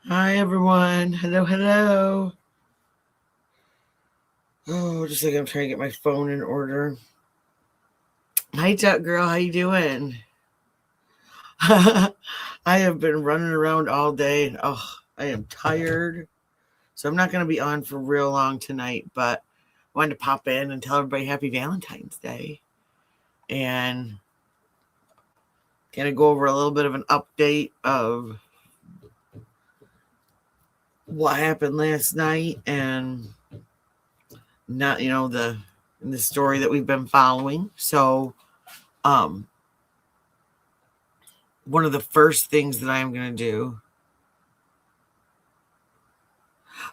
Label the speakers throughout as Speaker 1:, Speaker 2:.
Speaker 1: Hi, everyone. Hello, hello. Oh, just like I'm trying to get my phone in order. Hi, Duck Girl. How you doing? I have been running around all day. Oh, I am tired. So I'm not going to be on for real long tonight, but I wanted to pop in and tell everybody Happy Valentine's Day. And kind of go over a little bit of an update of what happened last night and not, the story that we've been following. So, one of the first things that I am going to do.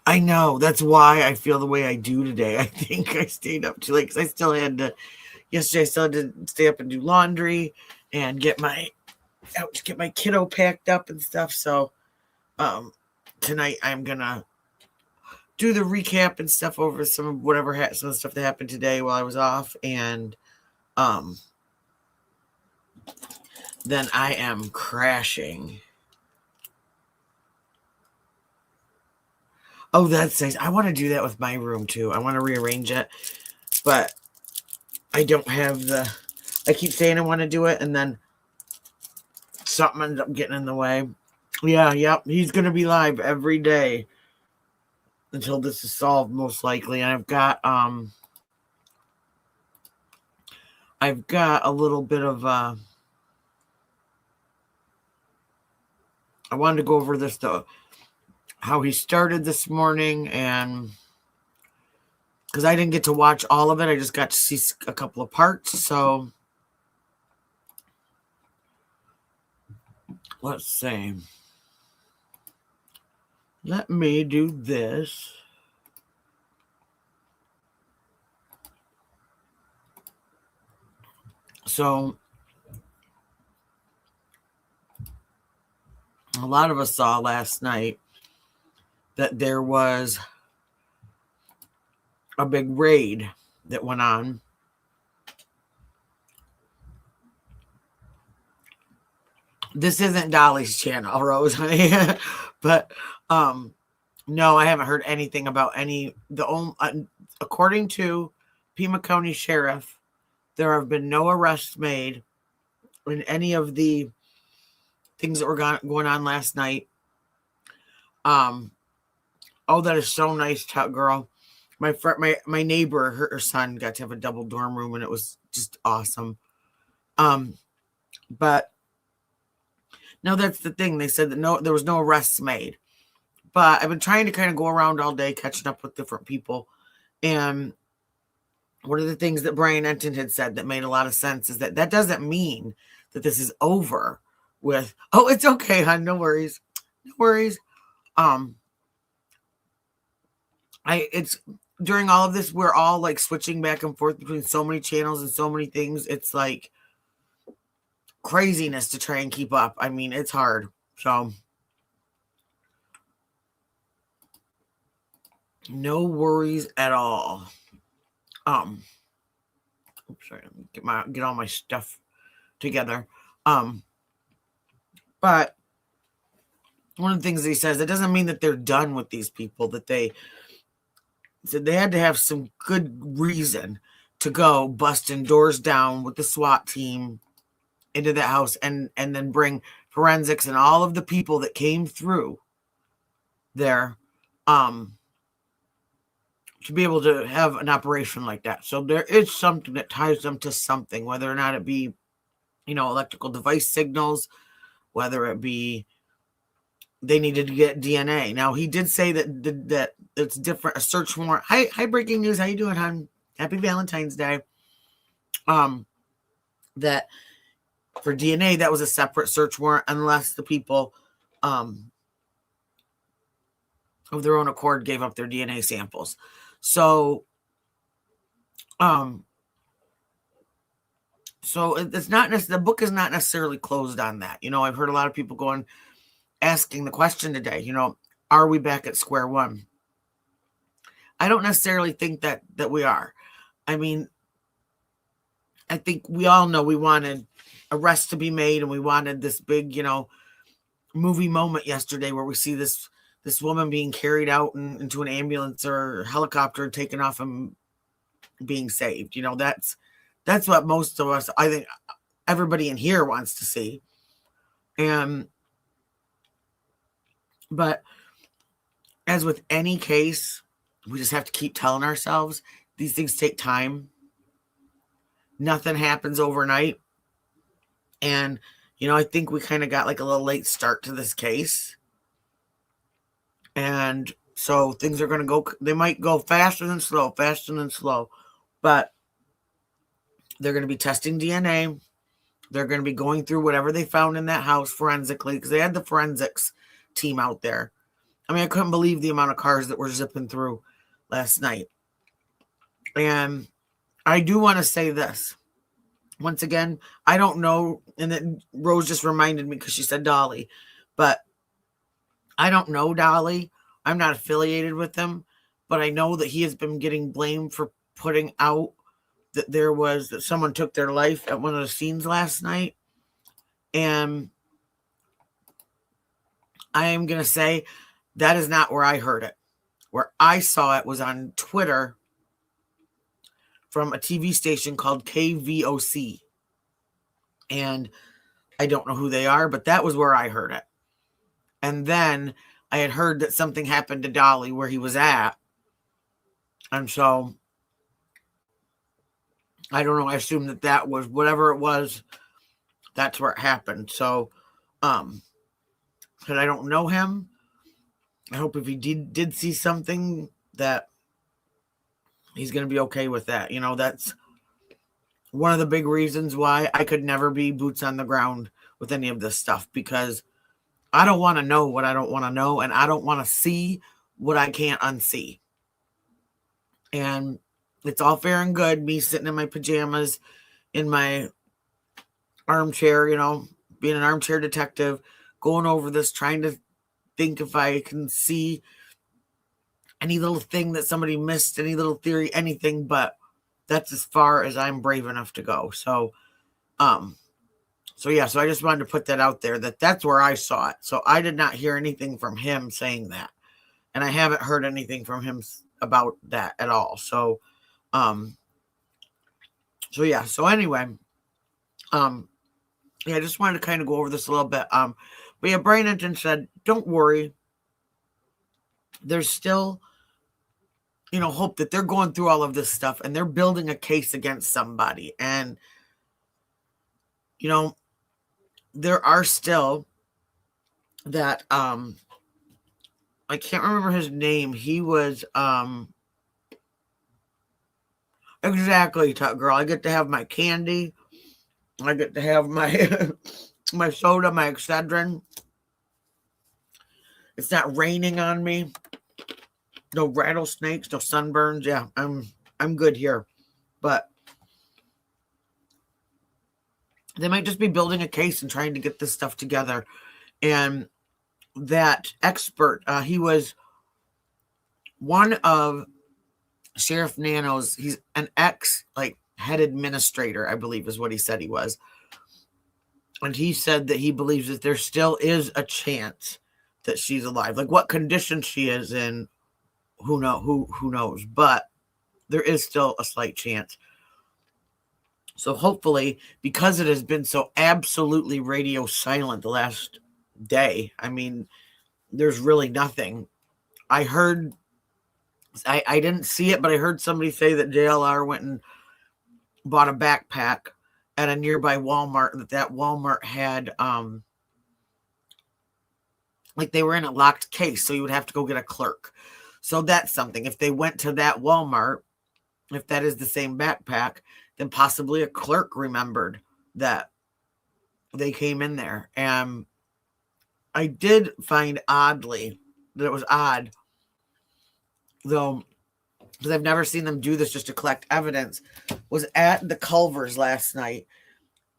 Speaker 1: I know that's why I feel the way I do today. I think I stayed up too late because I still had to. Yesterday, I still had to stay up and do laundry and get my kiddo packed up and stuff. So, tonight I'm gonna do the recap and stuff over some of some of the stuff that happened today while I was off, and then I am crashing. Oh, that's nice. I want to do that with my room too. I want to rearrange it, but I don't have I keep saying I want to do it, and then something ends up getting in the way. Yeah, yep. He's going to be live every day until this is solved, most likely. And I've got a little bit of I wanted to go over this though, how he started this morning, and because I didn't get to watch all of it, I just got to see a couple of parts. So let's see. Let me do this. So a lot of us saw last night that there was a big raid that went on. This isn't Dolly's channel, Rose, but no, I haven't heard anything about according to Pima County Sheriff, there have been no arrests made in any of the things that were going on last night. Oh, that is so nice, girl. My neighbor, her son got to have a double dorm room, and it was just awesome. But no, that's the thing. They said that there was no arrests made. But I've been trying to kind of go around all day, catching up with different people. And one of the things that Brian Enton had said that made a lot of sense is that doesn't mean that this is over with. Oh, it's okay, hon. No worries. No worries. It's during all of this, we're all like switching back and forth between so many channels and so many things. It's like craziness to try and keep up. I mean, it's hard. So no worries at all. Oops, sorry, get all my stuff together. But one of the things that he says, it doesn't mean that they're done with these people, that they said they had to have some good reason to go busting doors down with the SWAT team into that house and then bring forensics and all of the people that came through there to be able to have an operation like that. So there is something that ties them to something, whether or not it be, electrical device signals, whether it be they needed to get DNA. Now, he did say that it's different, a search warrant. Hi, breaking news. How you doing, hon? Happy Valentine's Day. That for DNA, that was a separate search warrant unless the people of their own accord gave up their DNA samples. So it's not the book is not necessarily closed on that. I've heard a lot of people asking the question today, are we back at square one? I don't necessarily think that we are. I mean, I think we all know we wanted arrests to be made, and we wanted this big, movie moment yesterday where we see this woman being carried out into an ambulance or helicopter, taken off and being saved. That's what most of us, I think everybody in here wants to see. But as with any case, we just have to keep telling ourselves these things take time. Nothing happens overnight. And, I think we kind of got like a little late start to this case. And so things are going to they might go faster than slow, but they're going to be testing DNA. They're going to be going through whatever they found in that house forensically, because they had the forensics team out there. I mean, I couldn't believe the amount of cars that were zipping through last night. And I do want to say this. Once again, I don't know, and then Rose just reminded me because she said Dolly, but I don't know Dolly. I'm not affiliated with him, but I know that he has been getting blamed for putting out that someone took their life at one of the scenes last night. And I am going to say that is not where I heard it. Where I saw it was on Twitter from a TV station called KVOC. And I don't know who they are, but that was where I heard it. And then I had heard that something happened to Dolly where he was at. And so, I don't know. I assume that was whatever it was. That's where it happened. So, because I don't know him, I hope if he did see something that he's going to be okay with that. That's one of the big reasons why I could never be boots on the ground with any of this stuff, because I don't want to know what I don't want to know, and I don't want to see what I can't unsee. And it's all fair and good, me sitting in my pajamas in my armchair, being an armchair detective, going over this, trying to think if I can see any little thing that somebody missed, any little theory, anything, but that's as far as I'm brave enough to go. So I just wanted to put that out there, that's where I saw it. So I did not hear anything from him saying that. And I haven't heard anything from him about that at all. So anyway, I just wanted to kind of go over this a little bit. But yeah, Brian Enton said, don't worry. There's still, hope that they're going through all of this stuff and they're building a case against somebody. And, there are still that, I can't remember his name. He was, exactly, girl. I get to have my candy. I get to have my my soda, my Excedrin. It's not raining on me. No rattlesnakes, no sunburns. Yeah, I'm good here. But they might just be building a case and trying to get this stuff together. And that expert, he was one of Sheriff Nano's, he's an head administrator, I believe is what he said he was. And he said that he believes that there still is a chance that she's alive. Like what condition she is in, who knows? But there is still a slight chance. So hopefully, because it has been so absolutely radio silent the last day, I mean, there's really nothing. I heard, I didn't see it, but I heard somebody say that JLR went and bought a backpack at a nearby Walmart, that Walmart had like they were in a locked case, so you would have to go get a clerk. So that's something. If they went to that Walmart, if that is the same backpack, then possibly a clerk remembered that they came in there. And I did find oddly that it was odd, though, because I've never seen them do this just to collect evidence, was at the Culvers last night.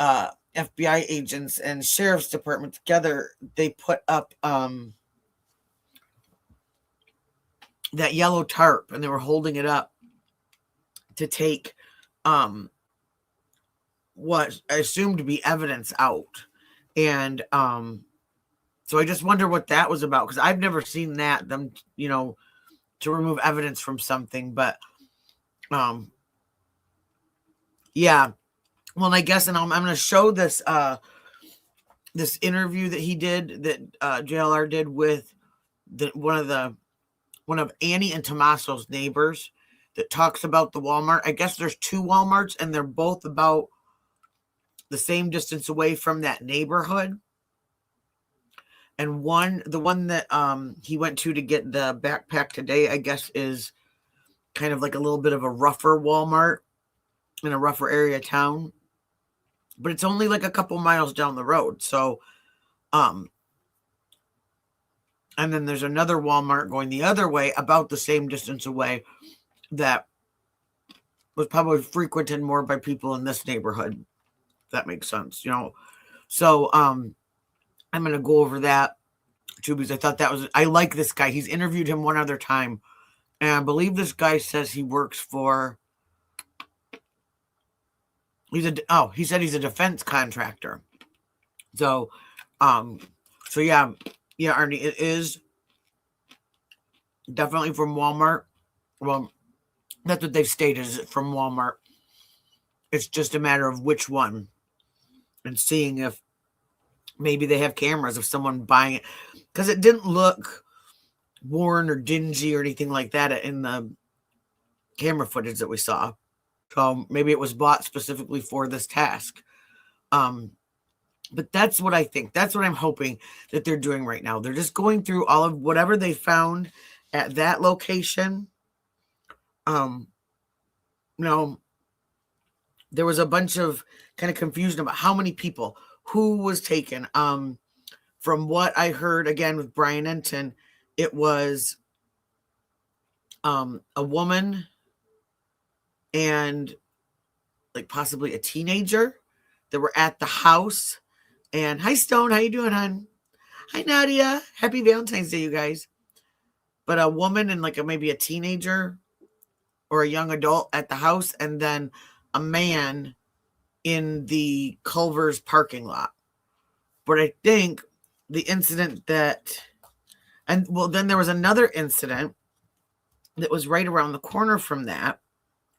Speaker 1: FBI agents and sheriff's department together, they put up that yellow tarp, and they were holding it up to take what I assumed to be evidence out. And so I just wonder what that was about, because I've never seen that, them, to remove evidence from something. But yeah. Well, and I guess, and I'm going to show this this interview that he did, that JLR did with one of Annie and Tommaso's neighbors, that talks about the Walmart. I guess there's 2 Walmarts, and they're both about the same distance away from that neighborhood. And the one that he went to get the backpack today, I guess, is kind of like a little bit of a rougher Walmart in a rougher area of town. But it's only like a couple miles down the road. So, and then there's another Walmart going the other way, about the same distance away, that was probably frequented more by people in this neighborhood. If that makes sense, So, I'm going to go over that too, because I thought I like this guy. He's interviewed him one other time. And I believe this guy says he works for, he said he's a defense contractor. So, yeah, Arnie, it is definitely from Walmart. Well, that's what they've stated, is it from Walmart. It's just a matter of which one, and seeing if maybe they have cameras of someone buying it, because it didn't look worn or dingy or anything like that in the camera footage that we saw. So maybe it was bought specifically for this task. But that's what I think. That's what I'm hoping that they're doing right now. They're just going through all of whatever they found at that location. There was a bunch of kind of confusion about how many people, who was taken. From what I heard, again, with Brian Enton, it was a woman and like possibly a teenager that were at the house. And hi, Stone, how you doing, hon? Hi, Nadia. Happy Valentine's Day, you guys. But a woman and like maybe a teenager or a young adult at the house, and then a man in the Culver's parking lot. But I think the incident then there was another incident that was right around the corner from that,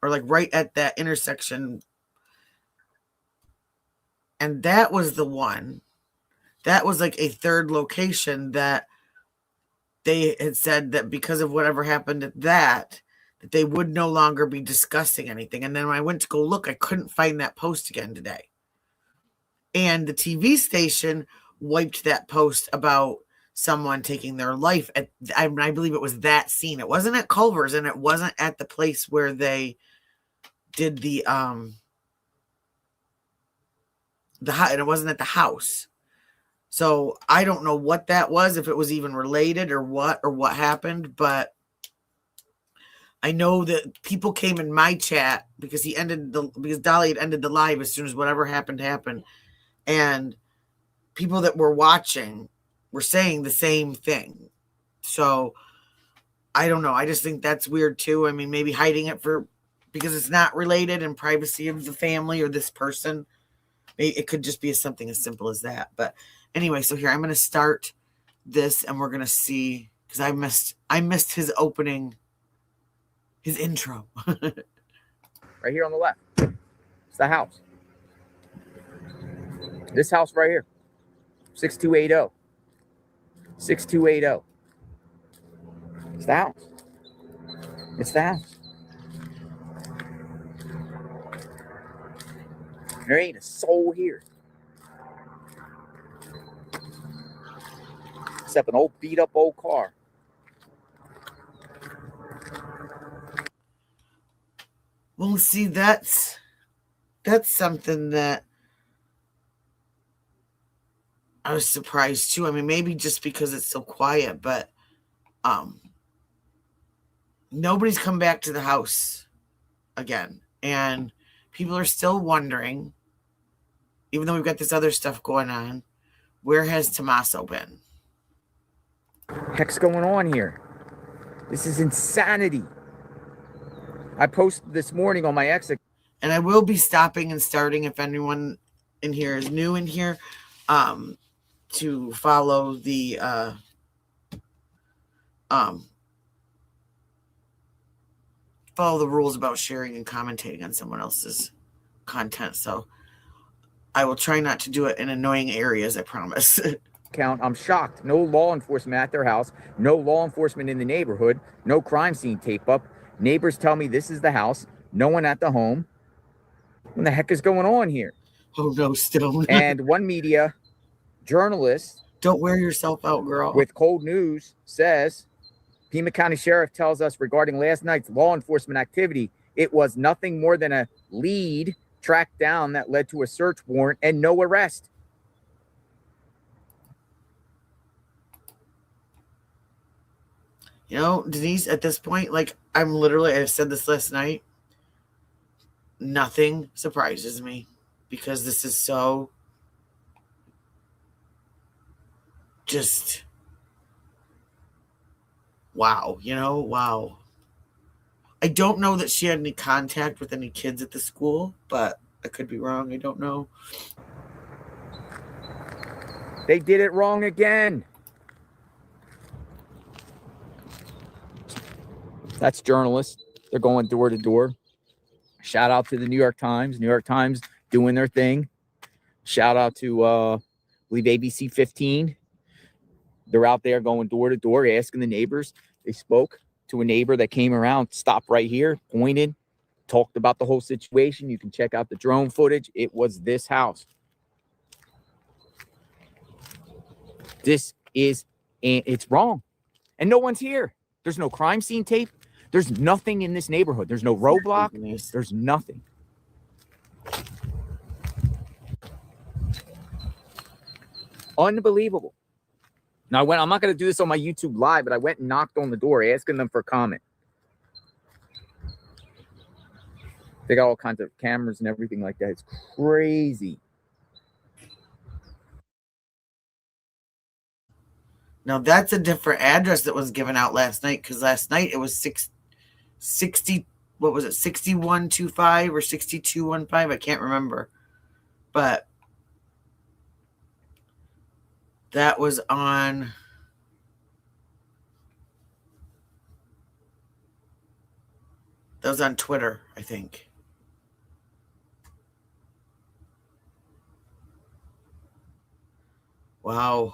Speaker 1: or like right at that intersection. And that was the one. That was like a third location that they had said that because of whatever happened at that they would no longer be discussing anything. And then when I went to go look, I couldn't find that post again today. And the TV station wiped that post about someone taking their life at, I believe it was that scene. It wasn't at Culver's, and it wasn't at the place where they did the and it wasn't at the house. So I don't know what that was, if it was even related or what happened, but I know that people came in my chat because because Dolly had ended the live as soon as whatever happened. And people that were watching were saying the same thing. So I don't know. I just think that's weird too. I mean, maybe hiding it because it's not related and privacy of the family or this person. It could just be something as simple as that. But anyway, so here I'm going to start this, and we're going to see, because I missed his opening, his intro.
Speaker 2: Right here on the left. It's the house. This house right here. 6280. 6280. It's the house. It's the house. There ain't a soul here. Except an old beat up old car.
Speaker 1: Well, see, that's something that I was surprised too. I mean, maybe just because it's so quiet, but nobody's come back to the house again. And people are still wondering, even though we've got this other stuff going on, where has Tommaso been?
Speaker 2: Heck's going on here? This is insanity. I posted this morning on my ex.
Speaker 1: And I will be stopping and starting, if anyone in here is new in here, to follow the rules about sharing and commentating on someone else's content. So I will try not to do it in annoying areas, I promise.
Speaker 2: Count. I'm shocked. No law enforcement at their house. No law enforcement in the neighborhood. No crime scene tape up. Neighbors tell me this is the house. No one at the home. What the heck is going on here?
Speaker 1: Oh no, Stone.
Speaker 2: And one media journalist,
Speaker 1: don't wear yourself out, girl,
Speaker 2: with cold news says Pima County Sheriff tells us regarding last night's law enforcement activity, it was nothing more than a lead tracked down that led to a search warrant and no arrest.
Speaker 1: You know, Denise, at this point, like, I said this last night, nothing surprises me because this is so just wow, wow. I don't know that she had any contact with any kids at the school, but I could be wrong. I don't know.
Speaker 2: They did it wrong again. That's journalists. They're going door to door. Shout out to the New York Times. New York Times doing their thing. Shout out to, I believe, ABC 15. They're out there going door to door, asking the neighbors. They spoke to a neighbor that came around, stopped right here, pointed, talked about the whole situation. You can check out the drone footage. It was this house. It's wrong. And no one's here. There's no crime scene tape. There's nothing in this neighborhood. There's no roadblock. There's nothing. Unbelievable. Now, I'm not going to do this on my YouTube live, but I went and knocked on the door asking them for a comment. They got all kinds of cameras and everything like that. It's crazy.
Speaker 1: Now, that's a different address that was given out last night, because last night it was 60, what was it, 6125 or 6215? I can't remember. But that was on Twitter, I think. Wow.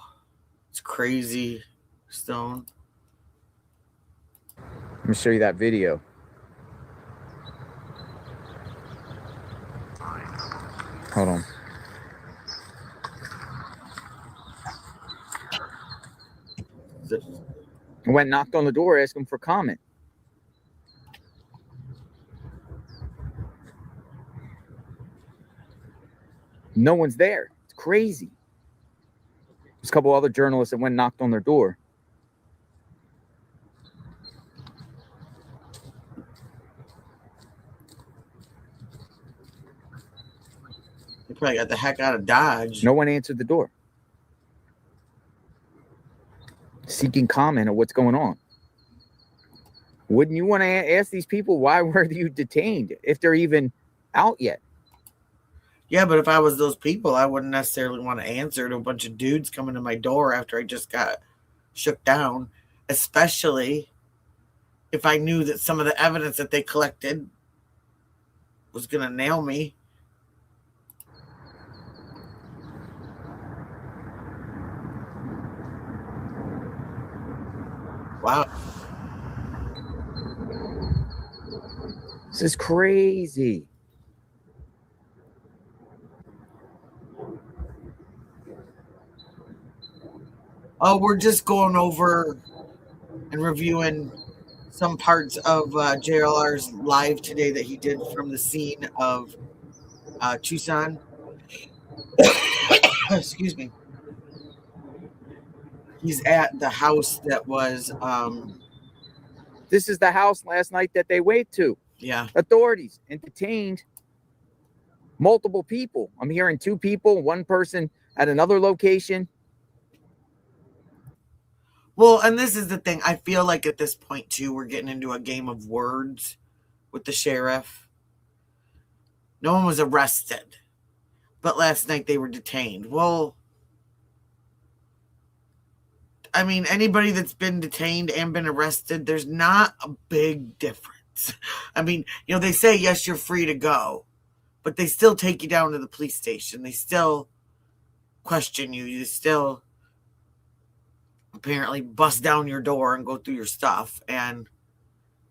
Speaker 1: It's crazy, Stone.
Speaker 2: Let me show you that video. Hold on. I went and knocked on the door asking for comment. No one's there. It's crazy. There's a couple other journalists that went and knocked on their door.
Speaker 1: They probably got the heck out of Dodge.
Speaker 2: No one answered the door, seeking comment on what's going on. Wouldn't you want to ask these people, why were you detained if they're even out yet?
Speaker 1: Yeah, but if I was those people, I wouldn't necessarily want to answer to a bunch of dudes coming to my door after I just got shook down, especially if I knew that some of the evidence that they collected was going to nail me. Wow.
Speaker 2: This is crazy.
Speaker 1: Oh, we're just going over and reviewing some parts of JLR's live today that he did from the scene of Tucson. Excuse me. He's at the house that was,
Speaker 2: This is the house last night that they waved to.
Speaker 1: yeah.
Speaker 2: Authorities and detained multiple people. I'm hearing 2 people, 1 person at another location.
Speaker 1: Well, and this is the thing. I feel like at this point, too, we're getting into a game of words with the sheriff. No one was arrested, but last night they were detained. Well, I mean, anybody that's been detained and been arrested, there's not a big difference. I mean, they say, yes, you're free to go, but they still take you down to the police station. They still question you. You still apparently bust down your door and go through your stuff. And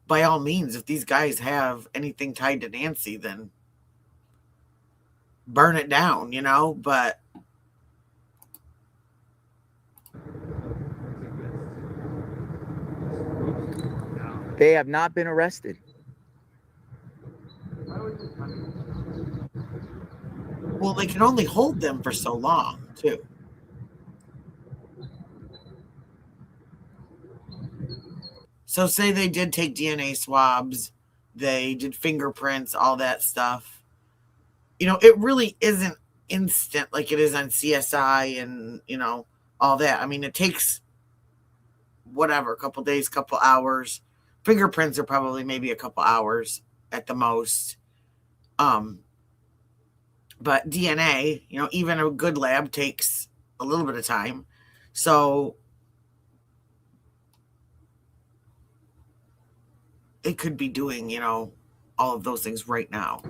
Speaker 1: by all means, if these guys have anything tied to Nancy, then burn it down, but
Speaker 2: They have not been arrested.
Speaker 1: well, they can only hold them for so long, too. So say they did take DNA swabs, they did fingerprints, all that stuff. It really isn't instant like it is on CSI and, all that. I mean, it takes whatever, a couple days, couple hours. Fingerprints are probably maybe a couple hours at the most. But DNA, even a good lab takes a little bit of time. So it could be doing, all of those things right now.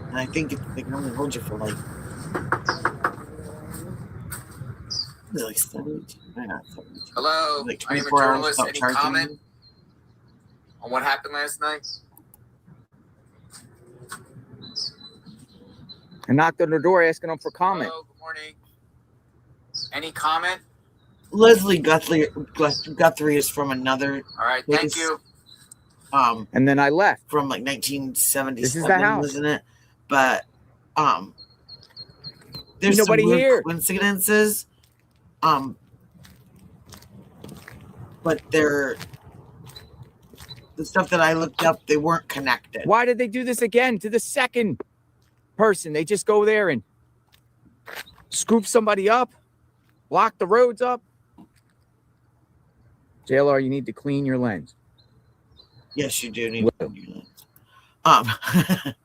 Speaker 1: And I think they can only hold you for like 72, not 72.
Speaker 3: Hello,
Speaker 1: Like
Speaker 3: I am a
Speaker 1: 24 hours
Speaker 3: journalist.
Speaker 1: without
Speaker 3: Any
Speaker 1: charging
Speaker 3: comment
Speaker 1: you.
Speaker 3: on what happened last night?
Speaker 2: I knocked on the door asking them for comment.
Speaker 3: Hello, good morning. Any comment?
Speaker 1: Leslie Guthrie is from another
Speaker 3: All right, thank
Speaker 1: place,
Speaker 3: you.
Speaker 2: And then I left.
Speaker 1: from like 1977,
Speaker 2: This is the house.
Speaker 1: isn't it? But there's
Speaker 2: Nobody
Speaker 1: some weird
Speaker 2: here.
Speaker 1: coincidences. But the stuff that I looked up, they weren't connected.
Speaker 2: Why did they do this again to the second person? They just go there and scoop somebody up, block the roads up. JLR, you need to clean your lens.
Speaker 1: Yes, you do need to clean your lens.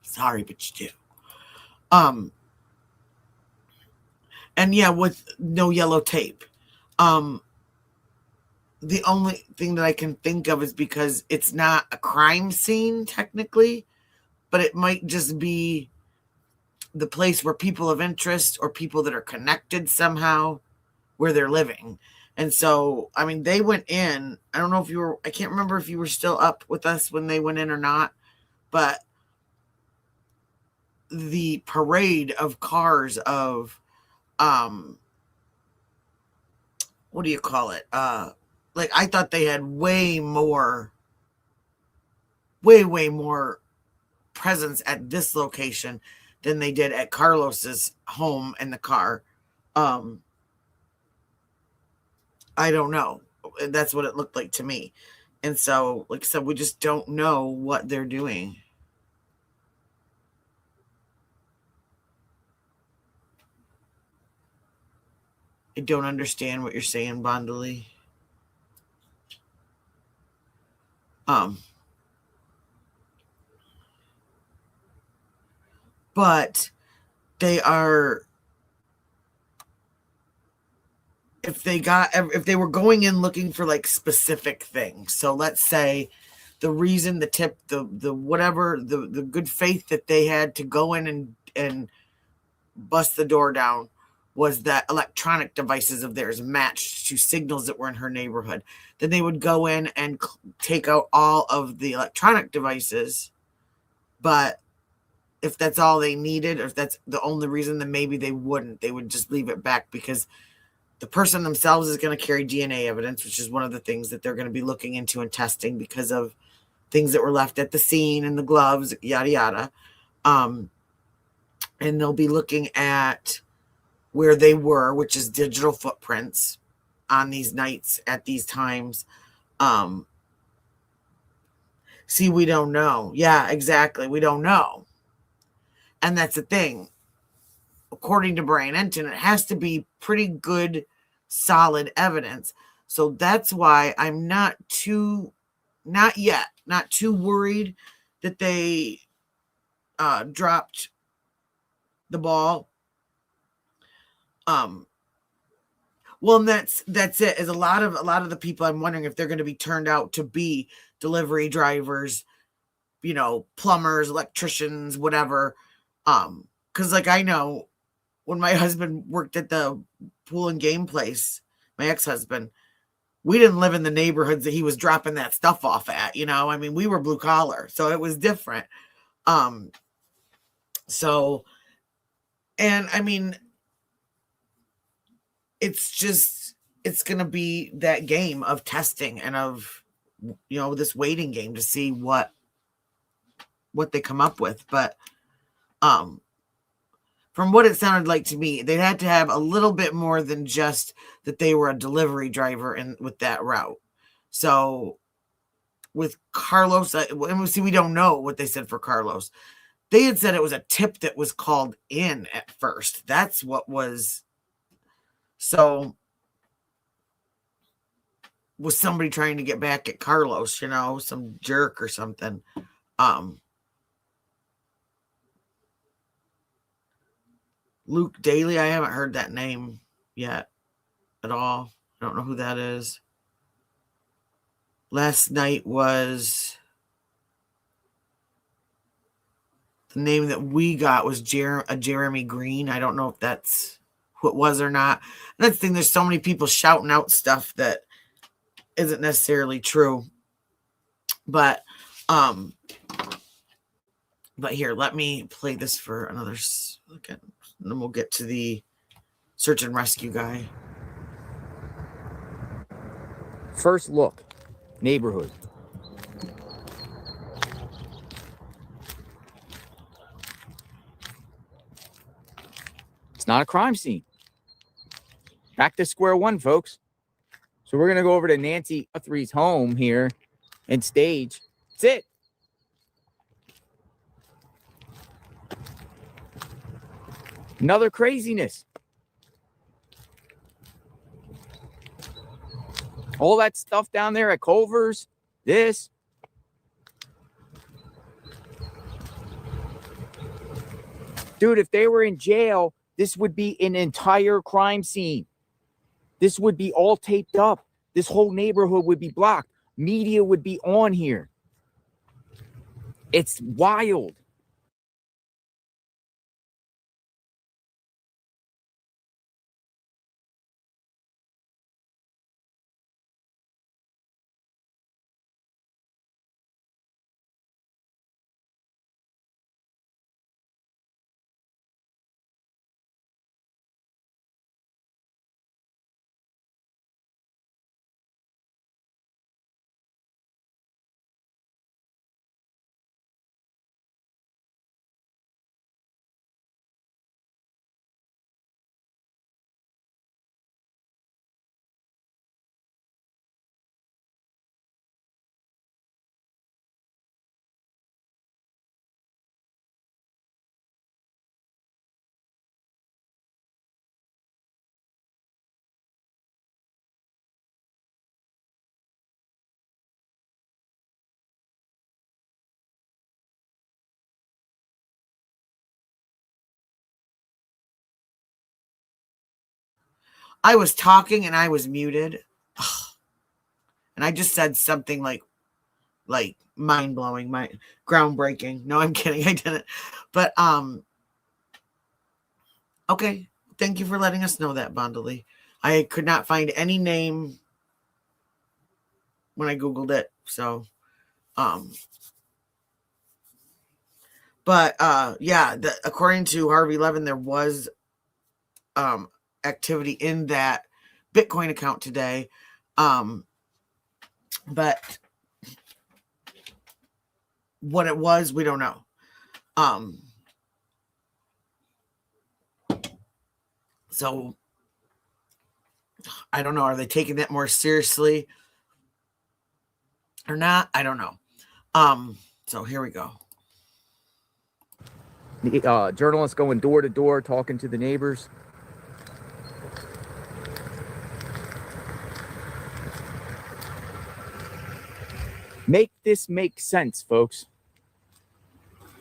Speaker 1: Sorry, but you do. And yeah, with no yellow tape. The only thing that I can think of is because it's not a crime scene technically, but it might just be the place where people of interest or people that are connected somehow where they're living. And so, I mean, they went in. I don't know if I can't remember if you were still up with us when they went in or not, but the parade of cars of, what do you call it? Like, I thought they had way more presence at this location than they did at Carlos's home and the car. I don't know. That's what it looked like to me. And so, like I said, we just don't know what they're doing. I don't understand what you're saying, Bondali. But they are, if they were going in looking for like specific things. So let's say the reason, the tip, the whatever, the good faith that they had to go in and bust the door down was that electronic devices of theirs matched to signals that were in her neighborhood. Then they would go in and take out all of the electronic devices. But if that's all they needed, or if that's the only reason, then maybe they wouldn't. They would just leave it back because the person themselves is going to carry DNA evidence, which is one of the things that they're going to be looking into and testing because of things that were left at the scene and the gloves, yada, yada. And they'll be looking at where they were, which is digital footprints on these nights at these times. See, we don't know. Yeah, exactly. We don't know. And that's the thing. According to Brian Enton, it has to be pretty good, solid evidence. So that's why I'm not too worried that they dropped the ball. Well, and that's it. Is a lot of the people, I'm wondering if they're going to be turned out to be delivery drivers, plumbers, electricians, whatever. Because like I know when my husband worked at the pool and game place, my ex-husband, we didn't live in the neighborhoods that he was dropping that stuff off at. I mean, we were blue collar, so it was different. So, and I mean, it's going to be that game of testing and of, this waiting game to see what they come up with. But, from what it sounded like to me, they had to have a little bit more than just that they were a delivery driver with that route. So with Carlos, and we don't know what they said for Carlos. They had said it was a tip that was called in at first. That's what was. So was somebody trying to get back at Carlos, some jerk or something. Luke Daly, I haven't heard that name yet at all. I don't know who that is. Last night was the name that we got was Jeremy Green. I don't know if that's who it was or not. And that's the thing, there's so many people shouting out stuff that isn't necessarily true. But here, let me play this for another second. And then we'll get to the search and rescue guy.
Speaker 2: First look, neighborhood. It's not a crime scene. Back to square one, folks. So we're going to go over to Nancy Guthrie's home here and stage. That's it. Another craziness. All that stuff down there at Culver's. This. Dude, if they were in jail, this would be an entire crime scene. This would be all taped up. This whole neighborhood would be blocked. Media would be on here. It's wild.
Speaker 1: I was talking and I was muted. Ugh. And I just said something like mind-blowing, groundbreaking. No, I'm kidding. I didn't. But okay. Thank you for letting us know that, Bondali. I could not find any name when I Googled it. So but yeah, according to Harvey Levin, there was activity in that Bitcoin account today. But what it was, we don't know. So I don't know. Are they taking that more seriously or not? I don't know. So here we go.
Speaker 2: The journalists going door to door, talking to the neighbors. Make this make sense, folks.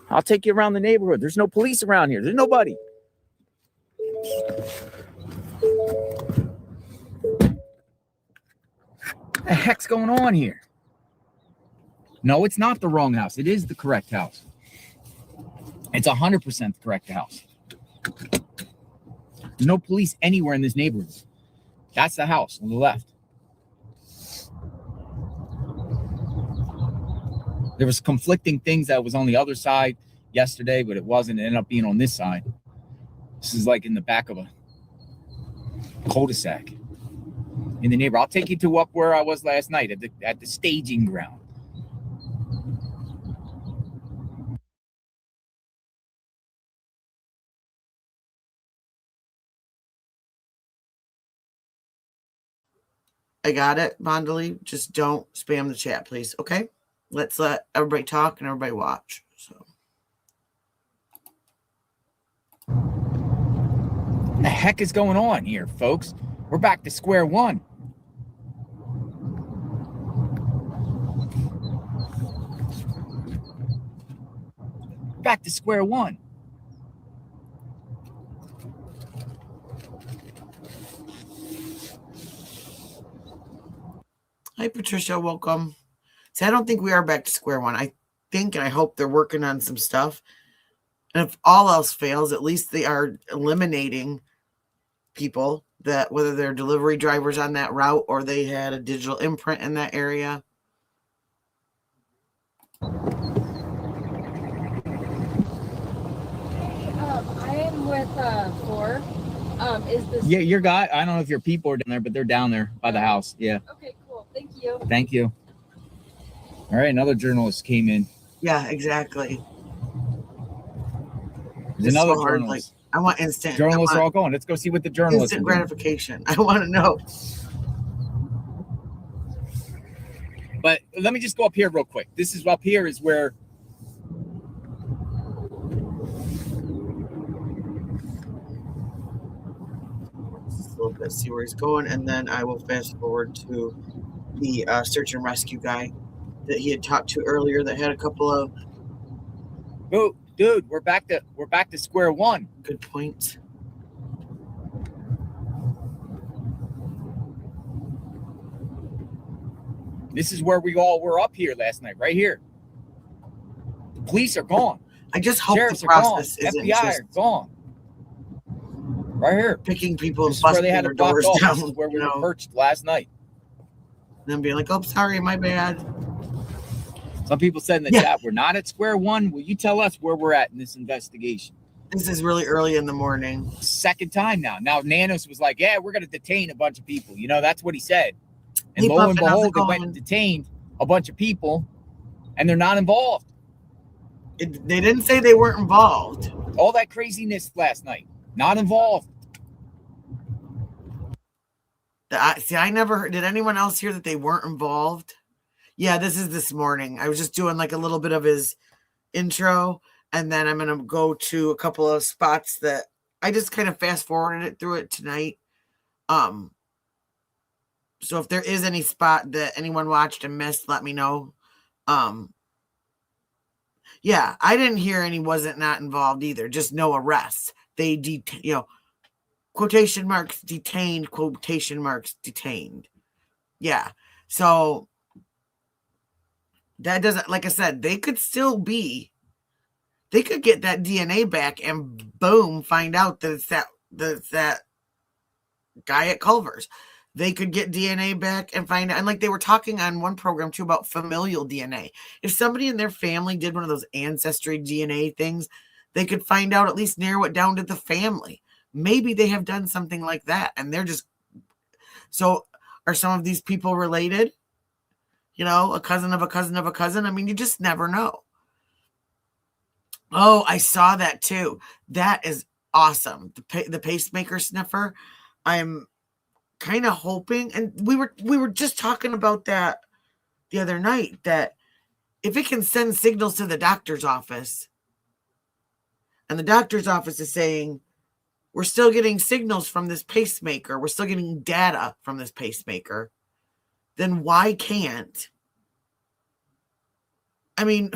Speaker 2: I'll take you around the neighborhood. There's no police around here. There's nobody. What the heck's going on here? No, it's not the wrong house. It is the correct house. It's 100% the correct house. There's no police anywhere in this neighborhood. That's the house on the left. There was conflicting things that was on the other side yesterday, but it wasn't. It ended up being on this side. This is like in the back of a cul-de-sac in the neighborhood. I'll take you to up where I was last night at the staging ground.
Speaker 1: I got it, Bondali. Just don't spam the chat, please. Okay? Let's let everybody talk and everybody watch. So,
Speaker 2: what the heck is going on here, folks? We're back to square one. Back to square one.
Speaker 1: hi, Patricia. Welcome. See, I don't think we are back to square one. I think and I hope they're working on some stuff. And if all else fails, at least they are eliminating people that, whether they're delivery drivers on that route or they had a digital imprint in that area.
Speaker 4: I am with Floor. Is this?
Speaker 2: Yeah, your guy. I don't know if your people are down there, but they're down there by the house. Yeah.
Speaker 4: Okay, cool. Thank you.
Speaker 2: Thank you. All right, another journalist came in.
Speaker 1: Yeah, exactly.
Speaker 2: There's another
Speaker 1: so hard,
Speaker 2: journalist.
Speaker 1: I want instant.
Speaker 2: Journalists are all going. Let's go see what the journalists
Speaker 1: instant
Speaker 2: are doing.
Speaker 1: gratification. I want to know.
Speaker 2: But let me just go up here real quick. This is up here is where
Speaker 1: just a little bit, see where he's going, and then I will fast forward to the search and rescue guy that he had talked to earlier that had a couple of
Speaker 2: dude, we're back to square one.
Speaker 1: good points.
Speaker 2: This is where we all were up here last night, right here. The police are gone.
Speaker 1: I just hope
Speaker 2: Sheriffs
Speaker 1: the
Speaker 2: are gone.
Speaker 1: process isn't
Speaker 2: FBI
Speaker 1: just
Speaker 2: are gone. Right here.
Speaker 1: picking people
Speaker 2: This
Speaker 1: and
Speaker 2: is where they
Speaker 1: busting
Speaker 2: had
Speaker 1: their
Speaker 2: it blocked
Speaker 1: doors
Speaker 2: off.
Speaker 1: down.
Speaker 2: This is where we
Speaker 1: you
Speaker 2: were
Speaker 1: know,
Speaker 2: perched last night.
Speaker 1: and then being like, "Oh, sorry, my bad."
Speaker 2: Some people said in the chat, we're not at square one. Will you tell us where we're at in this investigation?
Speaker 1: This is really early in the morning.
Speaker 2: Second time now. Now Nanos was like, yeah, we're going to detain a bunch of people. You know, that's what he said. And
Speaker 1: Hey,
Speaker 2: lo and
Speaker 1: Buffett, how's it
Speaker 2: behold, they went
Speaker 1: going?
Speaker 2: and detained a bunch of people, and they're not involved.
Speaker 1: They didn't say they weren't involved.
Speaker 2: All that craziness last night, not involved.
Speaker 1: I never heard. Did anyone else hear that they weren't involved? Yeah, this is this morning. I was just doing like a little bit of his intro, and then I'm going to go to a couple of spots that I just kind of fast forwarded it through it tonight. So if there is any spot that anyone watched and missed, let me know. Yeah, I didn't hear any wasn't not involved either. Just no arrests. They quotation marks detained, quotation marks detained. Yeah. So that doesn't, like I said, they could get that DNA back and boom, find out that it's that guy at Culver's. They could get DNA back and find out. And like they were talking on one program too about familial DNA. If somebody in their family did one of those ancestry DNA things, they could find out, at least narrow it down to the family. Maybe they have done something like that and So are some of these people related? You know, a cousin of a cousin of a cousin. I mean, you just never know. Oh, I saw that too. That is awesome. The pacemaker sniffer. I'm kind of hoping, and we were just talking about that the other night, that if it can send signals to the doctor's office, and the doctor's office is saying, we're still getting signals from this pacemaker, we're still getting data from this pacemaker, then why can't? I mean,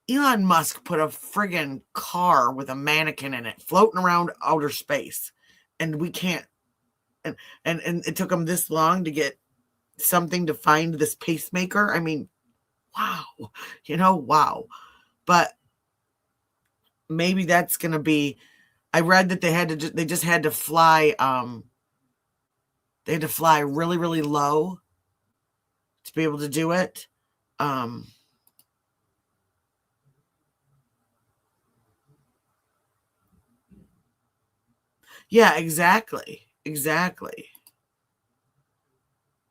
Speaker 1: Elon Musk put a friggin' car with a mannequin in it floating around outer space, and we can't. And it took him this long to get something to find this pacemaker. I mean, wow, wow. But maybe that's gonna be. I read that they just had to fly. They had to fly really, really low to be able to do it. Yeah, exactly. Let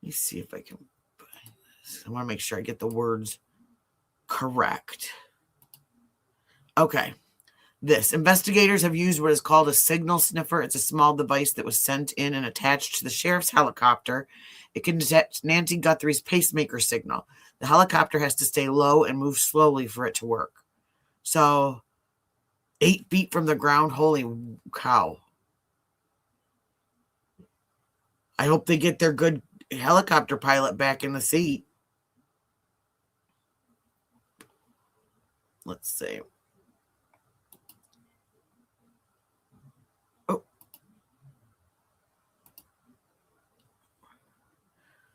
Speaker 1: me see if I can find this. I want to make sure I get the words correct. Okay. Investigators have used what is called a signal sniffer. It's a small device that was sent in and attached to the sheriff's helicopter. It can detect Nancy Guthrie's pacemaker signal. The helicopter has to stay low and move slowly for it to work. So 8 feet from the ground. Holy cow. I hope they get their good helicopter pilot back in the seat. Let's see. Oh.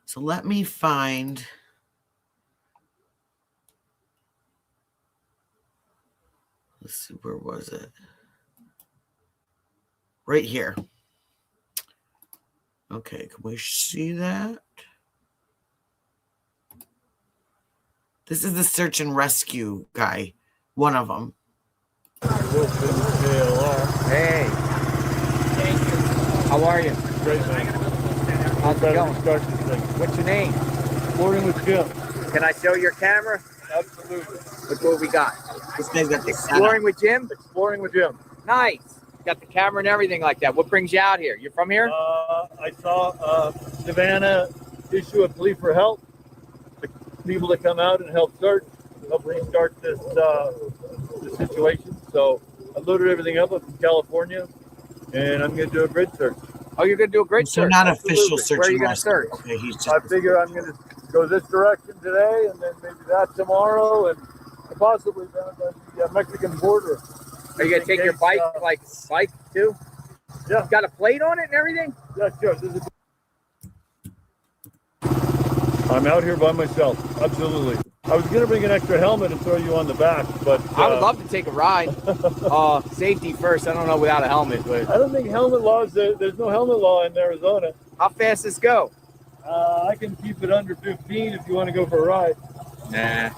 Speaker 1: So let me find. Let's see, where was it? Right here. Okay, can we see that? This is the search and rescue guy, one of them.
Speaker 2: Hey. Thank you. How are you?
Speaker 5: Great, man.
Speaker 2: How's it going?
Speaker 5: Start this thing.
Speaker 2: What's your name?
Speaker 5: Exploring with Jim.
Speaker 2: Can I show your camera?
Speaker 5: Absolutely.
Speaker 2: Look what we got.
Speaker 1: This guy's got the
Speaker 2: Exploring with Jim?
Speaker 5: Exploring with Jim.
Speaker 2: Nice. Got the camera and everything like that. What brings you out here? You're from here?
Speaker 5: I saw Savannah issue a plea for help. The people to come out and help search, help restart this situation. So I loaded everything up from California, and I'm going to do a grid search.
Speaker 2: Oh, you're going to do a grid
Speaker 1: So
Speaker 2: search?
Speaker 1: not official search.
Speaker 2: Where are you
Speaker 1: and
Speaker 2: going to
Speaker 1: rescue.
Speaker 2: search?
Speaker 1: Okay, he's just.
Speaker 5: I figure I'm going to go this direction today, and then maybe that tomorrow, and possibly down by the Mexican border.
Speaker 2: Are you going to take your bike, bike too?
Speaker 5: Yeah.
Speaker 2: Got a plate on it and everything?
Speaker 5: Yeah, sure. I'm out here by myself. Absolutely. I was going to bring an extra helmet and throw you on the back, but
Speaker 2: I would love to take a ride. Safety first. I don't know without a helmet, but
Speaker 5: I don't think helmet laws. There's no helmet law in Arizona.
Speaker 2: how fast does this go?
Speaker 5: I can keep it under 15 if you want to go for a ride.
Speaker 2: Nah.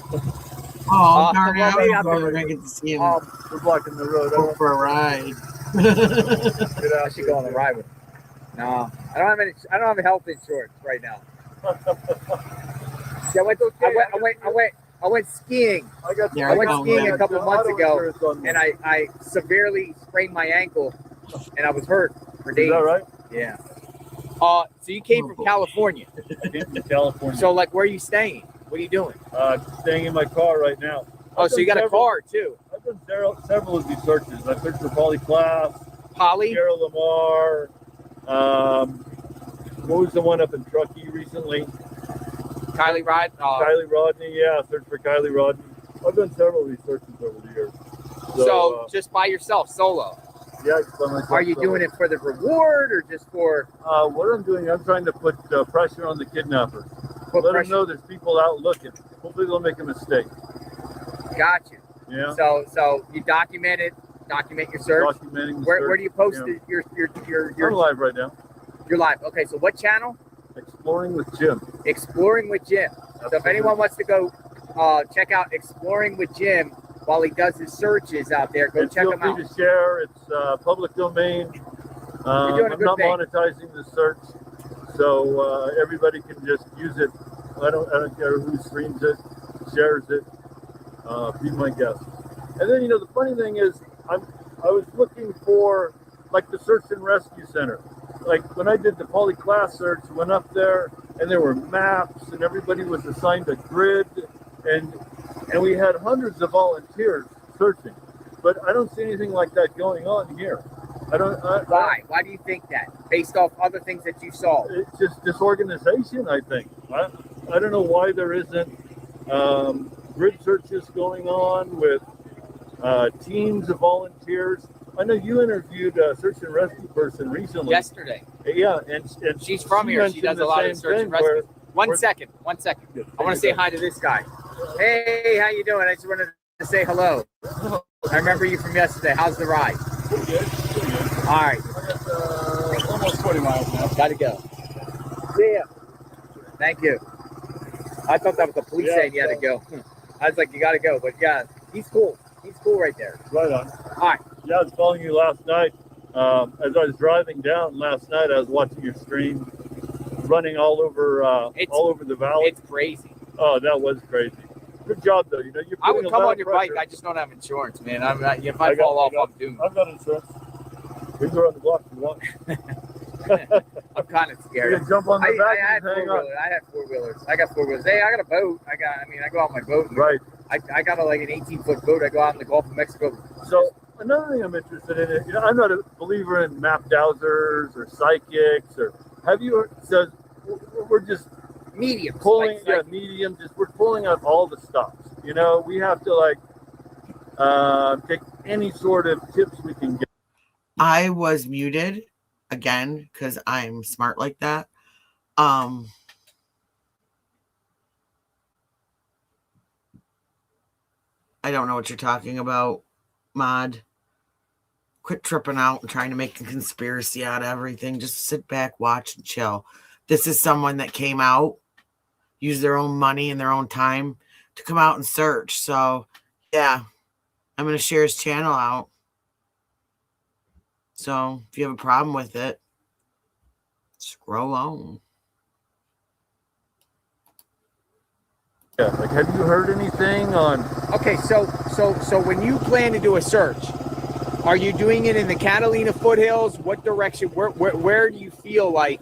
Speaker 1: Oh,
Speaker 2: well,
Speaker 1: darn it.
Speaker 2: maybe
Speaker 1: I'm
Speaker 2: I'll-
Speaker 1: going to get to see him
Speaker 5: We're blocking the road.
Speaker 1: go for a ride.
Speaker 5: Get out
Speaker 2: I should go on a ride with him. No, I don't have a health insurance right now. Yeah, I went skiing.
Speaker 1: Yeah,
Speaker 2: I went
Speaker 1: Oh,
Speaker 2: skiing
Speaker 1: yeah.
Speaker 2: a couple months ago,
Speaker 5: And
Speaker 2: and I severely sprained my ankle, and I was hurt for
Speaker 5: Is
Speaker 2: days.
Speaker 5: that right?
Speaker 2: Yeah. So you came
Speaker 1: Oh,
Speaker 2: from
Speaker 1: boy.
Speaker 2: California.
Speaker 5: I came from California.
Speaker 2: So like, where are you staying? What are you doing?
Speaker 5: Staying in my car right now.
Speaker 2: Oh,
Speaker 5: I've
Speaker 2: so you
Speaker 5: done
Speaker 2: got a
Speaker 5: several-
Speaker 2: car too?
Speaker 5: I've done several of these searches. I searched for Polly Class,
Speaker 2: Polly?
Speaker 5: Sierra Lamar. What was the one up in Truckee recently?
Speaker 2: Kylie Ride?
Speaker 5: Kylie Rodney. Yeah, I searched for Kylie Rodney. I've done several of these searches over the years.
Speaker 2: So just by yourself, solo.
Speaker 5: Yeah. just by myself.
Speaker 2: Are you doing it for the reward or just for
Speaker 5: What I'm doing, I'm trying to put pressure on the kidnappers.
Speaker 2: put
Speaker 5: Let
Speaker 2: pressure?
Speaker 5: them know there's people out looking. Hopefully they'll make a mistake.
Speaker 2: Got you.
Speaker 5: Yeah.
Speaker 2: So you document your search.
Speaker 5: Documenting the
Speaker 2: Where
Speaker 5: search.
Speaker 2: do you post
Speaker 5: Yeah.
Speaker 2: your
Speaker 5: I'm live right now.
Speaker 2: your live? Okay, so what channel?
Speaker 5: Exploring with Jim.
Speaker 2: Exploring with Jim. So if anyone wants to go check out Exploring with Jim while he does his searches out there, go
Speaker 5: And
Speaker 2: check
Speaker 5: feel
Speaker 2: him
Speaker 5: free
Speaker 2: out.
Speaker 5: to share. It's public domain.
Speaker 2: doing a
Speaker 5: I'm
Speaker 2: good
Speaker 5: not
Speaker 2: thing.
Speaker 5: monetizing the search, so everybody can just use it. I don't care who streams it, shares it. Be my guest. And then the funny thing is, I was looking for like the search and rescue center. Like when I did the poly class search, went up there and there were maps and everybody was assigned a grid and we had hundreds of volunteers searching. But I don't see anything like that going on here.
Speaker 2: Why? Why do you think that? Based off other things that you saw?
Speaker 5: It's just disorganization, I think. I don't know why there isn't grid searches going on with teams of volunteers. I know you interviewed a search and rescue person recently.
Speaker 2: Yesterday.
Speaker 5: Yeah, and
Speaker 2: she's from here. She does a lot of search and rescue. One second. I want to say hi to this guy. Hey, how you doing? I just wanted to say hello. I remember you from yesterday. How's the ride?
Speaker 5: Pretty good.
Speaker 2: All right.
Speaker 5: Almost 20 miles now.
Speaker 2: Gotta go. See ya. Thank you. I thought that was the police saying you had to go. I was like, you gotta go. But yeah, he's cool. He's cool right there.
Speaker 5: Right on.
Speaker 2: All right.
Speaker 5: Yeah, I was following you last night. As I was driving down last night, I was watching your stream, running all over the valley.
Speaker 2: It's crazy.
Speaker 5: Oh, that was crazy. Good job, though. You're
Speaker 2: I would
Speaker 5: putting
Speaker 2: come
Speaker 5: a lot
Speaker 2: on
Speaker 5: of
Speaker 2: your
Speaker 5: pressure.
Speaker 2: bike. I just don't have insurance, man. If I fall off, I'm doomed.
Speaker 5: I've got insurance. We can go around the block if you want.
Speaker 2: I'm kind of
Speaker 5: You
Speaker 2: scared.
Speaker 5: can jump on the back
Speaker 2: I had
Speaker 5: and hang on.
Speaker 2: four-wheelers. I had four-wheelers. I got four-wheelers. Hey, I got a boat. I go out my boat.
Speaker 5: Right.
Speaker 2: I got like an 18-foot boat. I go out in the Gulf of Mexico.
Speaker 5: So another thing I'm interested in is, I'm not a believer in map dowsers or psychics or have you heard, says we're just
Speaker 2: Medium.
Speaker 5: pulling, medium, just we're pulling out all the stops. We have to take any sort of tips we can get.
Speaker 1: I was muted again because I'm smart like that. I don't know what you're talking about, Mod. Quit tripping out and trying to make a conspiracy out of everything. Just sit back, watch, and chill. This is someone that came out, used their own money and their own time to come out and search. So, yeah, I'm going to share his channel out. So, if you have a problem with it, scroll on.
Speaker 5: Yeah, have you heard anything on?
Speaker 2: Okay, so when you plan to do a search, are you doing it in the Catalina foothills? What direction? Where do you feel like?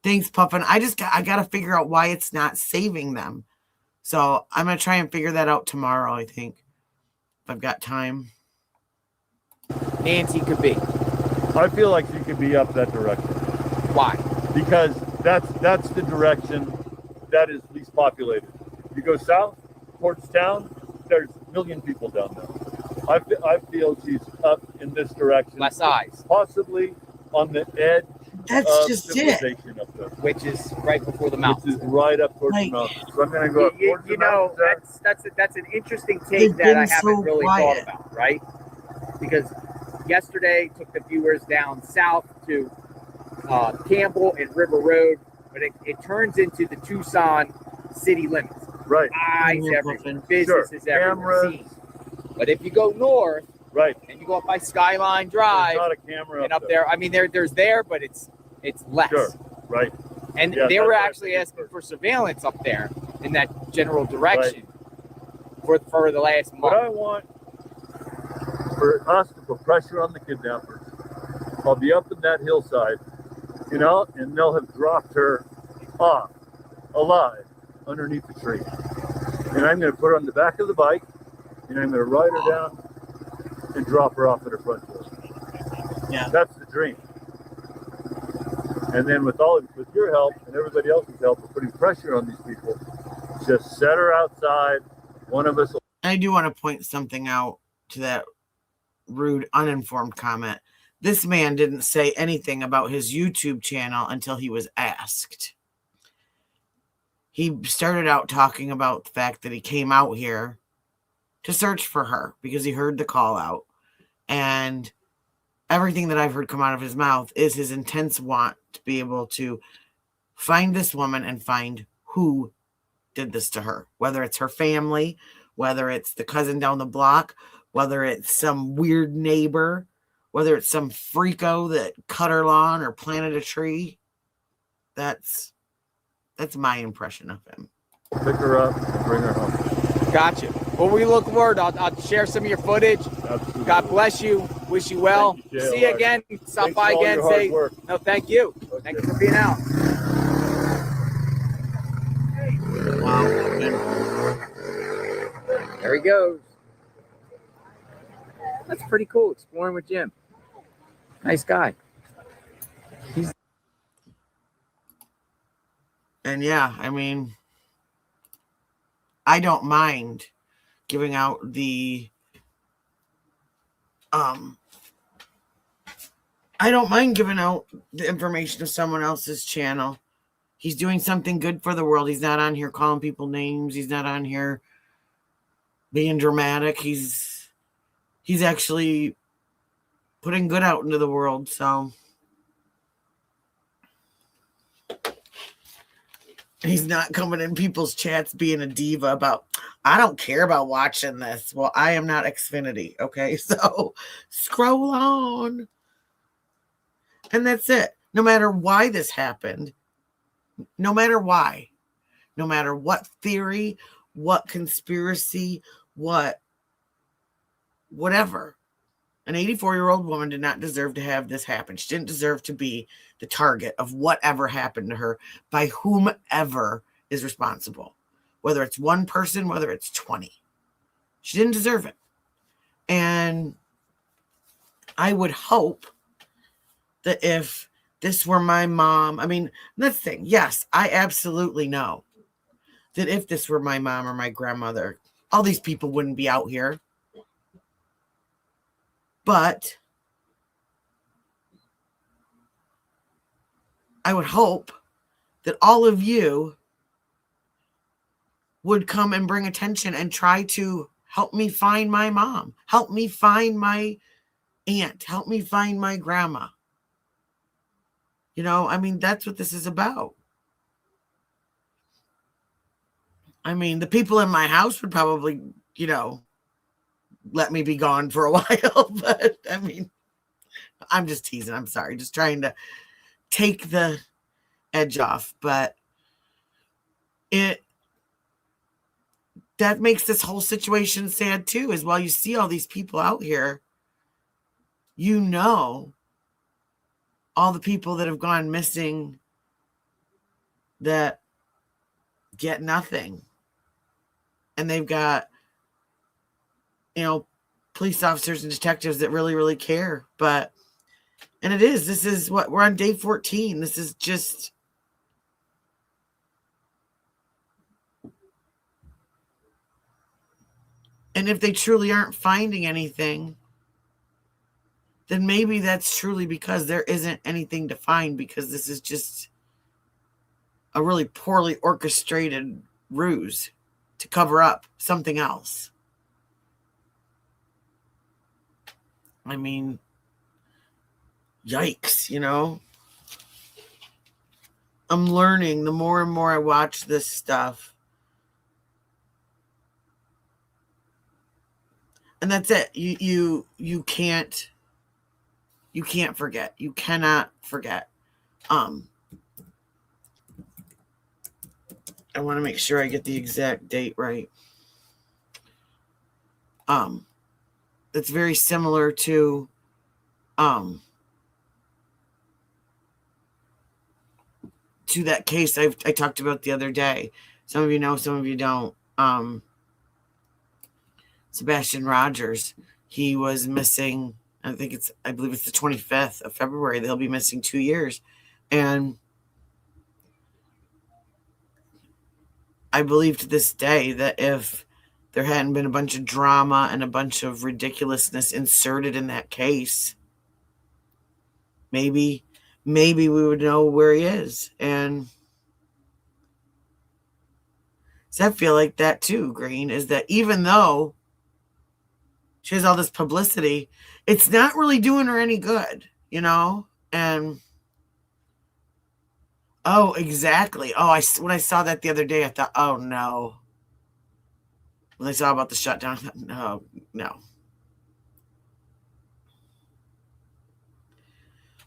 Speaker 1: Thanks, Puffin. I got to figure out why it's not saving them. So I'm going to try and figure that out tomorrow, I think, if I've got time.
Speaker 2: Nancy could be.
Speaker 5: I feel like she could be up that direction.
Speaker 2: Why?
Speaker 5: Because that's the direction that is least populated. You go south, Portstown, there's a million people down there. I feel she's up in this direction.
Speaker 2: Less eyes.
Speaker 5: Possibly on the edge
Speaker 1: That's
Speaker 5: of
Speaker 1: just it.
Speaker 5: civilization up there.
Speaker 2: Which is right before the mountains.
Speaker 5: Which is right up towards the mountains. So I'm going to go up towards the mountains there.
Speaker 2: That's an interesting take that I haven't
Speaker 1: so
Speaker 2: really
Speaker 1: quiet.
Speaker 2: thought about, right? Because yesterday took the viewers down south to Campbell and River Road, but it turns into the Tucson city limits.
Speaker 5: Right.
Speaker 2: Eyes everywhere, businesses everywhere.
Speaker 5: Cameras.
Speaker 2: Seen. But if you go north,
Speaker 5: right,
Speaker 2: and you go up by Skyline Drive,
Speaker 5: there's not a camera
Speaker 2: and up there. I mean, there's there, but it's less.
Speaker 5: Sure. Right.
Speaker 2: And
Speaker 5: Yeah,
Speaker 2: they were
Speaker 5: that's
Speaker 2: actually asking for surveillance up there in that general direction for the last month.
Speaker 5: What I want for us to put pressure on the kidnappers, I'll be up in that hillside, and they'll have dropped her off alive underneath the tree. And I'm going to put her on the back of the bike, and I'm going to ride her down and drop her off at her front door.
Speaker 1: Yeah.
Speaker 5: That's the dream. And then with your help and everybody else's help, we're putting pressure on these people. Just set her outside. One of us will.
Speaker 1: I do want to point something out to that rude, uninformed comment. This man didn't say anything about his YouTube channel until he was asked. He started out talking about the fact that he came out here to search for her because he heard the call out. And everything that I've heard come out of his mouth is his intense want to be able to find this woman and find who did this to her, whether it's her family, whether it's the cousin down the block, whether it's some weird neighbor, whether it's some freako that cut her lawn or planted a tree. That's my impression of him.
Speaker 5: Pick her up and bring her home.
Speaker 2: Gotcha. Well, we look forward. I'll share some of your footage.
Speaker 5: Absolutely.
Speaker 2: God bless you. Wish you well.
Speaker 5: Thank you, Jay.
Speaker 2: See you again. Stop
Speaker 5: Thanks
Speaker 2: by
Speaker 5: for all
Speaker 2: again.
Speaker 5: your hard
Speaker 2: Say
Speaker 5: work.
Speaker 2: no. Thank you.
Speaker 5: Okay.
Speaker 2: Thank you for being out.
Speaker 1: Wow.
Speaker 2: There he goes. That's pretty cool. Exploring with Jim. Nice guy.
Speaker 1: And yeah, I mean, I don't mind giving out the information of someone else's channel. He's doing something good for the world. He's not on here calling people names. He's not on here being dramatic. He's actually putting good out into the world. So he's not coming in people's chats being a diva about, I don't care about watching this. Well, I am not Xfinity. Okay. So scroll on. And that's it. No matter why this happened, no matter why, no matter what theory, what conspiracy, whatever, an 84-year-old woman did not deserve to have this happen. She didn't deserve to be the target of whatever happened to her by whomever is responsible, whether it's one person, whether it's 20. She didn't deserve it. And I would hope that if this were my mom, I mean, that's the thing. Yes, I absolutely know that if this were my mom or my grandmother, all these people wouldn't be out here. But I would hope that all of you would come and bring attention and try to help me find my mom, help me find my aunt, help me find my grandma. You know, I mean, that's what this is about. I mean, the people in my house would probably, you know, let me be gone for a while. But, I mean, I'm just teasing. I'm sorry. Just trying to take the edge off. But that makes this whole situation sad, too, is while you see all these people out here, you know, all the people that have gone missing that get nothing. And they've got, you know, police officers and detectives that really, really care. But, and this is what, we're on day 14. This is just, and if they truly aren't finding anything, then maybe that's truly because there isn't anything to find, because this is just a really poorly orchestrated ruse to cover up something else. I mean, yikes, you know? I'm learning the more and more I watch this stuff. And that's it. You can't forget. You cannot forget. I want to make sure I get the exact date right. It's very similar to that case I talked about the other day. Some of you know, some of you don't. Sebastian Rogers, he was missing, I believe it's the 25th of February. They'll be missing 2 years. And I believe to this day that if there hadn't been a bunch of drama and a bunch of ridiculousness inserted in that case, maybe we would know where he is. And so I feel like that too, Green, is that even though she has all this publicity, it's not really doing her any good, you know? And oh, exactly. Oh, when I saw that the other day, I thought, oh no. When I saw about the shutdown, I thought, no.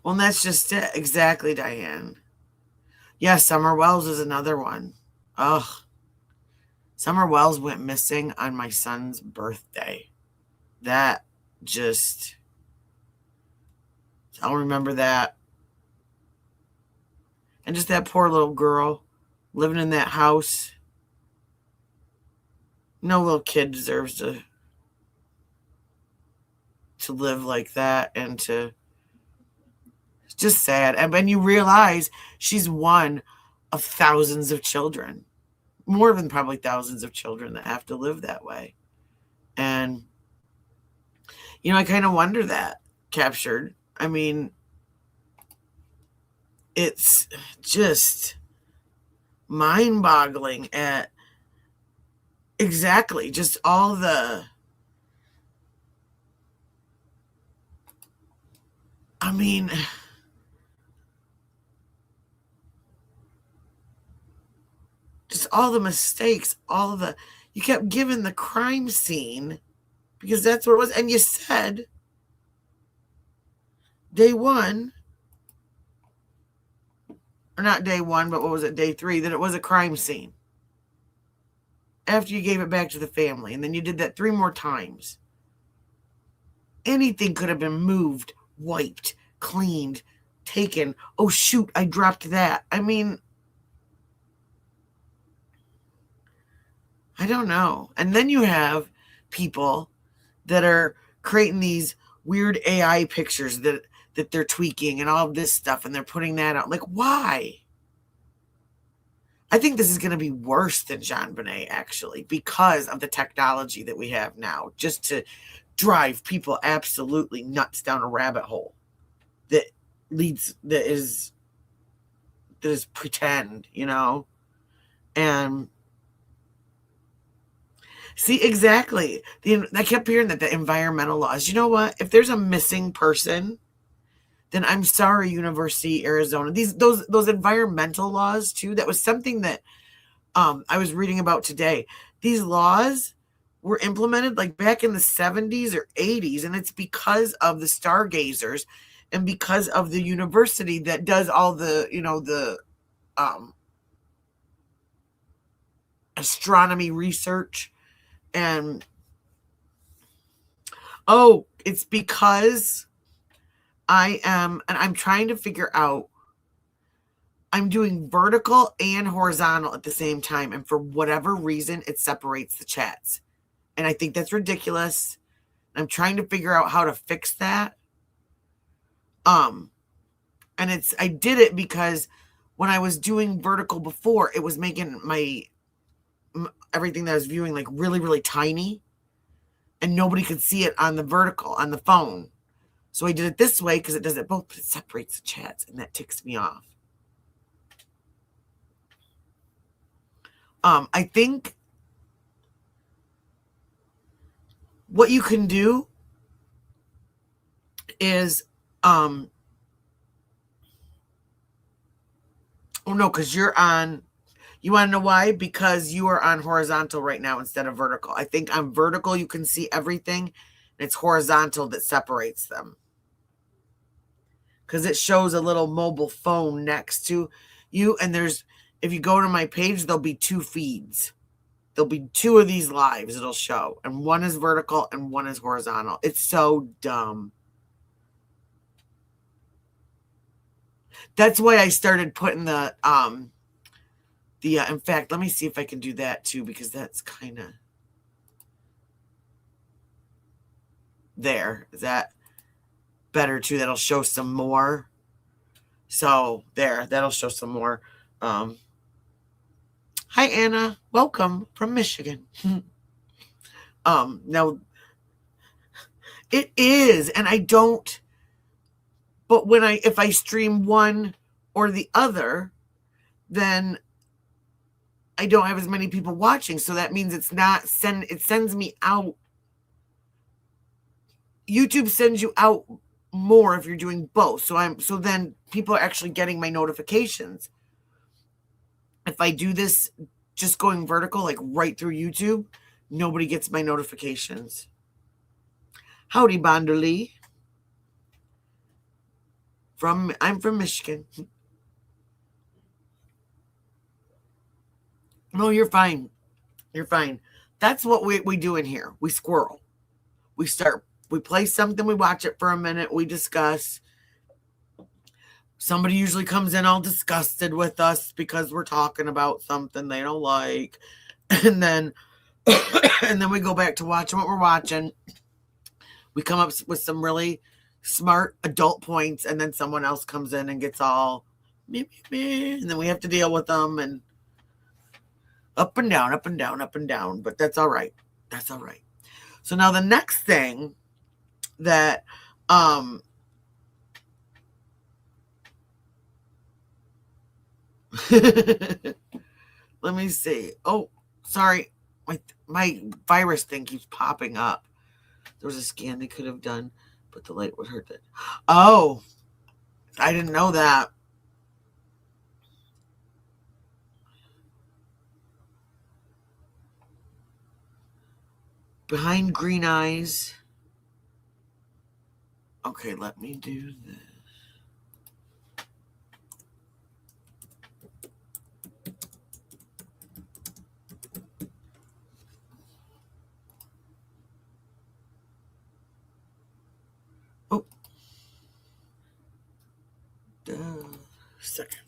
Speaker 1: Well, that's just it. Exactly, Diane. Yeah, Summer Wells is another one. Ugh. Summer Wells went missing on my son's birthday. That just... I'll remember that. And just that poor little girl living in that house. No little kid deserves to live like that, and to... It's just sad. And when you realize she's one of thousands of children, more than probably thousands of children that have to live that way. And, you know, I kind of wonder that captured. I mean, it's just mind-boggling at exactly just all the... I mean... just all the mistakes, all the... You kept giving the crime scene, because that's what it was. And you said, day one, or not day one, but what was it, day 3, that it was a crime scene. After you gave it back to the family. And then you did that 3 more times. Anything could have been moved, wiped, cleaned, taken. Oh, shoot, I dropped that. I mean... I don't know. And then you have people that are creating these weird AI pictures that they're tweaking and all of this stuff, and they're putting that out. Like, why? I think this is going to be worse than JonBenet, actually, because of the technology that we have now, just to drive people absolutely nuts down a rabbit hole that is pretend, you know? And see, exactly. I kept hearing that the environmental laws. You know what? If there's a missing person, then I'm sorry, University of Arizona. Those environmental laws too. That was something that I was reading about today. These laws were implemented like back in the 70s or 80s, and it's because of the stargazers and because of the university that does all the, you know, the astronomy research. And it's because I'm trying to figure out, I'm doing vertical and horizontal at the same time. And for whatever reason, it separates the chats. And I think that's ridiculous. I'm trying to figure out how to fix that. And I did it because when I was doing vertical before, it was making everything that I was viewing like really, really tiny, and nobody could see it on the vertical on the phone. So I did it this way because it does it both, but it separates the chats, and that ticks me off. I think what you can do is because you're on... You want to know why? Because you are on horizontal right now instead of vertical. I think on vertical, you can see everything. And it's horizontal that separates them. Because it shows a little mobile phone next to you. And if you go to my page, there'll be 2 feeds. There'll be 2 of these lives it'll show. And one is vertical and one is horizontal. It's so dumb. That's why I started putting the... in fact, let me see if I can do that too, because that's kind of there. Is that better too? That'll show some more. So there, that'll show some more. Hi, Anna. Welcome from Michigan. Now it is, and I don't, but if I stream one or the other, then I don't have as many people watching. So that means it sends me out. YouTube sends you out more if you're doing both. So then people are actually getting my notifications. If I do this just going vertical, like right through YouTube, nobody gets my notifications. Howdy, Bonderly. I'm from Michigan. No, you're fine. You're fine. That's what we do in here. We squirrel. We play something, we watch it for a minute, we discuss. Somebody usually comes in all disgusted with us because we're talking about something they don't like. And then we go back to watching what we're watching. We come up with some really smart adult points, and then someone else comes in and gets all meh, and then we have to deal with them, and up and down, up and down, up and down. But that's all right. That's all right. So now the next thing that let me see. Oh, sorry. My virus thing keeps popping up. There was a scan they could have done, but the light would hurt it. Oh, I didn't know that. Behind green eyes. Okay, let me do this. Oh. Second.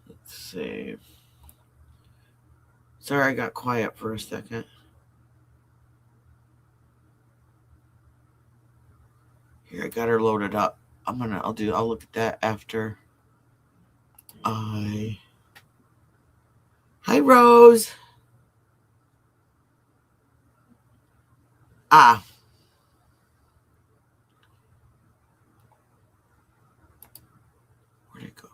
Speaker 1: Let's see. Sorry, I got quiet for a second. Here, I got her loaded up. I'll look at that after Hi, Rose. Ah. Where'd it go?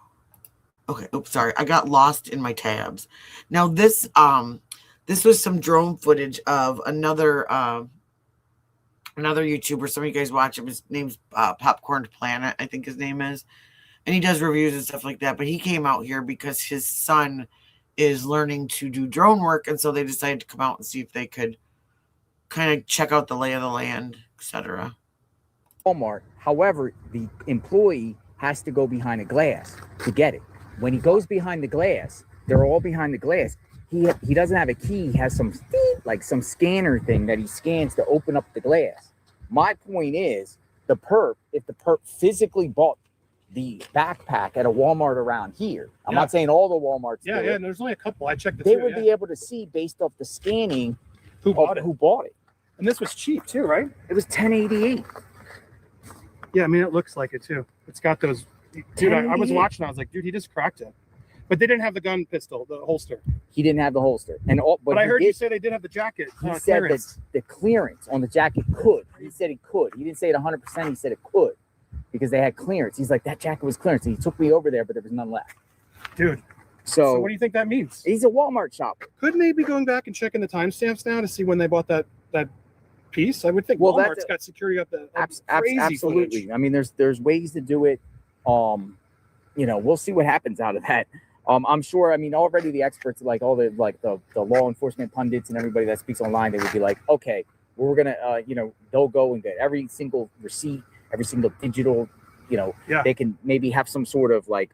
Speaker 1: Okay. Oops, sorry. I got lost in my tabs. Now this was some drone footage of another YouTuber. Some of you guys watch him. His name's Popcorn Planet, I think his name is. And he does reviews and stuff like that. But he came out here because his son is learning to do drone work. And so they decided to come out and see if they could kind of check out the lay of the land, etc.
Speaker 2: Walmart. However, the employee has to go behind a glass to get it. When he goes behind the glass, they're all behind the glass. He doesn't have a key. He has some scanner thing that he scans to open up the glass. My point is, if the perp physically bought the backpack at a Walmart around here, I'm not saying all the Walmarts.
Speaker 6: Yeah, and there's only a couple. I checked.
Speaker 2: They would be able to see based off the scanning
Speaker 6: who bought it.
Speaker 2: And
Speaker 6: this was cheap too, right?
Speaker 2: It was $10.88.
Speaker 6: Yeah, I mean it looks like it too. It's got those. Dude, I was watching. I was like, dude, he just cracked it. But they didn't have the gun pistol, the holster.
Speaker 2: He didn't have the holster,
Speaker 6: but I heard you say they did have the jacket.
Speaker 2: He said that the clearance on the jacket could. He said it could. He didn't say it 100%. He said it could because they had clearance. He's like, that jacket was clearance. And he took me over there, but there was none left.
Speaker 6: Dude.
Speaker 2: So
Speaker 6: what do you think that means?
Speaker 2: He's a Walmart shopper.
Speaker 6: Couldn't they be going back and checking the timestamps now to see when they bought that piece? I would think Walmart's got security up the crazy
Speaker 2: absolutely.
Speaker 6: Footage.
Speaker 2: I mean, there's ways to do it. We'll see what happens out of that. I'm sure. I mean, already the experts, like all the law enforcement pundits and everybody that speaks online, they would be like, okay, well, we're gonna, they'll go and get every single receipt, every single digital, they can maybe have some sort of like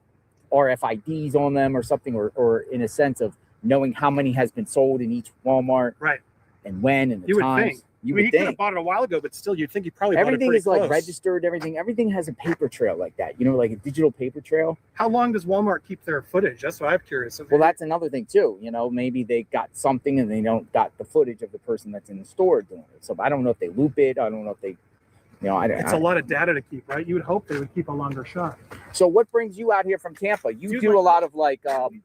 Speaker 2: RFIDs on them or something, or in a sense of knowing how many has been sold in each Walmart,
Speaker 6: right?
Speaker 2: And when and the
Speaker 6: you
Speaker 2: times.
Speaker 6: Would think. He could have bought it a while ago, but still, you'd think he probably bought it pretty
Speaker 2: is
Speaker 6: close.
Speaker 2: Like registered. Everything has a paper trail like that. Like a digital paper trail.
Speaker 6: How long does Walmart keep their footage? That's what I'm curious.
Speaker 2: Well, that's another thing too. Maybe they got something and they don't got the footage of the person that's in the store doing it. So I don't know if they loop it. I don't know if they,
Speaker 6: it's a lot of data to keep, right? You would hope they would keep a longer shot.
Speaker 2: So what brings you out here from Tampa? You do a lot of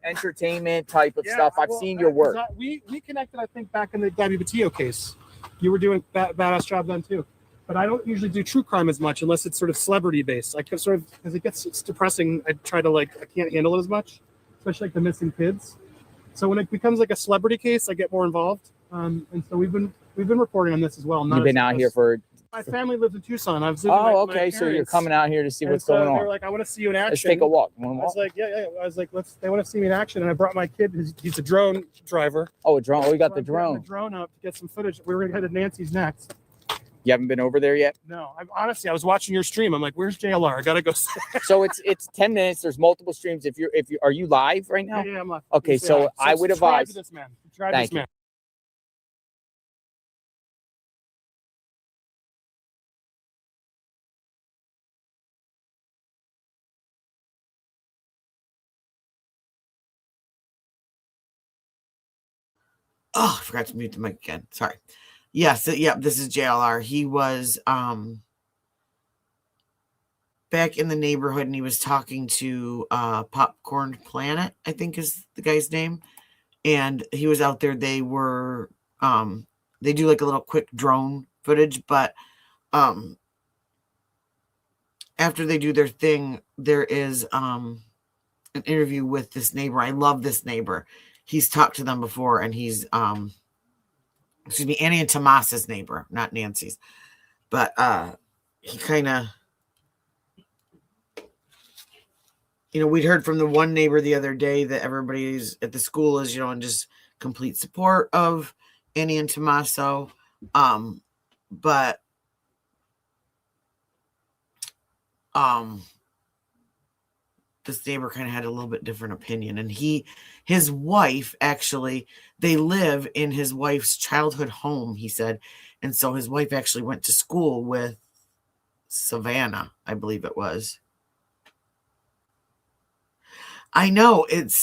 Speaker 2: entertainment type of stuff. I've seen your work.
Speaker 6: We connected, I think, back in the WBTO case. You were doing badass job then too, but I don't usually do true crime as much unless it's sort of celebrity based. I sort of, as it's depressing. I try to I can't handle it as much, especially like the missing kids. So when it becomes like a celebrity case, I get more involved. And so we've been reporting on this as well.
Speaker 2: You've been out here for.
Speaker 6: My family lives in Tucson. I was visiting
Speaker 2: Oh,
Speaker 6: my
Speaker 2: okay. So you're
Speaker 6: parents,
Speaker 2: coming out here to see
Speaker 6: and
Speaker 2: what's
Speaker 6: so
Speaker 2: going
Speaker 6: they
Speaker 2: on.
Speaker 6: were like, "I want to see you in action."
Speaker 2: Let's take a walk. You
Speaker 6: I
Speaker 2: want to walk?
Speaker 6: was like, "Yeah." I was like, "They want to see me in action," and I brought my kid. He's a drone driver.
Speaker 2: Oh, a drone. Oh, we got
Speaker 6: So
Speaker 2: the
Speaker 6: I brought
Speaker 2: drone.
Speaker 6: the drone up to get some footage. We were headed to Nancy's next.
Speaker 2: You haven't been over there yet?
Speaker 6: No, honestly, I was watching your stream. I'm like, "Where's JLR? I gotta go."
Speaker 2: So it's 10 minutes. There's multiple streams. If you are you live right now?
Speaker 6: Yeah, I'm live.
Speaker 2: Okay, so I would
Speaker 6: subscribe
Speaker 2: advise.
Speaker 6: to this man. Subscribe to
Speaker 2: Thank
Speaker 6: this
Speaker 2: you.
Speaker 6: man.
Speaker 1: Oh, I forgot to mute the mic again. Sorry. Yes, this is JLR. He was back in the neighborhood and he was talking to Popcorn Planet, I think is the guy's name. And he was out there. They were they do like a little quick drone footage, but after they do their thing, there is an interview with this neighbor. I love this neighbor. He's talked to them before, and he's excuse me, Annie and Tomas's neighbor, not Nancy's. But he kind of, we'd heard from the one neighbor the other day that everybody's at the school is, in just complete support of Annie and Tomaso. But this neighbor kind of had a little bit different opinion, and his wife, actually, they live in his wife's childhood home, he said. And so his wife actually went to school with Savannah, I believe it was. I know it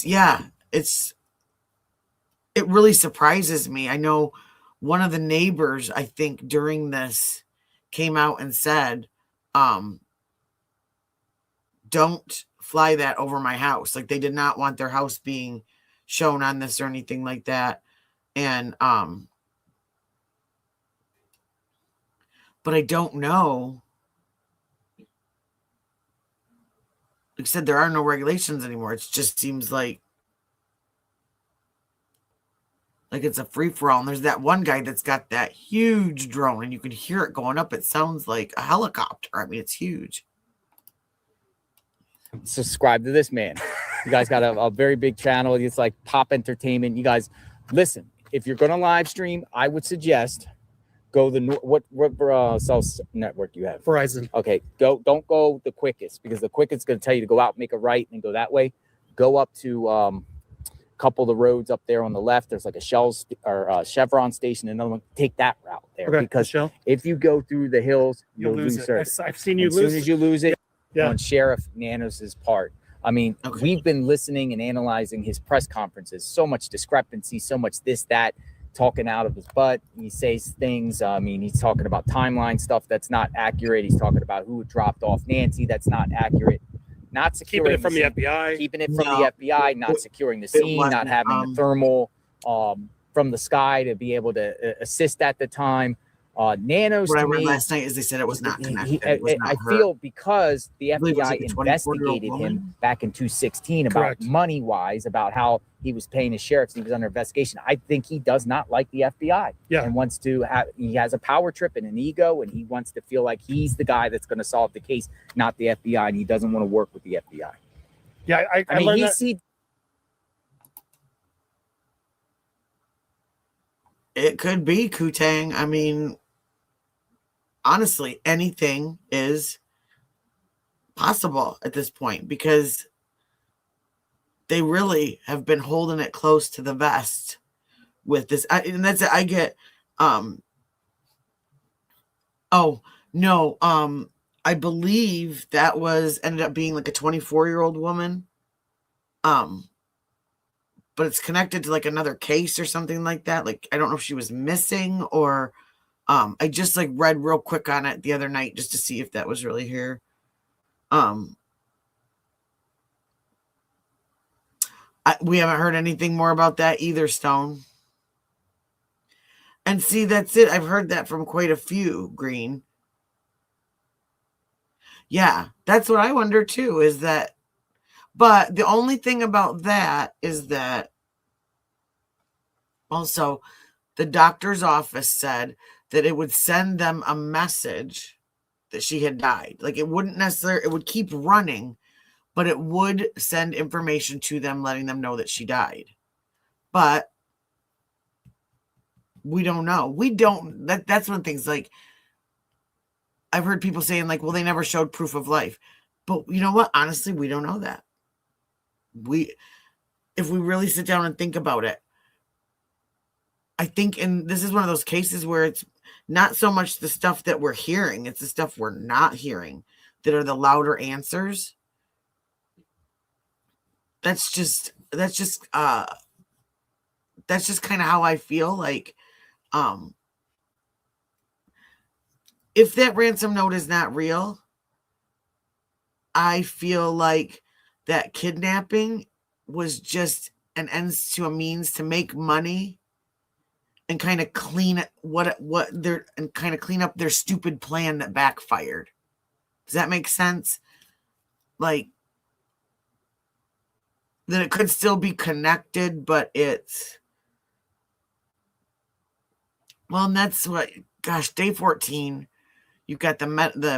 Speaker 1: really surprises me. I know one of the neighbors, I think during this came out and said, don't fly that over my house. Like, they did not want their house being shown on this or anything like that. And but I don't know. Like I said, there are no regulations anymore. It just seems like it's a free-for-all. And there's that one guy that's got that huge drone, and you can hear it going up. It sounds like a helicopter. I mean, it's huge.
Speaker 2: Subscribe to this man. You guys got a very big channel. It's like Pop Entertainment. You guys, listen, if you're going to live stream, I would suggest go what cell network you have?
Speaker 6: Verizon.
Speaker 2: Okay, don't go the quickest, because the quickest is going to tell you to go out, make a right, and go that way. Go up to a couple of the roads up there on the left. There's like a Chevron station, another one. Take that route there,
Speaker 6: Okay,
Speaker 2: because if you go through the hills, you'll lose service.
Speaker 6: I've seen you
Speaker 2: as
Speaker 6: lose.
Speaker 2: As soon as you lose it,
Speaker 6: Yeah.
Speaker 2: on Sheriff Nanos' part. I mean, we've been listening and analyzing his press conferences. So much discrepancy, so much this, that, talking out of his butt. He says things. I mean, he's talking about timeline stuff that's not accurate. He's talking about who dropped off Nancy. That's not accurate. Not securing
Speaker 6: keeping it from the FBI.
Speaker 2: Keeping it from the FBI, not securing the scene, not having the thermal from the sky to be able to assist at the time. Nanos,
Speaker 1: what I
Speaker 2: to
Speaker 1: read
Speaker 2: me,
Speaker 1: last night is they said it was not connected.
Speaker 2: I feel because the
Speaker 1: believe it was
Speaker 2: FBI
Speaker 1: like a 24-year-old
Speaker 2: investigated him
Speaker 1: woman.
Speaker 2: back in 2016 about
Speaker 6: Correct.
Speaker 2: money wise, about how he was paying his sheriffs. He was under investigation. I think he does not like the FBI and wants to he has a power trip and an ego, and he wants to feel like he's the guy that's going to solve the case, not the FBI. And he doesn't want to work with the FBI.
Speaker 6: Yeah, I
Speaker 2: mean,
Speaker 6: learned
Speaker 1: It could be Kutang. I mean, honestly, anything is possible at this point, because they really have been holding it close to the vest with this. And that's it. I get, I believe that ended up being like a 24-year-old woman. But it's connected to like another case or something like that. Like, I don't know if she was missing or, I just like read real quick on it the other night just to see if that was really here. We haven't heard anything more about that either, Stone. And see, that's it. I've heard that from quite a few, Green. Yeah, that's what I wonder too, is that, but the only thing about that is that Also, the doctor's office said that it would send them a message that she had died. Like, it wouldn't necessarily, it would keep running, but it would send information to them letting them know that she died. But we don't know. We don't, that's one of the things, like, I've heard people saying, like, well, they never showed proof of life. But you know what? Honestly, we don't know that. If we really sit down and think about it, I think, and this is one of those cases where it's not so much the stuff that we're hearing, it's the stuff we're not hearing that are the louder answers. That's just kind of how I feel. Like, if that ransom note is not real, I feel like that kidnapping was just an ends to a means to make money and kind of clean clean up their stupid plan that backfired. Does that make sense? Like, that it could still be connected, but it's, well, and that's what, gosh, day 14, you've got the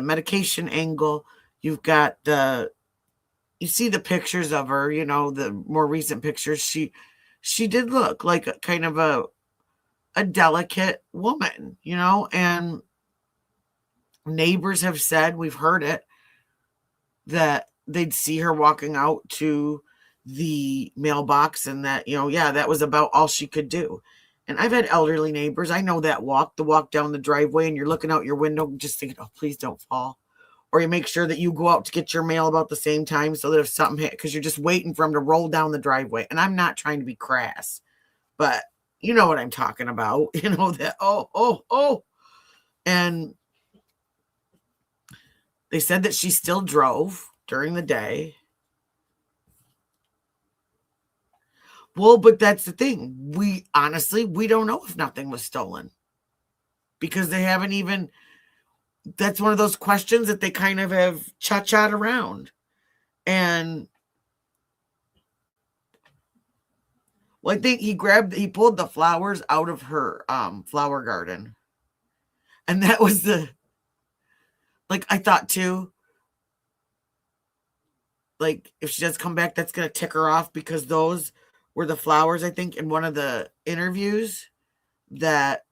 Speaker 1: medication angle, you've got you see the pictures of her, you know, the more recent pictures. She did look like a kind of a delicate woman, you know, and neighbors have said, we've heard it, that they'd see her walking out to the mailbox and that, you know, yeah, that was about all she could do. And I've had elderly neighbors. I know that the walk down the driveway and you're looking out your window just thinking, oh, please don't fall. Or you make sure that you go out to get your mail about the same time so that if something hit, because you're just waiting for them to roll down the driveway. And I'm not trying to be crass, but you know what I'm talking about. You know that, oh. And they said that she still drove during the day. Well, but that's the thing. We don't know if nothing was stolen because they haven't even, that's one of those questions that they kind of have cha-cha'd around. And well, I think he pulled the flowers out of her flower garden. And that was like, I thought too, like, if she does come back, that's going to tick her off because those were the flowers, I think, in one of the interviews, that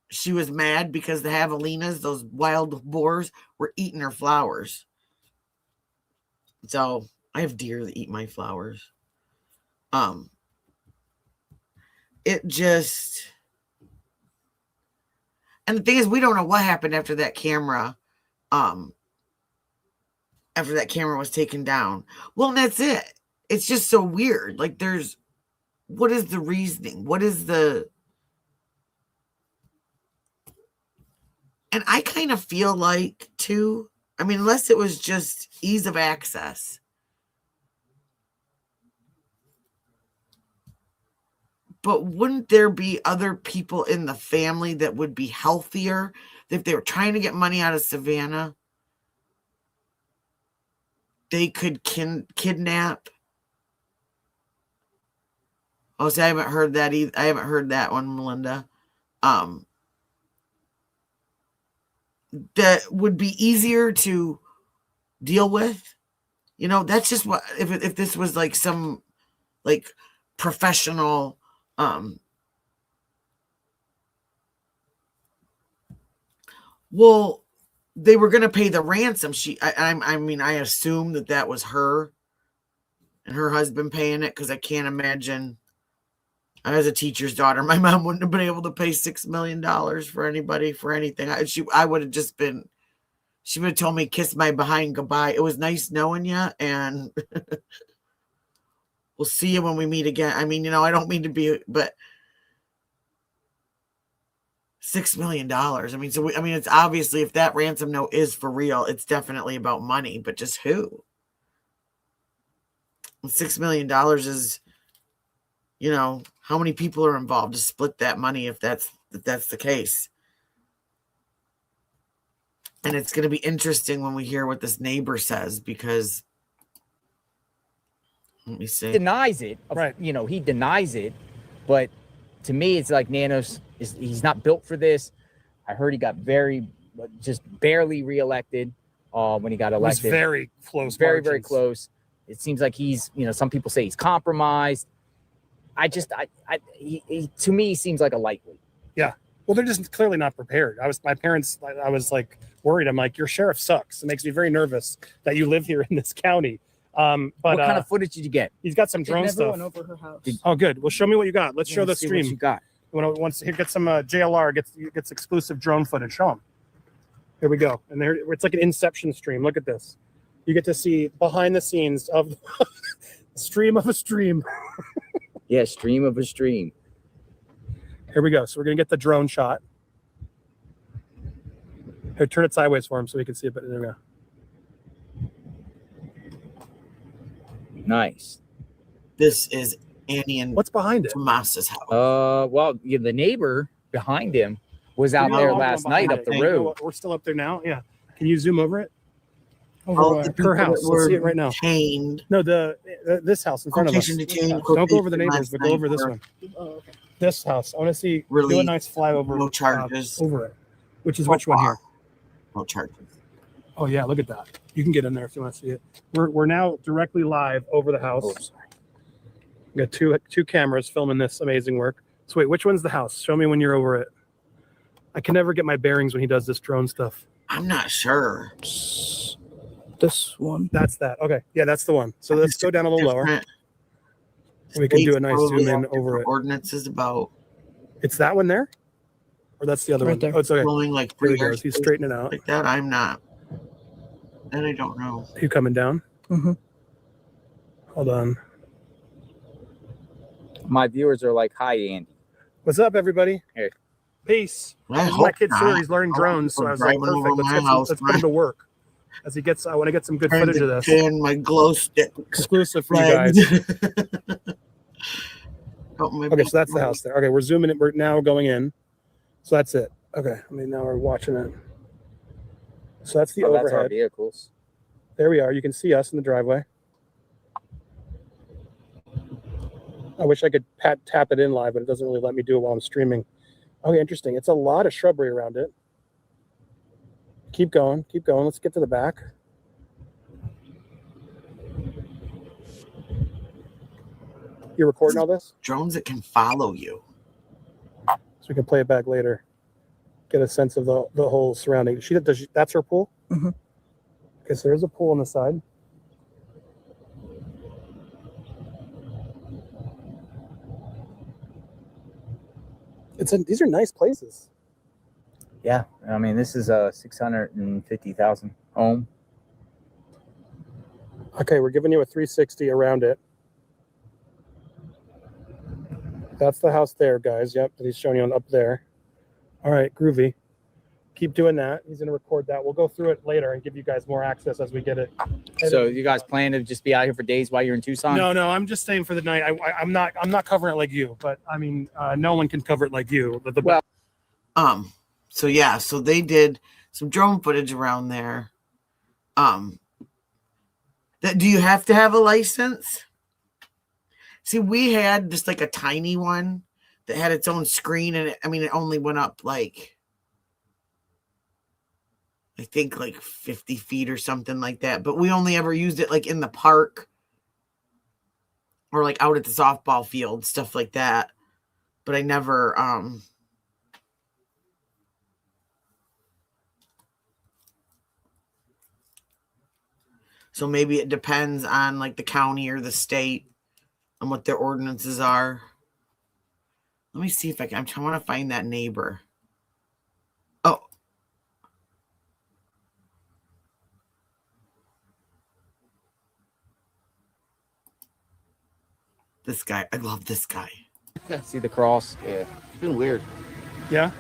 Speaker 1: she was mad because the javelinas, those wild boars, were eating her flowers. So I have deer that eat my flowers. It just, and the thing is, we don't know what happened after that camera. After that camera was taken down. Well, and that's it. It's just so weird. Like, what is the reasoning? What is and I kind of feel like too, I mean, unless it was just ease of access. But wouldn't there be other people in the family that would be healthier if they were trying to get money out of Savannah? They could kidnap. Oh, see, I haven't heard that either. I haven't heard that one, Melinda. That would be easier to deal with. You know, that's just what, if this was like some like professional well, they were going to pay the ransom. I mean, I assume that was her and her husband paying it, because I can't imagine, as a teacher's daughter, my mom wouldn't have been able to pay $6 million for anybody for anything. I would have just been, she would have told me, kiss my behind goodbye. It was nice knowing you, and we'll see you when we meet again. I mean, you know, I don't mean to be, but $6 million. I mean, it's obviously, if that ransom note is for real, it's definitely about money, but just who? $6 million is, you know, how many people are involved to split that money if that's the case. And it's going to be interesting when we hear what this neighbor says, because let me see.
Speaker 2: Denies it.
Speaker 6: Right.
Speaker 2: You know, he denies it, but to me, it's like Nanos he's not built for this. I heard he got just barely reelected when he got
Speaker 6: It was
Speaker 2: elected.
Speaker 6: very close.
Speaker 2: Very
Speaker 6: margins.
Speaker 2: close. It seems like he's, some people say he's compromised. To me, he seems like a lightweight.
Speaker 6: Well, they're just clearly not prepared. I was like worried. I'm like, your sheriff sucks. It makes me very nervous that you live here in this county. But
Speaker 2: what kind of footage did you get?
Speaker 6: he's got some
Speaker 4: It
Speaker 6: drone
Speaker 4: never
Speaker 6: stuff.
Speaker 4: went over her house.
Speaker 6: Oh, good. Well, show me what you got. Let's show the
Speaker 2: Let's see what
Speaker 6: stream.
Speaker 2: you got.
Speaker 6: Once he gets some JLR gets exclusive drone footage. Show him. Here we go. And there, it's like an Inception stream. Look at this. You get to see behind the scenes of stream of a stream.
Speaker 2: Yeah, stream of a stream.
Speaker 6: Here we go. So we're gonna get the drone shot. Here, turn it sideways for him so he can see it. But there we go.
Speaker 2: Nice.
Speaker 1: This is Annie and
Speaker 6: What's behind it?
Speaker 1: Tomas's house.
Speaker 2: Well, yeah, the neighbor behind him was out
Speaker 6: No,
Speaker 2: there
Speaker 6: I'll
Speaker 2: last
Speaker 6: go
Speaker 2: night
Speaker 6: behind
Speaker 2: up the
Speaker 6: it.
Speaker 2: road.
Speaker 6: We're still up there now. Yeah. Can you zoom over it?
Speaker 1: All
Speaker 6: Over
Speaker 1: the
Speaker 6: her
Speaker 1: people
Speaker 6: house.
Speaker 1: that
Speaker 6: Let's see it
Speaker 1: were
Speaker 6: right now.
Speaker 1: chained.
Speaker 6: No, this house in front of us.
Speaker 1: Quotation to chain,
Speaker 6: Don't go over the
Speaker 1: quotation
Speaker 6: neighbors, but
Speaker 1: last
Speaker 6: go over
Speaker 1: night
Speaker 6: this
Speaker 1: were
Speaker 6: one.
Speaker 4: Oh, okay.
Speaker 6: This house. I want to see. Do a
Speaker 1: Released.
Speaker 6: nice flyover.
Speaker 1: No charges.
Speaker 6: Over it. Which is which one here?
Speaker 1: No charges.
Speaker 6: Oh yeah, look at that. You can get in there if you want to see it. We're now directly live over the house.
Speaker 2: Oh, sorry.
Speaker 6: We got two cameras filming this amazing work. So wait, which one's the house? Show me when you're over it. I can never get my bearings when he does this drone stuff.
Speaker 1: I'm not sure.
Speaker 4: This one.
Speaker 6: That's that. Okay, yeah, that's the one. So let's go down a little lower.
Speaker 1: Different
Speaker 6: We can do a
Speaker 1: states
Speaker 6: nice
Speaker 1: probably
Speaker 6: zoom in
Speaker 1: have
Speaker 6: over
Speaker 1: different
Speaker 6: it.
Speaker 1: Ordinances about
Speaker 6: It's that one there, or that's the other
Speaker 4: Right
Speaker 6: one.
Speaker 4: there.
Speaker 6: Oh, it's okay.
Speaker 1: blowing like
Speaker 6: There he
Speaker 1: free air
Speaker 6: goes. He's
Speaker 1: space
Speaker 6: straightening it out.
Speaker 1: like that. I'm not. That I don't know.
Speaker 6: Are you coming down?
Speaker 4: Mm-hmm.
Speaker 6: Hold on.
Speaker 2: My viewers are like, "Hi, Andy."
Speaker 6: What's up, everybody?
Speaker 2: Hey.
Speaker 6: Peace.
Speaker 1: I
Speaker 6: My
Speaker 1: hope
Speaker 6: kid's here.
Speaker 1: not.
Speaker 6: He's learning
Speaker 1: I want
Speaker 6: drones, so
Speaker 1: people
Speaker 6: I was like,
Speaker 1: driving over
Speaker 6: perfect.
Speaker 1: my house,
Speaker 6: Let's put him to work. As he gets, I want to get some good
Speaker 1: Trying
Speaker 6: footage
Speaker 1: to
Speaker 6: of this.
Speaker 1: turn my glow stick.
Speaker 6: Exclusive for you guys. Okay, so that's the house there. Okay, we're zooming in. We're now going in. So that's it. Okay, I mean, now we're watching it. So that's the
Speaker 2: That's our
Speaker 6: overhead.
Speaker 2: vehicles.
Speaker 6: There we are. You can see us in the driveway. I wish I could tap it in live, but it doesn't really let me do it while I'm streaming. Okay, interesting. It's a lot of shrubbery around it. Keep going. Keep going. Let's get to the back. You're recording all this?
Speaker 1: Drones that can follow you.
Speaker 6: So we can play it back later. Get a sense of the whole surrounding. That's her pool?
Speaker 4: Mhm.
Speaker 6: Okay, so there's a pool on the side. These are nice places.
Speaker 2: Yeah, I mean, this is a 650,000 home.
Speaker 6: Okay, we're giving you a 360 around it. That's the house there, guys. Yep, that he's showing you on up there. All right, groovy. Keep doing that. He's going to record that. We'll go through it later and give you guys more access as we get it.
Speaker 2: So you guys plan to just be out here for days while you're in Tucson?
Speaker 6: No, I'm just staying for the night. I'm not covering it like you, but I mean, no one can cover it like you.
Speaker 2: Well,
Speaker 1: So yeah, so they did some drone footage around there. Do you have to have a license? See, we had just like a tiny one that had its own screen, and it only went up like, I think like 50 feet or something like that. But we only ever used it like in the park or like out at the softball field, stuff like that. But I never, so maybe it depends on like the county or the state on what their ordinances are. Let me see if I want to find that neighbor. Oh. This guy. I love this guy.
Speaker 2: see the cross.
Speaker 7: Yeah, it's been weird.
Speaker 6: Yeah.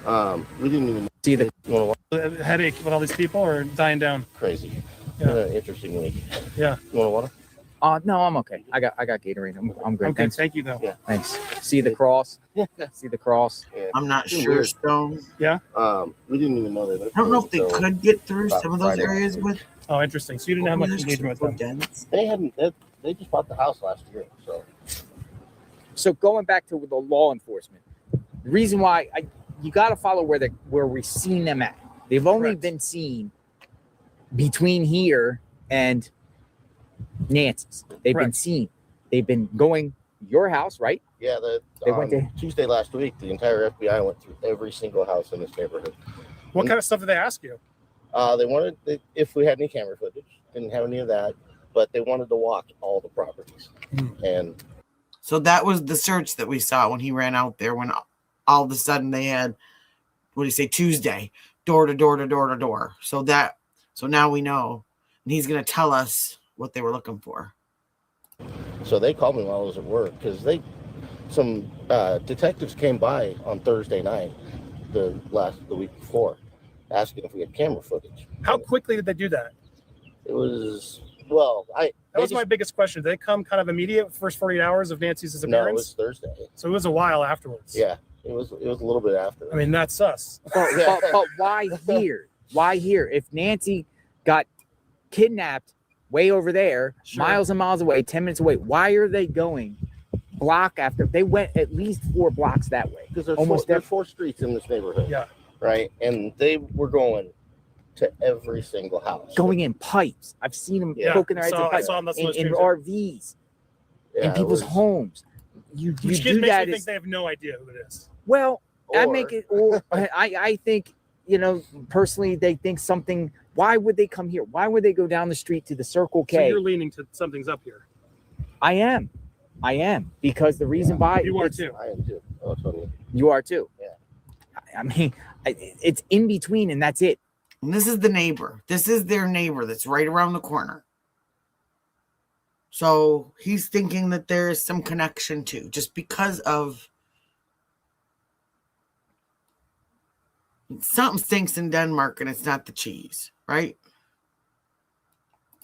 Speaker 7: We didn't even
Speaker 2: See the
Speaker 7: know
Speaker 6: Headache with all these people or dying down?
Speaker 7: crazy.
Speaker 6: Yeah.
Speaker 7: Interesting week.
Speaker 6: Yeah.
Speaker 7: You want water?
Speaker 2: no, I'm okay. I got Gatorade. I'm good.
Speaker 6: Okay.
Speaker 2: Thanks.
Speaker 6: Thank you, though.
Speaker 7: Yeah.
Speaker 2: Thanks. See the cross.
Speaker 7: Yeah.
Speaker 2: See the cross.
Speaker 1: I'm not
Speaker 7: It's been
Speaker 1: sure,
Speaker 7: weird.
Speaker 1: Stone.
Speaker 7: We didn't even know that.
Speaker 1: I don't know if they could get through
Speaker 7: about
Speaker 1: some of those
Speaker 7: Friday.
Speaker 1: areas with.
Speaker 6: Oh, interesting. So you didn't have much
Speaker 1: There's
Speaker 6: engagement
Speaker 1: so
Speaker 6: with them.
Speaker 1: dense.
Speaker 7: They hadn't. They just bought the house last year, so
Speaker 2: So going back to the law enforcement, The reason why you got to follow where we've seen them at. They've only
Speaker 6: Correct.
Speaker 2: been seen between here and Nancy's. They've been
Speaker 6: Correct.
Speaker 2: seen. They've been going your house, right?
Speaker 7: Yeah,
Speaker 2: They went to-
Speaker 7: Tuesday last week. The entire FBI went through every single house in this neighborhood.
Speaker 6: What kind of stuff did they ask you?
Speaker 7: They wanted if we had any camera footage. Didn't have any of that, but they wanted to walk all the properties. And
Speaker 1: So that was the search that we saw when he ran out there. When all of a sudden they had, what do you say, Tuesday, door to door to door to door. So now we know, and he's going to tell us what they were looking for.
Speaker 7: so they called me while I was at work because some detectives came by on Thursday night, the week before, asking if we had camera footage.
Speaker 6: How quickly did they do that?
Speaker 7: It was that
Speaker 6: That was my biggest question. Did they come kind of immediate first 48 hours of Nancy's
Speaker 7: No, it
Speaker 6: appearance?
Speaker 7: was Thursday.
Speaker 6: So it was a while afterwards.
Speaker 7: Yeah, it was a little bit after.
Speaker 6: I mean, that's us.
Speaker 2: But why here? Why here? If Nancy got kidnapped way over there,
Speaker 6: Sure.
Speaker 2: miles and miles away, 10 minutes away, why are they going block after? They went at least 4 blocks that way.
Speaker 7: Because there's
Speaker 2: Almost
Speaker 7: there's 4 streets in this neighborhood.
Speaker 6: Yeah.
Speaker 7: Right, and they were going to every single house.
Speaker 2: Going in pipes. I've seen them
Speaker 7: Yeah.
Speaker 2: poking their heads in
Speaker 6: I
Speaker 2: pipes.
Speaker 6: saw them on those
Speaker 2: In
Speaker 6: streams.
Speaker 2: RVs,
Speaker 7: Yeah,
Speaker 2: in
Speaker 7: it
Speaker 2: people's
Speaker 7: was-
Speaker 2: homes. You
Speaker 6: Which
Speaker 2: do
Speaker 6: makes
Speaker 2: that
Speaker 6: me
Speaker 2: as
Speaker 6: think they have no idea who it is.
Speaker 2: well. I
Speaker 7: or-
Speaker 2: make it, or I think, personally, they think something. Why would they come here? Why would they go down the street to the Circle
Speaker 6: So
Speaker 2: K?
Speaker 6: you're leaning to something's up here.
Speaker 2: I am, because the reason why
Speaker 6: You are
Speaker 2: it's-
Speaker 6: too.
Speaker 7: I am too. Oh, Tony.
Speaker 2: You are too.
Speaker 7: Yeah.
Speaker 2: I mean, it's in between, and that's it.
Speaker 1: And this is the neighbor. This is their neighbor that's right around the corner. So he's thinking that there is some connection to, just because of something stinks in Denmark and it's not the cheese, right?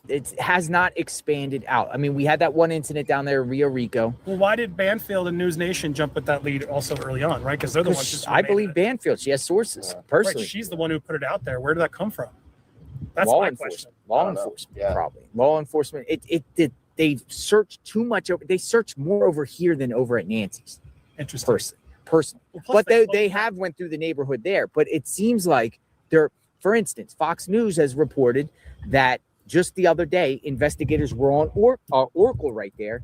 Speaker 2: It has not expanded out. I mean, we had that one incident down there in Rio Rico.
Speaker 6: Well, why did Banfield and News Nation jump at that lead also early on, right? Because they're the ones. Just
Speaker 2: I believe Banfield. She has sources personally.
Speaker 6: Right, she's the one who put it out there. Where did that come from? That's
Speaker 2: law
Speaker 6: my
Speaker 2: enforcement.
Speaker 6: question.
Speaker 2: Law
Speaker 7: I don't know.
Speaker 2: enforcement,
Speaker 7: Yeah.
Speaker 2: probably. Law enforcement. It did. They searched too much over. They searched more over here than over at Nancy's.
Speaker 6: Interesting.
Speaker 2: Personally.
Speaker 6: Well, plus
Speaker 2: But they
Speaker 6: closed
Speaker 2: have went through the neighborhood there. But it seems like they're, for instance, Fox News has reported that just the other day, investigators were on Oracle right there,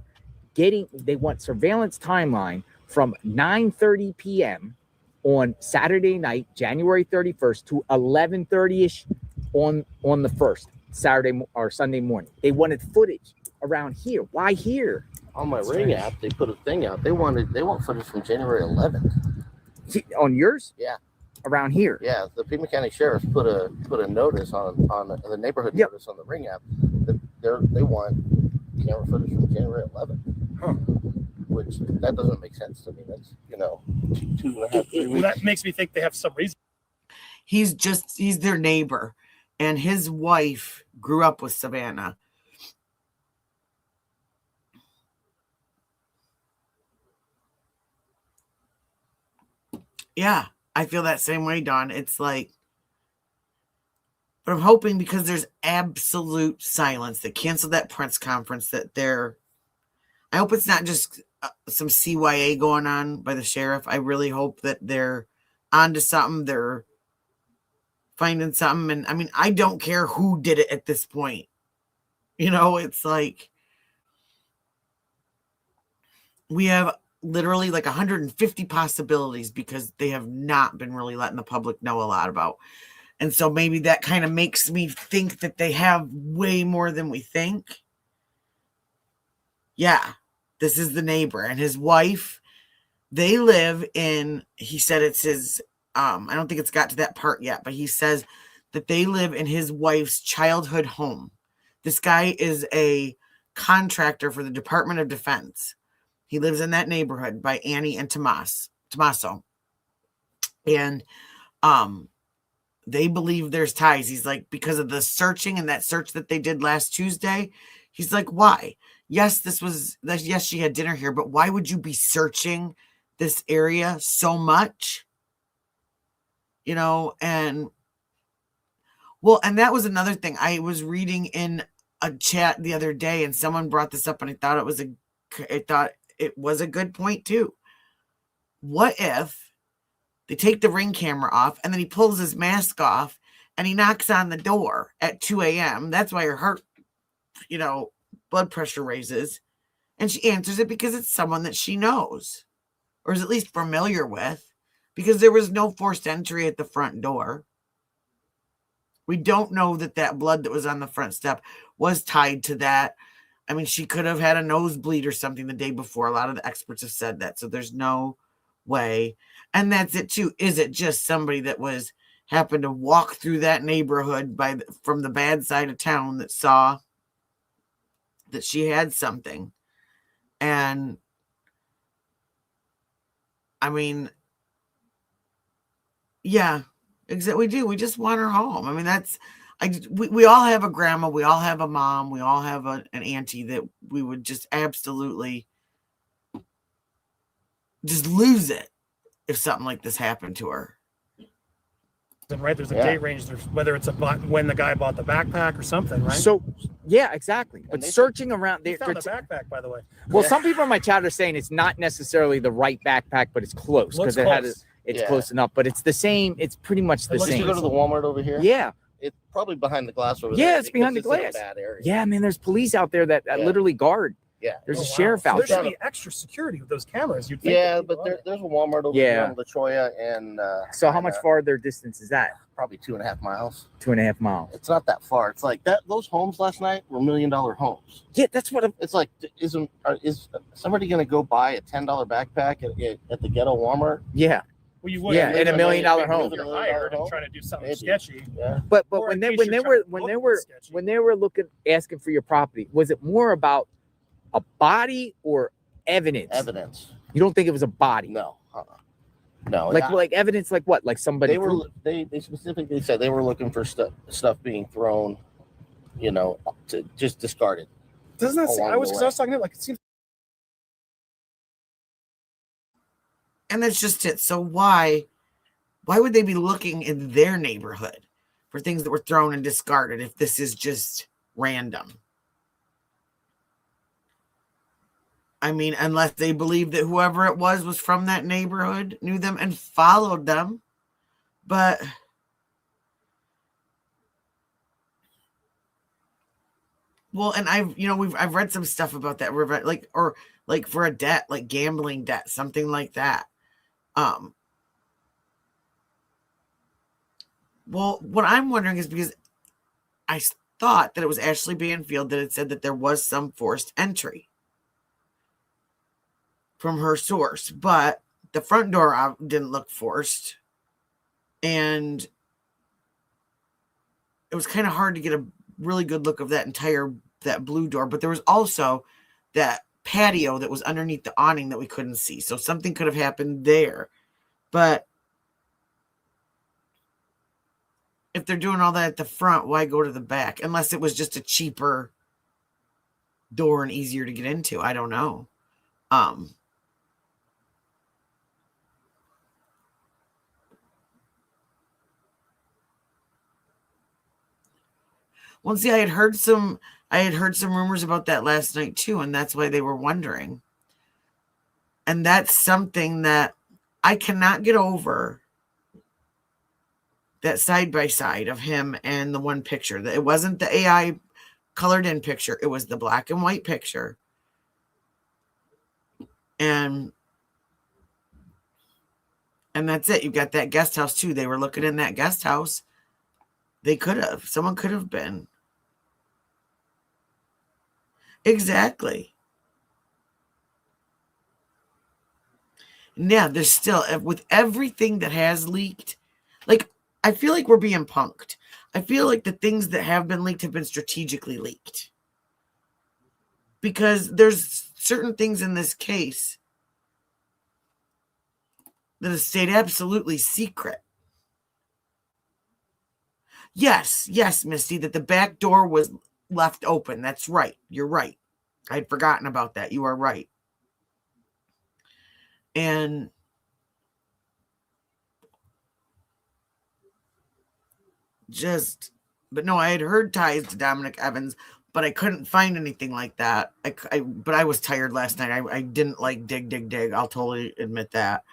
Speaker 2: they want surveillance timeline from 9:30 p.m. on Saturday night, January 31st to 11:30ish on the 1st, Saturday or Sunday morning. They wanted footage around here. Why here?
Speaker 7: On my Ring app, they put a thing out. They want footage from January 11th.
Speaker 2: On yours?
Speaker 7: Yeah.
Speaker 2: Around here.
Speaker 7: Yeah, the Pima County Sheriff put a notice on the neighborhood
Speaker 2: Yep.
Speaker 7: notice on the Ring app that they want camera footage from January 11th.
Speaker 6: Huh.
Speaker 7: Which that doesn't make sense to me. That's 2.5, 3
Speaker 6: Well,
Speaker 7: weeks.
Speaker 6: that makes me think they have some reason.
Speaker 1: He's their neighbor, and his wife grew up with Savannah. Yeah, I feel that same way, Dawn. It's like, but I'm hoping, because there's absolute silence, they canceled that press conference, I hope it's not just some CYA going on by the sheriff. I really hope that they're onto something. They're finding something. And I mean, I don't care who did it at this point. It's like we have literally like 150 possibilities, because they have not been really letting the public know a lot about. And so maybe that kind of makes me think that they have way more than we think. Yeah, this is the neighbor and his wife. They live in, he said it's his, I don't think it's got to that part yet, but he says that they live in his wife's childhood home. This guy is a contractor for the Department of Defense. He lives in that neighborhood by Annie and Tommaso. And they believe there's ties. He's like, because of the searching and that search that they did last Tuesday, he's like, why? Yes, yes, she had dinner here, but why would you be searching this area so much? And that was another thing. I was reading in a chat the other day, and someone brought this up, and I thought it was a good point too. What if They take the Ring camera off, and then he pulls his mask off, and he knocks on the door at 2 a.m. That's why her heart, blood pressure raises. And she answers it because it's someone that she knows, or is at least familiar with, because there was no forced entry at the front door. We don't know that blood that was on the front step was tied to that. I mean, she could have had a nosebleed or something the day before. A lot of the experts have said that. So there's no way. And that's it too. Is it just somebody that happened to walk through that neighborhood from the bad side of town that saw that she had something? And I mean, yeah, exactly. We do. We just want her home. I mean, we all have a grandma. We all have a mom. We all have an auntie that we would just absolutely just lose it if something like this happened to her.
Speaker 6: Right, there's a date range. There's whether it's when the guy bought the backpack or something, right?
Speaker 2: So, yeah, exactly. But searching around,
Speaker 6: they found the backpack, by the way.
Speaker 2: Well, some people in my chat are saying it's not necessarily the right backpack, but it's close because it's close enough. But it's the same. It's pretty much the same.
Speaker 7: You go to the Walmart over here.
Speaker 2: Yeah,
Speaker 7: it's probably behind the glass over there.
Speaker 2: Yeah, it's behind the glass.
Speaker 7: Bad area.
Speaker 2: Yeah, man. There's police out there that literally guard.
Speaker 7: Yeah,
Speaker 2: there's a sheriff out
Speaker 6: there.
Speaker 2: there.
Speaker 6: There should be extra security with those cameras. You'd think
Speaker 7: but there's a Walmart over here on La Cholla and.
Speaker 2: So how much farther distance is that?
Speaker 7: Probably 2.5 miles.
Speaker 2: 2.5 miles.
Speaker 7: It's not that far. It's like that. Those homes last night were $1 million homes.
Speaker 2: Yeah, that's what.
Speaker 7: It's like. Is somebody going to go buy a $10 backpack at the ghetto Walmart?
Speaker 2: Yeah.
Speaker 6: Well, you would.
Speaker 2: Yeah, in $1 million home.
Speaker 6: You're hired and trying to do something sketchy.
Speaker 7: Yeah.
Speaker 2: But when they were asking for your property, was it more about a body or evidence?
Speaker 7: Evidence.
Speaker 2: You don't think it was a body?
Speaker 7: No. No.
Speaker 2: Like evidence, like what? Like somebody.
Speaker 7: They specifically said they were looking for stuff being thrown, to just discarded.
Speaker 6: Doesn't that seem? I was talking about, like, it seems.
Speaker 1: And that's just it. So why would they be looking in their neighborhood for things that were thrown and discarded if this is just random? I mean, unless they believe that whoever it was from that neighborhood, knew them and followed them. But well, and I've read some stuff about that, like for a debt, like gambling debt, something like that. Well, what I'm wondering is because I thought that it was Ashley Banfield that had said that there was some forced entry from her source, but the front door didn't look forced, and it was kind of hard to get a really good look of that blue door. But there was also that patio that was underneath the awning that we couldn't see, so something could have happened there. But if they're doing all that at the front, why go to the back? Unless it was just a cheaper door and easier to get into. I don't know. Well, see, I had heard some rumors about that last night too, and that's why they were wondering. And that's something that I cannot get over. That side by side of him and the one picture. That it wasn't the AI colored in picture; it was the black and white picture. And that's it. You got that guest house too. They were looking in that guest house. Someone could have been. Exactly. Yeah, there's still, with everything that has leaked, like, I feel like we're being punked. I feel like the things that have been leaked have been strategically leaked. Because there's certain things in this case that have stayed absolutely secret. Yes, Misty, that the back door was left open. That's right. You're right. I'd forgotten about that. You are right. But no, I had heard ties to Dominic Evans, but I couldn't find anything like that. But I was tired last night. I didn't like dig. I'll totally admit that.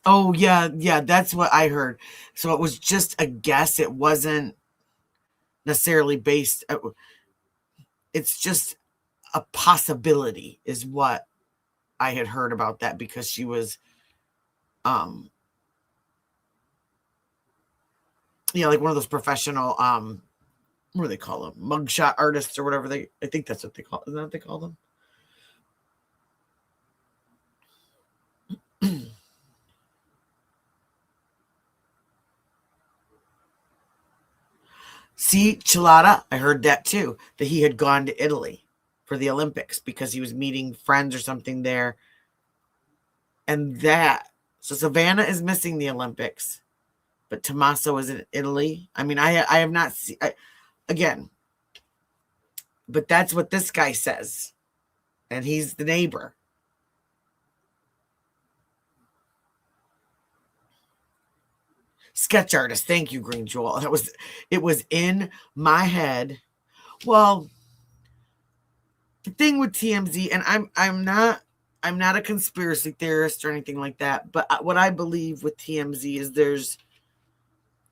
Speaker 1: Oh, yeah, that's what I heard. So it was just a guess. It wasn't necessarily based. It's just a possibility, is what I had heard about that, because she was, like one of those professional, what do they call them? Mugshot artists or whatever I think that's what they call. Isn't that what they call them? See, Chilada, I heard that too, that he had gone to Italy for the Olympics because he was meeting friends or something there. And so Savannah is missing the Olympics, but Tommaso is in Italy. I mean, I have not seen, again, but that's what this guy says. And he's the neighbor. Sketch artist. Thank you, Green Jewel. It was in my head. Well, the thing with TMZ, and I'm not a conspiracy theorist or anything like that, but what I believe with TMZ is there's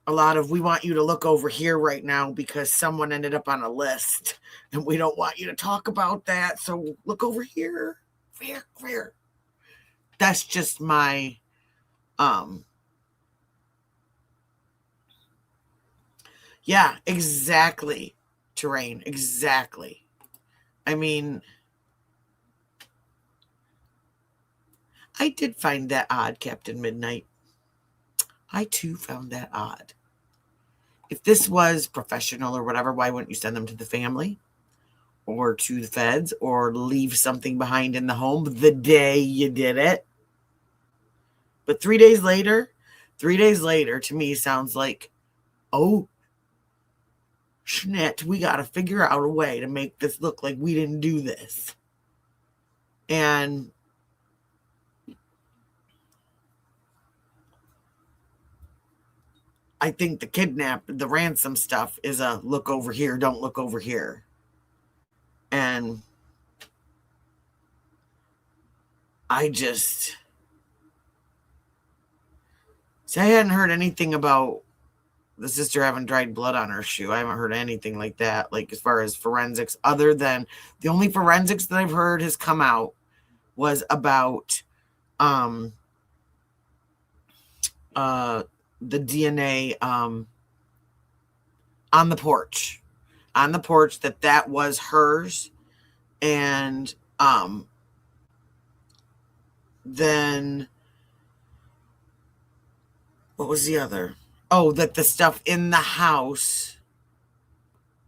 Speaker 1: a lot of, we want you to look over here right now because someone ended up on a list and we don't want you to talk about that. So look over here. Where? That's just my, yeah, exactly. Terrain. Exactly. I mean, I did find that odd, Captain Midnight. I too found that odd. If this was professional or whatever, why wouldn't you send them to the family or to the feds or leave something behind in the home the day you did it? But 3 days later to me sounds like, oh, Schnit, we got to figure out a way to make this look like we didn't do this. And I think the ransom stuff is a look over here, don't look over here. And I hadn't heard anything about the sister having dried blood on her shoe. I haven't heard anything like that, like as far as forensics, other than the only forensics that I've heard has come out was about the DNA on the porch. On the porch, that was hers. And then what was the other? Oh, that the stuff in the house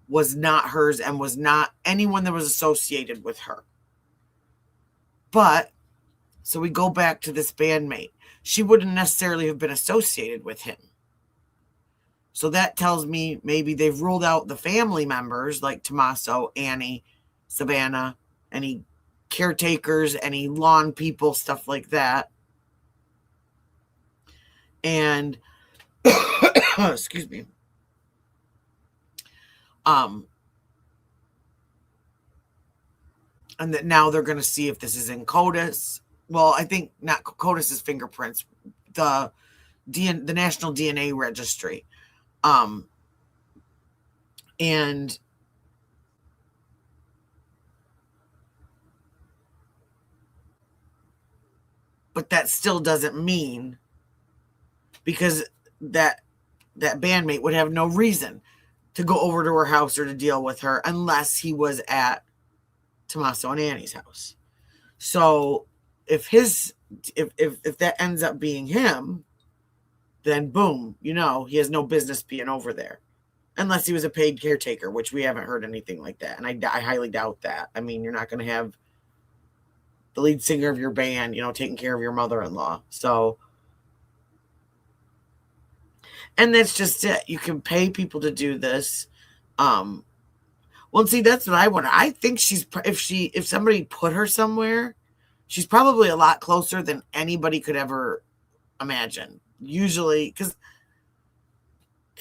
Speaker 1: was not hers and was not anyone that was associated with her. But, so we go back to this bandmate. She wouldn't necessarily have been associated with him. So that tells me maybe they've ruled out the family members like Tommaso, Annie, Savannah, any caretakers, any lawn people, stuff like that. And excuse me. And that now they're going to see if this is in CODIS. Well, I think not CODIS's fingerprints, the National DNA Registry. And but that still doesn't mean, because that bandmate would have no reason to go over to her house or to deal with her unless he was at Tommaso and Annie's house. So if that ends up being him, then boom, he has no business being over there. Unless he was a paid caretaker, which we haven't heard anything like that. And I highly doubt that. I mean, you're not going to have the lead singer of your band, taking care of your mother-in-law. So, and that's just it. You can pay people to do this. Well, see, that's what I want. I think if somebody put her somewhere, she's probably a lot closer than anybody could ever imagine. Usually, because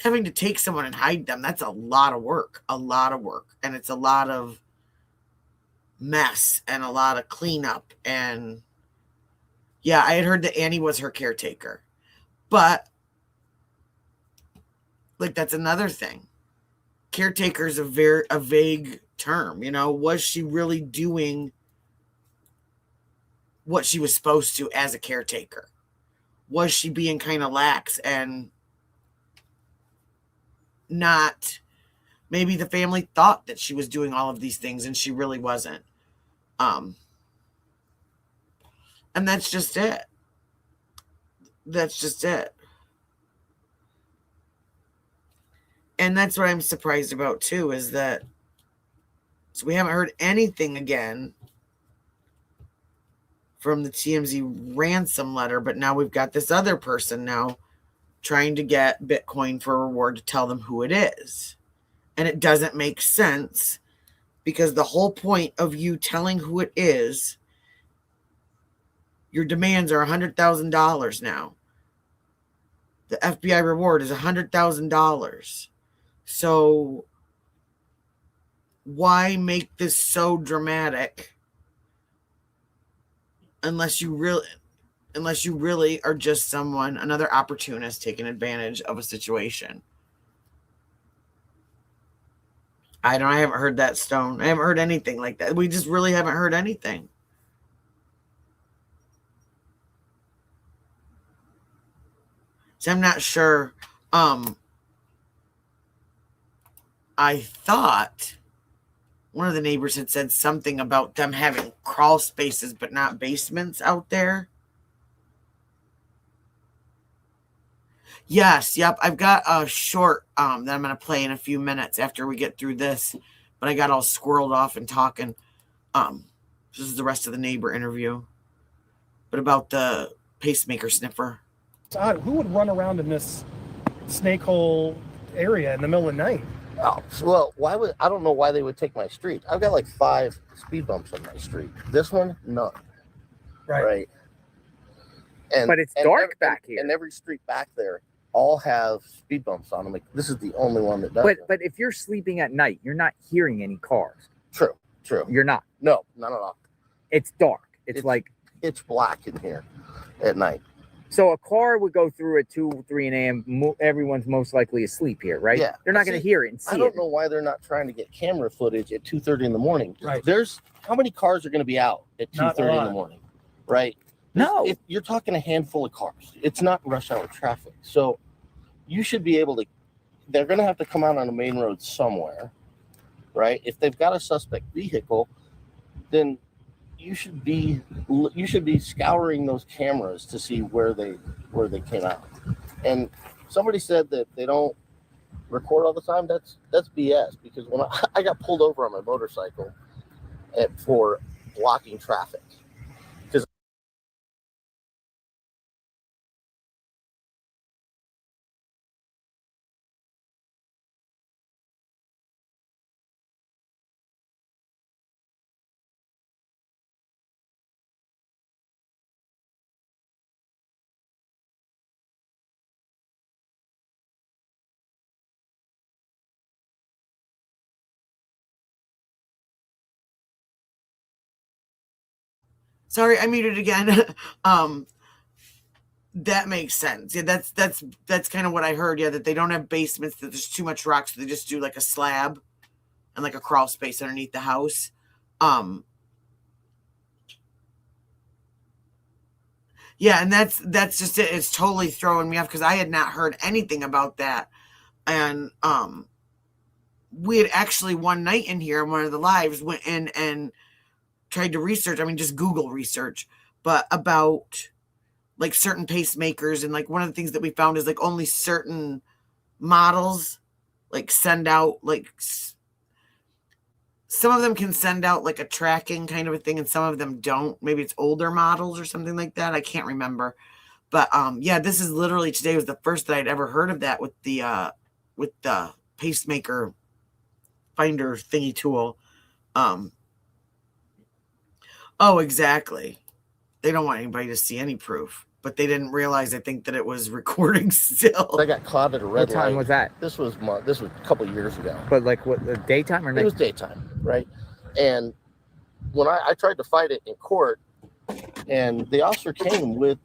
Speaker 1: having to take someone and hide them, that's a lot of work. And it's a lot of mess and a lot of cleanup. And Yeah, I had heard that Annie was her caretaker. But, like, that's another thing. Caretaker is a vague term, you know. Was she really doing what she was supposed to as a caretaker? Was she being kind of lax and not... Maybe the family thought that she was doing all of these things and she really wasn't. And that's just it. That's just it. And that's what I'm surprised about too, is that so we haven't heard anything again from the TMZ ransom letter, but now we've got this other person now trying to get Bitcoin for a reward to tell them who it is. And it doesn't make sense because the whole point of you telling who it is, your demands are $100,000 now. The FBI reward is $100,000. So why make this so dramatic unless you really are just another opportunist taking advantage of a situation? I haven't heard that, Stone. I haven't heard anything like that. We just really haven't heard anything. So I'm not sure. I thought one of the neighbors had said something about them having crawl spaces but not basements out there. Yes, yep. I've got a short that I'm going to play in a few minutes after we get through this. But I got all squirreled off and talking. This is the rest of the neighbor interview. But about the pacemaker sniffer.
Speaker 6: It's odd. Who would run around in this snake hole area in the middle of the night?
Speaker 7: Oh, well, I don't know why they would take my street. I've got like 5 speed bumps on my street. This one, none. Right.
Speaker 2: But it's dark back here.
Speaker 7: And every street back there all have speed bumps on them. Like, this is the only one that doesn't.
Speaker 2: But if you're sleeping at night, you're not hearing any cars.
Speaker 7: True.
Speaker 2: You're not.
Speaker 7: No, not at all.
Speaker 2: It's dark. It's like
Speaker 7: it's black in here at night.
Speaker 2: So a car would go through at 2, 3 a.m. Everyone's most likely asleep here, right?
Speaker 7: Yeah.
Speaker 2: They're not going to hear it and see it.
Speaker 7: I don't know why they're not trying to get camera footage at 2:30 in the morning.
Speaker 6: Right.
Speaker 7: There's how many cars are going to be out at 2:30 in the morning, right?
Speaker 2: No.
Speaker 7: You're talking a handful of cars. It's not rush hour traffic. So you should be able to, they're going to have to come out on a main road somewhere, right? If they've got a suspect vehicle, then you should be scouring those cameras to see where they came out. And somebody said that they don't record all the time. That's BS, because when I got pulled over on my motorcycle for blocking traffic.
Speaker 1: Sorry, I muted again. That makes sense. Yeah, that's kind of what I heard. Yeah, that they don't have basements, that there's too much rock, so they just do like a slab and like a crawl space underneath the house. Yeah, and that's just it. It's totally throwing me off because I had not heard anything about that. And we had actually one night in here, one of the lives, went in and tried to research, just Google research, but about like certain pacemakers. And like one of the things that we found is like only certain models like send out, like some of them can send out like a tracking kind of a thing and some of them don't. Maybe it's older models or something like that. I can't remember. But yeah, this is literally, today was the first that I'd ever heard of that with the pacemaker finder thingy tool. Oh, exactly. They don't want anybody to see any proof, but they didn't realize, I think, that it was recording still.
Speaker 7: I got caught at a red light.
Speaker 2: What time was that?
Speaker 7: This was a couple of years ago.
Speaker 2: But like what, the daytime or night?
Speaker 7: It was daytime, right? And when I tried to fight it in court, And the officer came with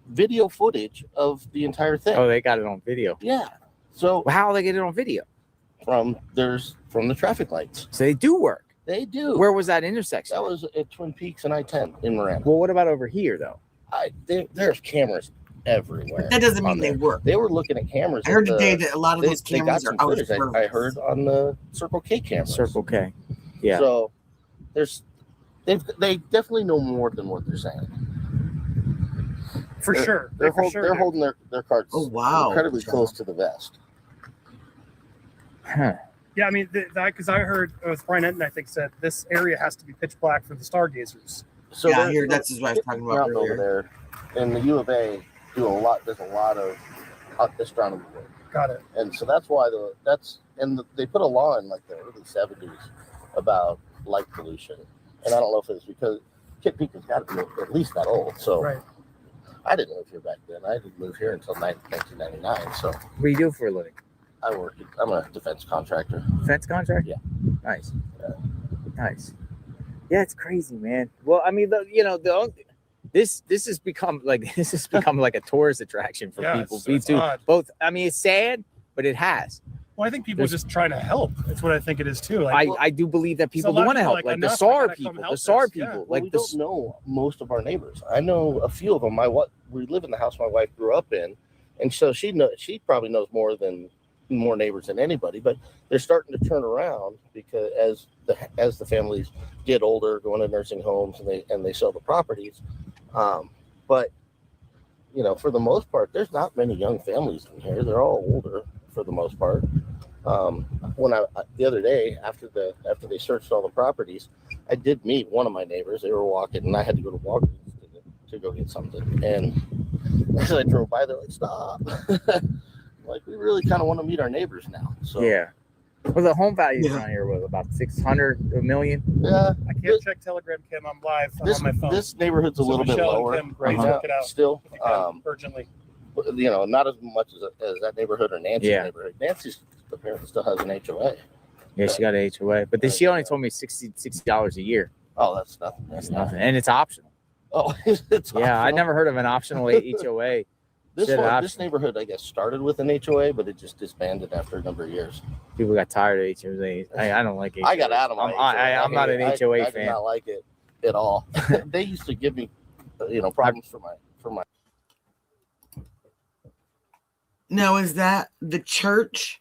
Speaker 7: video footage of the entire thing.
Speaker 2: Oh, they got it on video.
Speaker 7: Yeah. So
Speaker 2: Well, how do they get it on video?
Speaker 7: from the traffic lights.
Speaker 2: So they do work.
Speaker 7: They do.
Speaker 2: Where was that intersection?
Speaker 7: That was at Twin Peaks and I-10 in Miranda.
Speaker 2: Well, what about over here though?
Speaker 7: There's cameras everywhere.
Speaker 1: That doesn't mean
Speaker 7: on
Speaker 1: they
Speaker 7: there.
Speaker 1: work.
Speaker 7: They were looking at cameras.
Speaker 1: I heard
Speaker 7: at
Speaker 1: today that a lot of those
Speaker 7: they got
Speaker 1: cameras are
Speaker 7: some
Speaker 1: out of
Speaker 7: footage. I
Speaker 1: service.
Speaker 7: heard on the Circle K cameras.
Speaker 2: Circle K. Yeah.
Speaker 7: So they definitely know more than what they're saying.
Speaker 6: For sure.
Speaker 7: They're
Speaker 6: For sure.
Speaker 7: holding their cards
Speaker 1: Oh, wow.
Speaker 7: incredibly close to the vest.
Speaker 2: Huh.
Speaker 6: Yeah, I mean, because I heard Brian Enton, I think, said this area has to be pitch black for the stargazers.
Speaker 7: So
Speaker 1: Yeah,
Speaker 7: they're-
Speaker 1: here, that's what I was talking about
Speaker 7: mountain
Speaker 1: earlier.
Speaker 7: over there, and the U of A there's a lot of astronomy work,
Speaker 6: Got it.
Speaker 7: and so that's why they put a law in like the early 70s about light pollution, and I don't know if it's because Kit Peak has got to be at least that old. So
Speaker 6: Right.
Speaker 7: I didn't live here back then. I didn't move here until 1999. So
Speaker 2: What do you do for a living?
Speaker 7: I'm a defense contractor.
Speaker 2: Defense contract?
Speaker 7: Yeah.
Speaker 2: Nice.
Speaker 7: Yeah.
Speaker 2: Nice. Yeah, it's crazy, man. Well, I mean, this has become like a tourist attraction for
Speaker 6: Yeah,
Speaker 2: people.
Speaker 6: it's odd.
Speaker 2: Both. I mean, it's sad, but it has.
Speaker 6: Well, I think people are just trying to help. That's what I think it is too.
Speaker 2: I do believe that people
Speaker 6: a lot
Speaker 2: do
Speaker 6: of
Speaker 2: want to
Speaker 6: people
Speaker 2: help,
Speaker 6: like,
Speaker 2: like the
Speaker 6: enough, I
Speaker 2: SAR
Speaker 6: gotta come
Speaker 2: people,
Speaker 6: help
Speaker 2: the SAR
Speaker 6: us. Yeah.
Speaker 2: people.
Speaker 7: Well,
Speaker 2: Like
Speaker 7: we
Speaker 2: the
Speaker 7: don't know most of our neighbors. I know a few of them. We live in the house my wife grew up in, and so she probably knows more neighbors than anybody. But they're starting to turn around because as the families get older, go into nursing homes, and they sell the properties. But for the most part, there's not many young families in here. They're all older for the most part. When the other day after they searched all the properties, I did meet one of my neighbors. They were walking, and I had to go to Walgreens to go get something. And as I drove by, they're like, "Stop!" Like, we really kind of want to meet our neighbors now. So
Speaker 2: yeah. Well, the home values around here were about 600 a million.
Speaker 7: yeah.
Speaker 6: I can't check Telegram Kim. I'm live
Speaker 7: This
Speaker 6: on my phone.
Speaker 7: this neighborhood's a
Speaker 6: So
Speaker 7: little bit
Speaker 6: Michelle and
Speaker 7: lower
Speaker 6: Kim,
Speaker 7: right
Speaker 6: please
Speaker 7: now.
Speaker 6: work it out.
Speaker 7: Still,
Speaker 6: If you can, urgently.
Speaker 7: not as much as that neighborhood or Nancy's
Speaker 2: Yeah.
Speaker 7: neighborhood. Nancy's apparently still has an HOA.
Speaker 2: Yeah, she got an HOA, but she only told me $60 a year.
Speaker 7: Oh, that's nothing.
Speaker 2: That's nothing, and it's optional.
Speaker 7: Oh, it's
Speaker 2: Yeah, I
Speaker 7: optional.
Speaker 2: never heard of an optional HOA.
Speaker 7: This neighborhood, I guess, started with an HOA, but it just disbanded after a number of years.
Speaker 2: People got tired of HOAs. I don't like HOAs.
Speaker 7: I got out of my HOA.
Speaker 2: I'm not an HOA
Speaker 7: I
Speaker 2: fan.
Speaker 7: did not like it at all. They used to give me, problems for my.
Speaker 1: Now, is that the church?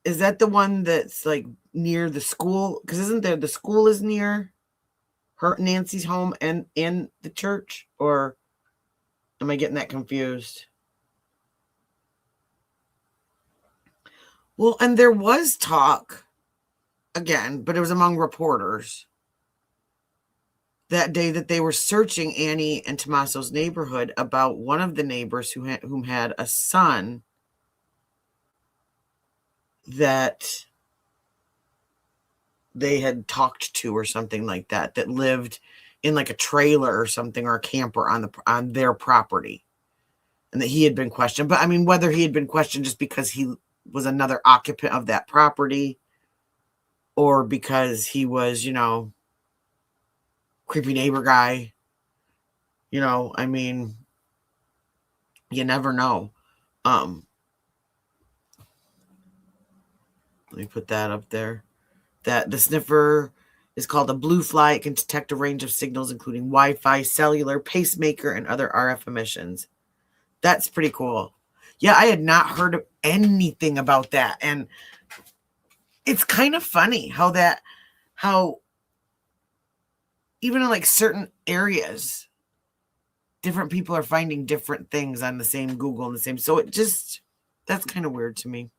Speaker 1: Is that the one that's like near the school? Because isn't there the school is near Nancy's home and the church? Or am I getting that confused? Well, and there was talk again, but it was among reporters that day that they were searching Annie and Tommaso's neighborhood about one of the neighbors whom had a son that they had talked to or something like that lived in like a trailer or something, or a camper on their property, and that he had been questioned. But I mean, whether he had been questioned just because he was another occupant of that property, or because he was, creepy neighbor guy, I mean, you never know. Let me put that up there. That the sniffer is called a blue fly. It can detect a range of signals, including Wi-Fi, cellular, pacemaker, and other RF emissions. That's pretty cool. Yeah, I had not heard of anything about that. And it's kind of funny how even in like certain areas, different people are finding different things on the same Google and the same. So that's kind of weird to me.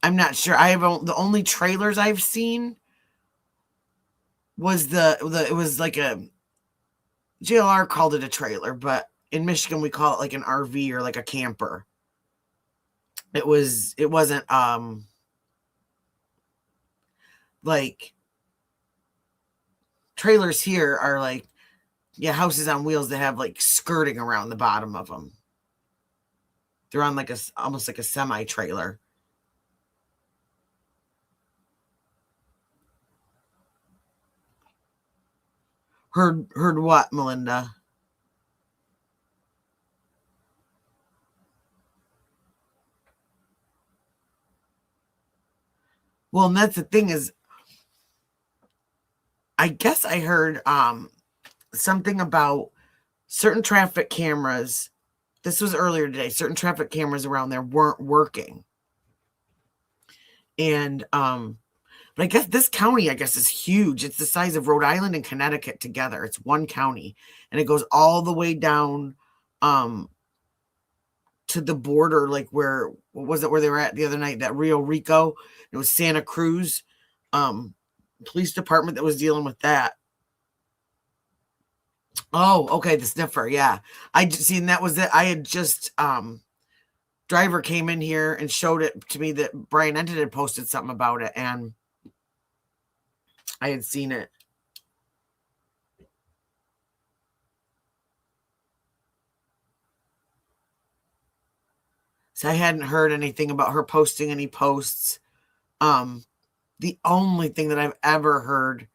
Speaker 1: I'm not sure. The only trailers I've seen was it was like a JLR called it a trailer, but in Michigan we call it like an RV or like a camper. It wasn't like trailers here are like, yeah, houses on wheels that have like skirting around the bottom of them. They're on like almost like a semi trailer. Heard what, Melinda? Well, and that's the thing is, I guess I heard something about certain traffic cameras. This was earlier today. Certain traffic cameras around there weren't working. And but I guess this county, I guess, is huge. It's the size of Rhode Island and Connecticut together. It's one county. And it goes all the way down to the border, like what was it where they were at the other night? That Rio Rico. It was Santa Cruz police department that was dealing with that. Oh, okay, the sniffer, yeah. I just seen that was it. I had just driver came in here and showed it to me that Brian Enton had posted something about it, and I had seen it. So I hadn't heard anything about her posting any posts. The only thing that I've ever heard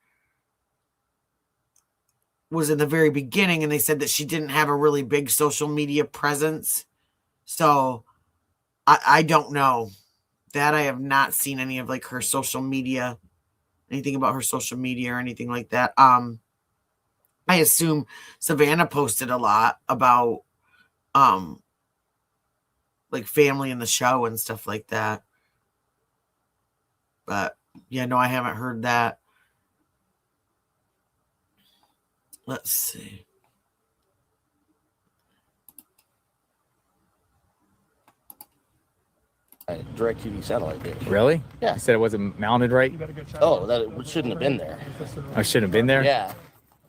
Speaker 1: was in the very beginning, and they said that she didn't have a really big social media presence. So I don't know. That I have not seen any of like her social media, anything about her social media or anything like that. I assume Savannah posted a lot about like family in the show and stuff like that. But yeah, no, I haven't heard that. Let's see.
Speaker 7: DirecTV satellite dish.
Speaker 2: Really?
Speaker 7: Yeah.
Speaker 2: You said it wasn't mounted right?
Speaker 7: Oh, that it shouldn't have been there.
Speaker 2: I shouldn't have been there.
Speaker 7: Yeah.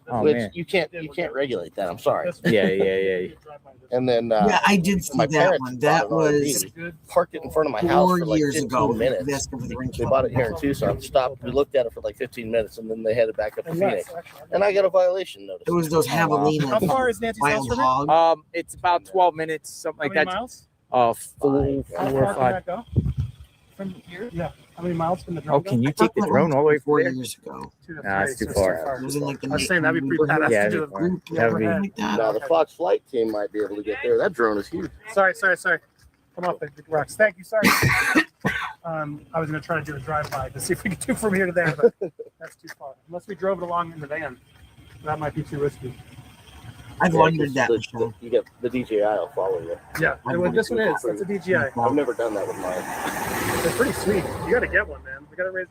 Speaker 2: Oh
Speaker 7: Which
Speaker 2: man.
Speaker 7: you can't regulate that. I'm sorry.
Speaker 2: Yeah.
Speaker 7: And then
Speaker 1: Yeah, I did see
Speaker 7: my
Speaker 1: that
Speaker 7: parents
Speaker 1: one.
Speaker 7: bought
Speaker 1: That
Speaker 7: an
Speaker 1: was
Speaker 7: RV, parked it in front of my house
Speaker 1: 4
Speaker 7: for like
Speaker 1: years
Speaker 7: 15
Speaker 1: ago.
Speaker 7: minutes.
Speaker 1: That's for the ring
Speaker 7: They bought it here in Tucson. Stopped. We looked at it for like 15 minutes, and then they headed back up to Phoenix. And I got a violation notice.
Speaker 1: It was those javelina.
Speaker 6: How far is Nancy's house
Speaker 1: wild
Speaker 6: from it?
Speaker 1: hog.
Speaker 2: It's about 12 minutes, something
Speaker 6: How
Speaker 2: like
Speaker 6: many
Speaker 2: that.
Speaker 6: miles?
Speaker 4: How
Speaker 2: 4
Speaker 6: How
Speaker 2: or
Speaker 6: far can
Speaker 2: 5.
Speaker 6: that go?
Speaker 4: from here?
Speaker 6: Yeah. How many miles from the drone?
Speaker 2: Oh, can you
Speaker 1: I thought
Speaker 2: take the
Speaker 1: that
Speaker 2: drone
Speaker 1: was
Speaker 2: all the way
Speaker 1: 4
Speaker 2: from there?
Speaker 1: years ago.
Speaker 2: Nah, it's too far.
Speaker 1: It was in like the
Speaker 6: I was saying that'd be pretty
Speaker 1: neighborhood
Speaker 6: badass
Speaker 2: Yeah,
Speaker 6: to do
Speaker 2: it'd
Speaker 6: the
Speaker 2: be fun.
Speaker 1: group,
Speaker 2: That'd be-
Speaker 1: something like that.
Speaker 7: Now the Fox flight team might be able to get there. That drone is huge.
Speaker 6: Sorry. Come off the rocks. Thank you. Sorry. I was going to try to do a drive-by to see if we could do from here to there, but that's too far. Unless we drove it along in the van, that might be too risky.
Speaker 1: I've wondered that.
Speaker 7: The, you get the DJI will follow you.
Speaker 6: Yeah, this one is. That's a DJI.
Speaker 7: I've never done that with mine.
Speaker 6: They're pretty sweet. You got to get one, man. We got to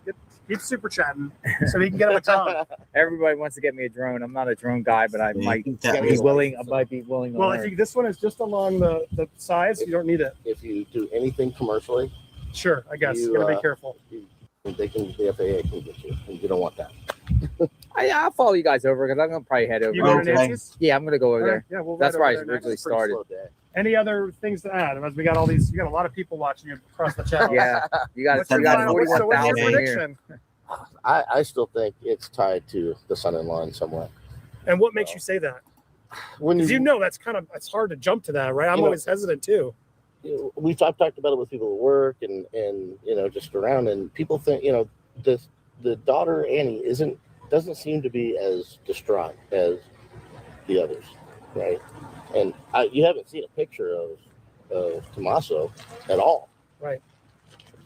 Speaker 6: keep super chatting so we can get on with Tom.
Speaker 2: Everybody wants to get me a drone. I'm not a drone guy, but I might
Speaker 1: that
Speaker 2: be
Speaker 1: was-
Speaker 2: willing. I might be willing to
Speaker 6: Well,
Speaker 2: learn.
Speaker 6: if this one is just along the sides, you don't need it.
Speaker 7: If you do anything commercially,
Speaker 6: Sure, I guess.
Speaker 7: You,
Speaker 6: You got to be careful.
Speaker 7: the FAA can get you, and you don't want that.
Speaker 2: I'll follow you guys over because I'm gonna probably head over.
Speaker 6: You going to
Speaker 1: Okay.
Speaker 6: Nancy's?
Speaker 2: Yeah, I'm gonna go over
Speaker 6: All right,
Speaker 2: there.
Speaker 6: yeah, we'll
Speaker 2: That's
Speaker 6: ride
Speaker 2: where I
Speaker 6: over there next.
Speaker 2: originally
Speaker 7: It's a pretty
Speaker 2: started.
Speaker 7: slow day.
Speaker 6: Any other things to add? As we got all these, you got a lot of people watching you across the channel.
Speaker 2: Yeah, you got
Speaker 6: What's your
Speaker 2: 41,000 here.
Speaker 6: prediction?
Speaker 7: I still think it's tied to the son-in-law in some way.
Speaker 6: And what makes you say that?
Speaker 7: When
Speaker 6: Because you know that's it's hard to jump to that, right? I'm
Speaker 7: You know-
Speaker 6: always hesitant too.
Speaker 7: I've talked about it with people at work and just around, and people think the daughter Annie doesn't seem to be as distraught as the others, right? And you haven't seen a picture of Tommaso at all,
Speaker 6: Right.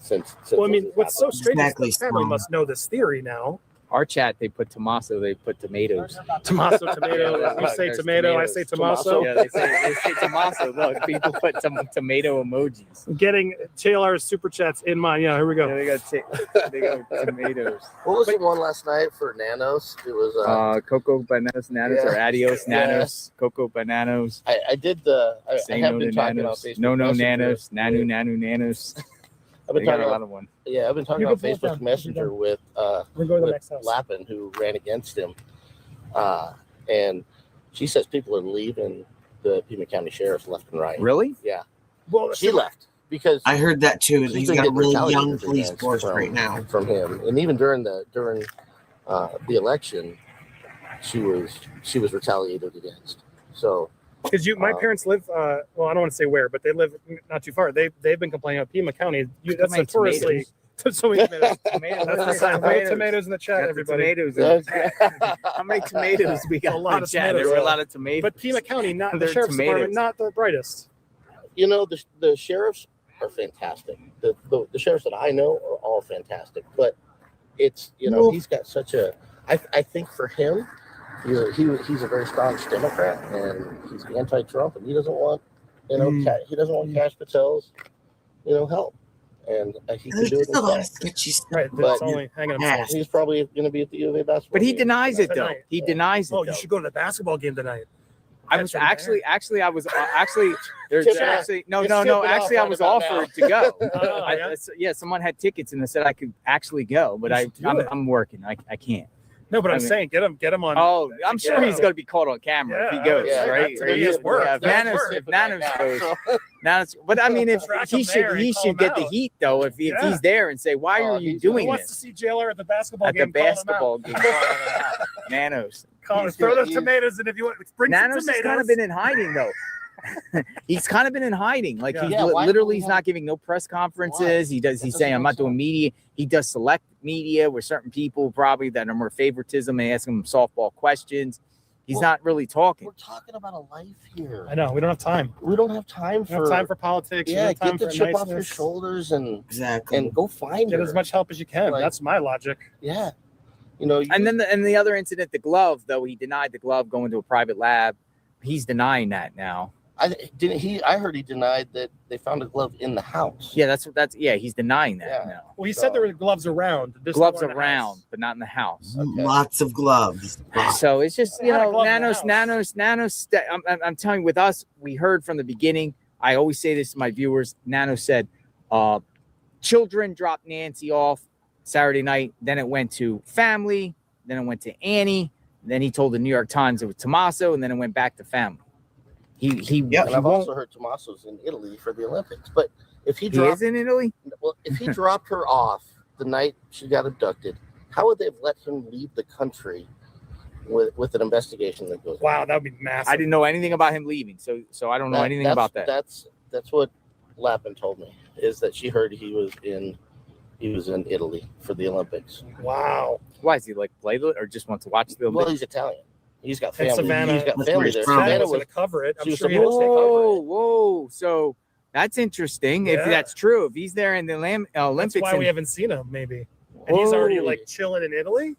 Speaker 7: Since
Speaker 6: Well, I mean,
Speaker 7: this
Speaker 6: what's so
Speaker 7: happened.
Speaker 6: strange
Speaker 1: Exactly,
Speaker 6: is the family
Speaker 1: Tom.
Speaker 6: must know this theory now.
Speaker 2: Our chat, they put Tommaso, they put tomatoes.
Speaker 6: Tomato, tomato.
Speaker 2: Yeah,
Speaker 6: You say
Speaker 2: there's
Speaker 6: tomato, I
Speaker 2: tomatoes.
Speaker 6: say Tommaso.
Speaker 2: Yeah, they say Tommaso. Look, people put some tomato emojis.
Speaker 6: Getting TLR's super chats in mind. Yeah, here we
Speaker 2: Yeah,
Speaker 6: go.
Speaker 2: they got tomatoes.
Speaker 7: What was the one last night for Nanos? It was
Speaker 2: Coco bananas, nanos, or adios nanos, coco bananos.
Speaker 7: I did the I
Speaker 2: Say
Speaker 7: have
Speaker 2: no
Speaker 7: been
Speaker 2: to
Speaker 7: talking on
Speaker 2: nanos.
Speaker 7: Facebook.
Speaker 2: No
Speaker 7: Messenger
Speaker 2: nanos. Nanu
Speaker 7: with-
Speaker 2: nanos.
Speaker 7: I've
Speaker 2: They
Speaker 7: been
Speaker 2: got
Speaker 7: talking
Speaker 2: a lot
Speaker 7: on,
Speaker 2: of one.
Speaker 7: yeah, I've been talking
Speaker 6: You
Speaker 7: on
Speaker 6: can pull it
Speaker 7: Facebook
Speaker 6: down.
Speaker 7: Messenger with
Speaker 6: We're going to the
Speaker 7: with
Speaker 6: next house.
Speaker 7: Lappin, who ran against him, and she says people are leaving the Pima County Sheriff's left and right.
Speaker 2: Really?
Speaker 7: Yeah,
Speaker 6: Well,
Speaker 7: she left because
Speaker 1: I heard that too.
Speaker 7: she's
Speaker 1: He's
Speaker 7: been
Speaker 1: got a
Speaker 7: getting
Speaker 1: really
Speaker 7: retaliated
Speaker 1: young police
Speaker 7: against
Speaker 1: force
Speaker 7: from-
Speaker 1: right now.
Speaker 7: from him, and even during the election, she was retaliated against. So
Speaker 6: because my parents live. Well, I don't want to say where, but they live not too far. They've been complaining about Pima County. That's
Speaker 2: How many
Speaker 6: notoriously
Speaker 2: tomatoes?
Speaker 6: So many tomatoes.
Speaker 2: Tomatoes.
Speaker 6: That's the sign. Vote tomatoes in the chat,
Speaker 2: Got the
Speaker 6: everybody.
Speaker 2: tomatoes. How many tomatoes we got?
Speaker 6: A lot
Speaker 2: in
Speaker 6: of
Speaker 2: chat?
Speaker 6: tomatoes.
Speaker 2: There were a lot of tomatoes.
Speaker 6: But Pima County, not the
Speaker 2: They're
Speaker 6: sheriff's department,
Speaker 2: tomatoes.
Speaker 6: not the brightest.
Speaker 7: You know, the sheriffs are fantastic. The sheriffs that I know are all fantastic. But it's, you know, he's got such a. I think for him, he's a very strong Democrat, and he's anti-Trump, and he doesn't want, you know, he doesn't want Cash Patel's, you know, help, and he can do it
Speaker 1: There's a lot of
Speaker 7: himself.
Speaker 1: sketchy stuff.
Speaker 6: Right,
Speaker 7: But-
Speaker 6: that's only hanging himself.
Speaker 1: Yes.
Speaker 7: He's probably going to be at the U of A basketball.
Speaker 2: But he
Speaker 7: game.
Speaker 2: denies it though.
Speaker 6: Tonight.
Speaker 2: He denies it.
Speaker 6: Oh,
Speaker 2: though.
Speaker 6: you should go to the basketball game tonight.
Speaker 2: I was actually there's
Speaker 7: Tip off.
Speaker 2: actually no.
Speaker 7: You're tipping
Speaker 2: Actually, I
Speaker 7: off
Speaker 2: was
Speaker 7: right about
Speaker 2: offered to go.
Speaker 6: Oh, yeah?
Speaker 2: Someone had tickets and they said I could actually go, but
Speaker 6: You should do it.
Speaker 2: I'm working. I can't.
Speaker 6: No, but
Speaker 2: I
Speaker 6: I'm
Speaker 2: mean-
Speaker 6: saying get him on.
Speaker 2: Oh, I'm sure
Speaker 6: Yeah.
Speaker 2: he's going to be caught on camera if he
Speaker 6: Yeah,
Speaker 2: goes,
Speaker 7: yeah,
Speaker 2: right?
Speaker 6: that's- he has work.
Speaker 2: Yeah, if
Speaker 6: That's
Speaker 2: Nanos,
Speaker 6: work.
Speaker 2: if Nanos
Speaker 7: Right now,
Speaker 2: goes,
Speaker 7: so-
Speaker 2: Nanos, but I mean, if
Speaker 6: Track
Speaker 2: he
Speaker 6: him there and
Speaker 2: he
Speaker 6: call
Speaker 2: should
Speaker 6: him
Speaker 2: get the
Speaker 6: out.
Speaker 2: heat though. If
Speaker 6: Yeah.
Speaker 2: he's there and say, why
Speaker 7: Oh,
Speaker 2: are you
Speaker 7: he's-
Speaker 6: Who
Speaker 2: doing
Speaker 6: wants to
Speaker 2: this
Speaker 6: see JLR at the basketball
Speaker 2: at the
Speaker 6: game? Call him out.
Speaker 2: basketball game? Nanos.
Speaker 6: Throw those
Speaker 7: he's-
Speaker 6: tomatoes in if you want. Bring some
Speaker 2: Nanos has
Speaker 6: tomatoes.
Speaker 2: kind of been in hiding though. He's kind of been in hiding. Like
Speaker 6: Yeah.
Speaker 2: he's
Speaker 7: Yeah, why
Speaker 2: literally
Speaker 7: do we
Speaker 2: he's not giving no press conferences. He's
Speaker 7: doesn't
Speaker 2: saying I'm
Speaker 7: make
Speaker 2: not doing
Speaker 7: sense.
Speaker 2: media. He does select media with certain people probably that are more favoritism. They ask him softball questions. He's
Speaker 7: Well,
Speaker 2: not really talking.
Speaker 7: We're talking about a life here.
Speaker 6: I know we don't have time.
Speaker 7: We don't have time
Speaker 6: We don't have time for politics. We don't
Speaker 7: yeah.
Speaker 6: have time
Speaker 7: Get the
Speaker 6: for
Speaker 7: chip off your
Speaker 6: niceness.
Speaker 7: shoulders and
Speaker 1: Exactly.
Speaker 7: go find
Speaker 6: Get
Speaker 7: her.
Speaker 6: as much help as you can.
Speaker 7: Like-
Speaker 6: That's my logic.
Speaker 7: Yeah, you know.
Speaker 2: And then the other incident, the glove, though, he denied the glove going to a private lab. He's denying that now.
Speaker 7: I heard he denied that they found a glove in the house.
Speaker 2: Yeah, he's denying that
Speaker 7: Yeah.
Speaker 2: now.
Speaker 6: Well, he said there were gloves around. Just
Speaker 2: Gloves
Speaker 6: not in the
Speaker 2: around,
Speaker 6: house.
Speaker 2: but not in the house.
Speaker 7: Okay.
Speaker 1: Lots of gloves.
Speaker 2: So it's just,
Speaker 6: They had a glove in the
Speaker 2: Nanos. I'm telling you, with us, we heard from the beginning. I always say this to my viewers. Nano said, children dropped Nancy off Saturday night. Then it went to family. Then it went to Annie. Then he told the New York Times it was Tommaso, and then it went back to family.
Speaker 1: Yep.
Speaker 7: And
Speaker 2: he
Speaker 7: I've
Speaker 2: won't-
Speaker 7: also heard Tommaso's in Italy for the Olympics. But if he
Speaker 2: he
Speaker 7: dropped,
Speaker 2: is in Italy.
Speaker 7: well, if he dropped her off the night she got abducted, how would they have let him leave the country with an investigation that goes?
Speaker 6: Wow, that would be massive.
Speaker 2: I didn't know anything about him leaving, so I don't know anything about that.
Speaker 7: That's what Lappin told me, is that she heard he was in Italy for the Olympics.
Speaker 6: Wow.
Speaker 2: Why is he like play the or just wants to watch the?
Speaker 7: Well, he's Italian. He's got
Speaker 6: And
Speaker 7: family.
Speaker 6: Savannah-
Speaker 7: He's got
Speaker 1: That's where
Speaker 7: family
Speaker 1: he's
Speaker 7: there.
Speaker 1: from.
Speaker 7: Savannah
Speaker 6: Savannah was
Speaker 7: was
Speaker 6: going to cover it.
Speaker 7: she
Speaker 6: I'm
Speaker 7: was
Speaker 6: sure he
Speaker 7: supposed
Speaker 6: was.
Speaker 7: to cover
Speaker 2: Whoa,
Speaker 7: it.
Speaker 2: whoa! So that's interesting. If
Speaker 6: Yeah.
Speaker 2: that's true, if he's there in the
Speaker 6: That's
Speaker 2: Olympics,
Speaker 6: why
Speaker 2: and
Speaker 6: we haven't seen him, maybe. And he's
Speaker 7: Whoa.
Speaker 6: already like chilling in Italy.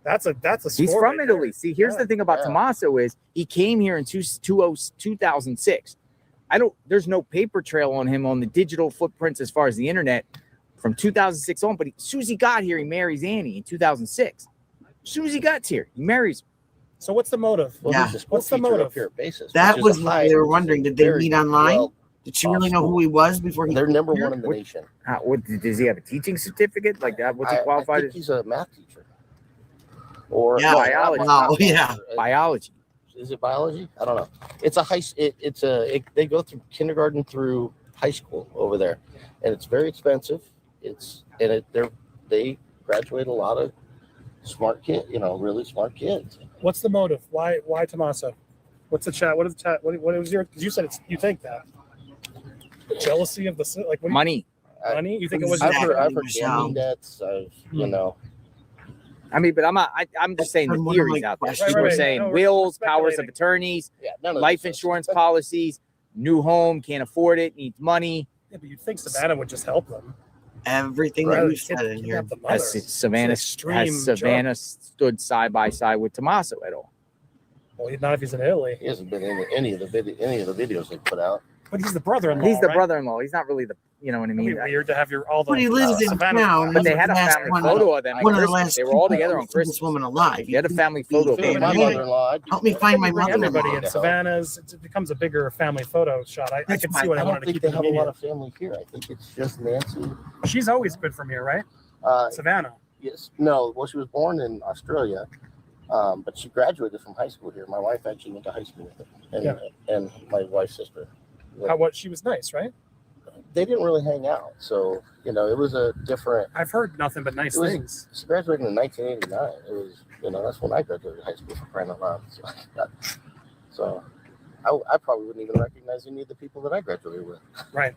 Speaker 6: That's a
Speaker 2: he's
Speaker 6: score
Speaker 2: from
Speaker 6: right
Speaker 2: Italy.
Speaker 6: there.
Speaker 2: See, here's
Speaker 6: Yeah.
Speaker 2: the thing about
Speaker 7: Yeah.
Speaker 2: Tommaso is he came here in 2006. There's no paper trail on him on the digital footprints as far as the internet from 2006 on. But as soon as he got here, he marries Annie in 2006. As soon as he got here, he marries.
Speaker 6: So what's the motive?
Speaker 7: Well,
Speaker 1: Yeah.
Speaker 7: he's a
Speaker 6: What's the
Speaker 7: school teacher
Speaker 6: motive?
Speaker 7: up here at Basis.
Speaker 1: That
Speaker 7: which is
Speaker 1: was
Speaker 7: a
Speaker 1: what
Speaker 7: high-
Speaker 1: they were
Speaker 7: which is
Speaker 1: wondering.
Speaker 7: a
Speaker 1: Did they
Speaker 7: very
Speaker 1: meet online?
Speaker 7: well-
Speaker 1: Did she really know who he was before he?
Speaker 7: They're number
Speaker 1: here?
Speaker 7: one in the nation.
Speaker 2: Does he have a teaching certificate like that? What's he
Speaker 7: I
Speaker 2: qualified
Speaker 7: think
Speaker 2: as?
Speaker 7: he's a math teacher. Or
Speaker 1: Yeah,
Speaker 7: no,
Speaker 2: biology.
Speaker 7: not
Speaker 1: Oh, yeah.
Speaker 2: Biology.
Speaker 7: Is it biology? I don't know. It's a they go through kindergarten through high school over there, and it's very expensive. They graduate a lot of smart kids, really smart kids.
Speaker 6: What's the motive? Why Tommaso? What's the chat? What is the chat? What was your? Because you said you think that jealousy of the like what
Speaker 2: Money.
Speaker 6: money. You think it was?
Speaker 7: I've heard
Speaker 1: Michelle.
Speaker 7: gambling debts.
Speaker 2: I mean, but I'm just saying the
Speaker 1: From one of
Speaker 2: theories
Speaker 1: my
Speaker 2: out there.
Speaker 1: questions.
Speaker 2: People are
Speaker 6: Right.
Speaker 2: saying
Speaker 6: No, we're
Speaker 2: wills, powers of
Speaker 6: speculating.
Speaker 2: attorneys,
Speaker 7: Yeah, none of
Speaker 2: life
Speaker 7: this
Speaker 2: insurance
Speaker 7: stuff.
Speaker 2: policies, new home, can't afford it, needs money.
Speaker 6: Yeah, but you'd think Savannah would just help them.
Speaker 1: Everything that
Speaker 6: Rather
Speaker 1: you
Speaker 6: than
Speaker 1: said in here.
Speaker 6: kidnap the mother.
Speaker 2: Has Savannah
Speaker 6: It's an extreme
Speaker 2: stood side by side with Tommaso at all?
Speaker 6: Well, not if he's in Italy.
Speaker 7: He hasn't been in any of the videos they put out.
Speaker 6: But he's the brother-in-law.
Speaker 2: He's the
Speaker 6: right?
Speaker 2: brother-in-law. He's not really the, you know what I
Speaker 6: It'd be
Speaker 2: mean?
Speaker 6: weird to have all the.
Speaker 1: But he lives in
Speaker 6: Savannah-
Speaker 1: town.
Speaker 2: But they
Speaker 1: He's
Speaker 2: had a
Speaker 1: the last
Speaker 2: family
Speaker 1: one-
Speaker 2: photo of them. at
Speaker 1: One of the
Speaker 2: Christmas.
Speaker 1: last.
Speaker 2: They were all
Speaker 1: people
Speaker 2: together on
Speaker 1: to see this
Speaker 2: Christmas.
Speaker 1: woman alive.
Speaker 2: They had a family photo of
Speaker 1: Hey,
Speaker 2: them.
Speaker 7: My
Speaker 1: man.
Speaker 7: mother-in-law.
Speaker 1: Help me find my
Speaker 6: Bring
Speaker 1: mother-in-law.
Speaker 6: everybody in
Speaker 7: Yeah.
Speaker 6: Savannah's. It becomes a bigger family photo shot. I
Speaker 1: That's
Speaker 6: can
Speaker 1: fine.
Speaker 6: see what I
Speaker 7: I
Speaker 6: wanted
Speaker 7: don't
Speaker 6: to
Speaker 7: think
Speaker 6: keep
Speaker 7: they
Speaker 6: in the
Speaker 7: have a lot
Speaker 6: media.
Speaker 7: of family here. I think it's just Nancy.
Speaker 6: She's always been from here, right? Savannah.
Speaker 7: Yes. No. Well, she was born in Australia, but she graduated from high school here. My wife actually went to high school with her, and my wife's sister.
Speaker 6: She was nice, right?
Speaker 7: They didn't really hang out, so it was a different.
Speaker 6: I've heard nothing but nice
Speaker 7: It was-
Speaker 6: things.
Speaker 7: She graduated in 1989. It was, that's when I graduated high school, for crying out loud. So I probably wouldn't even recognize any of the people that I graduated with.
Speaker 6: Right.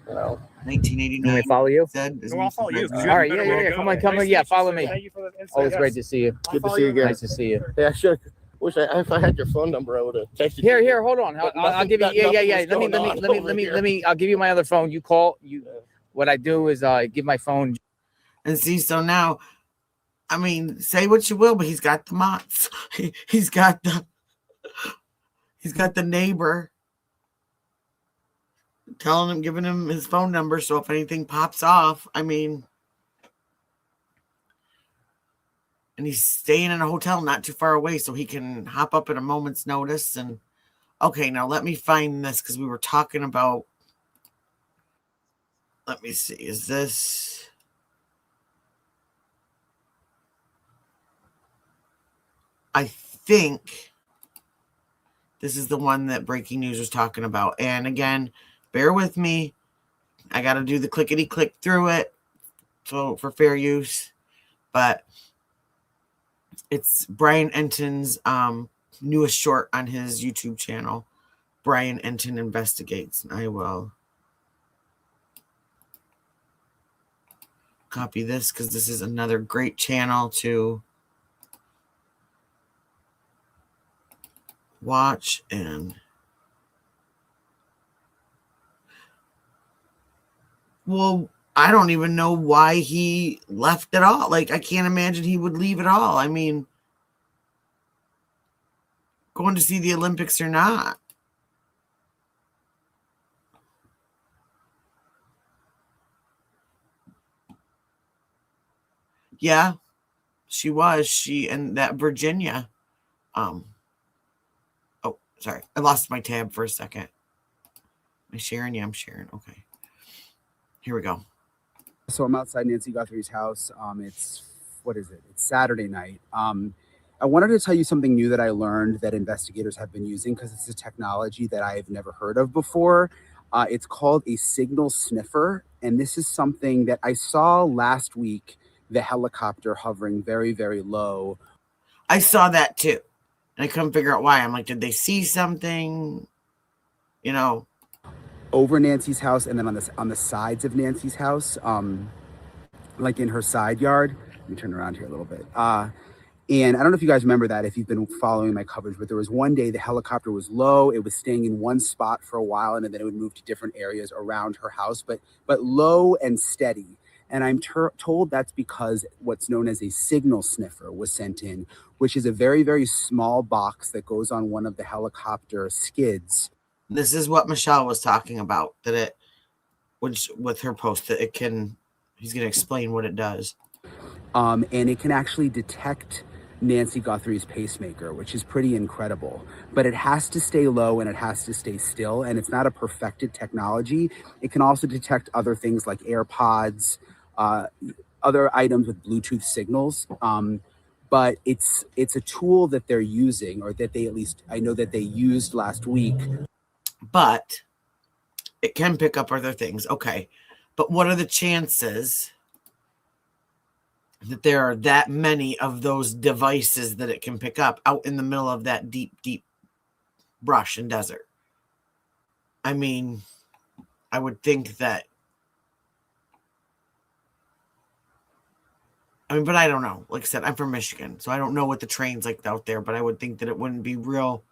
Speaker 7: You know,
Speaker 1: 1989.
Speaker 2: You want me to follow you?
Speaker 1: Said,
Speaker 6: No, I'll follow you. 'cause you
Speaker 2: All
Speaker 6: have a
Speaker 2: right,
Speaker 6: better
Speaker 2: yeah,
Speaker 6: way to
Speaker 2: yeah.
Speaker 6: go.
Speaker 2: Come on, come
Speaker 6: Nice
Speaker 2: on.
Speaker 6: to
Speaker 2: Yeah,
Speaker 6: meet you,
Speaker 2: follow
Speaker 6: sir.
Speaker 2: me.
Speaker 6: Thank you for the insight.
Speaker 2: Always
Speaker 6: Yes.
Speaker 2: great to see you.
Speaker 6: I'll
Speaker 7: good to
Speaker 6: follow
Speaker 7: see you
Speaker 6: you.
Speaker 7: again.
Speaker 2: Nice to see you.
Speaker 7: Yeah, I should. If I had your phone number, I would have texted
Speaker 2: Here,
Speaker 7: you.
Speaker 2: here, hold on.
Speaker 7: But
Speaker 2: I'll
Speaker 7: nothing-
Speaker 2: give you. Yeah,
Speaker 7: nothing
Speaker 2: yeah,
Speaker 7: was
Speaker 2: yeah. Let me,
Speaker 7: going on over here.
Speaker 2: I'll give you my other phone. You call you.
Speaker 7: Yeah.
Speaker 2: What I do is give my phone.
Speaker 1: And see, so now, I mean, say what you will, but he's got the mots. He's got the neighbor telling him, giving him his phone number. So if anything pops off, I mean, and he's staying in a hotel not too far away, so he can hop up at a moment's notice. And okay, now let me find this because we were talking about. Let me see. Is this? I think this is the one that Breaking News was talking about. And again, bear with me. I got to do the clickety click through it so for fair use. But it's Brian Enton's newest short on his YouTube channel. Brian Enton Investigates. I will copy this because this is another great channel to watch. And well, I don't even know why he left at all. Like, I can't imagine he would leave at all. I mean, going to see the Olympics or not. Yeah, she was. She and that Virginia. Oh, sorry. I lost my tab for a second. Am I sharing? Yeah, I'm sharing. Okay. Here we go.
Speaker 8: So I'm outside Nancy Guthrie's house. It's what is it? It's Saturday night. I wanted to tell you something new that I learned that investigators have been using because it's a technology that I've never heard of before. It's called a signal sniffer, and this is something that I saw last week. The helicopter hovering very, very low.
Speaker 1: I saw that too, and I couldn't figure out why. I'm like, did they see something? You know,
Speaker 8: Over Nancy's house, and then on the sides of Nancy's house, like in her side yard. Let me turn around here a little bit. And I don't know if you guys remember that if you've been following my coverage, but there was one day the helicopter was low. It was staying in one spot for a while, and then it would move to different areas around her house, but low and steady. And I'm told that's because what's known as a signal sniffer was sent in, which is a very, very small box that goes on one of the helicopter skids.
Speaker 1: this is what Michelle was talking about, that it, which with her post, that it can, he's going to explain what it does.
Speaker 8: And it can actually detect Nancy Guthrie's pacemaker, which is pretty incredible. But it has to stay low and it has to stay still. And it's not a perfected technology. It can also detect other things like AirPods, other items with Bluetooth signals. But it's a tool that they're using, or that they, at least I know that they used last week.
Speaker 1: But it can pick up other things. Okay. But what are the chances that there are that many of those devices that it can pick up out in the middle of that deep, deep brush and desert? I mean, I would think that, but I don't know. Like I said, I'm from Michigan, so I don't know what the train's like out there, but I would think that it wouldn't be real,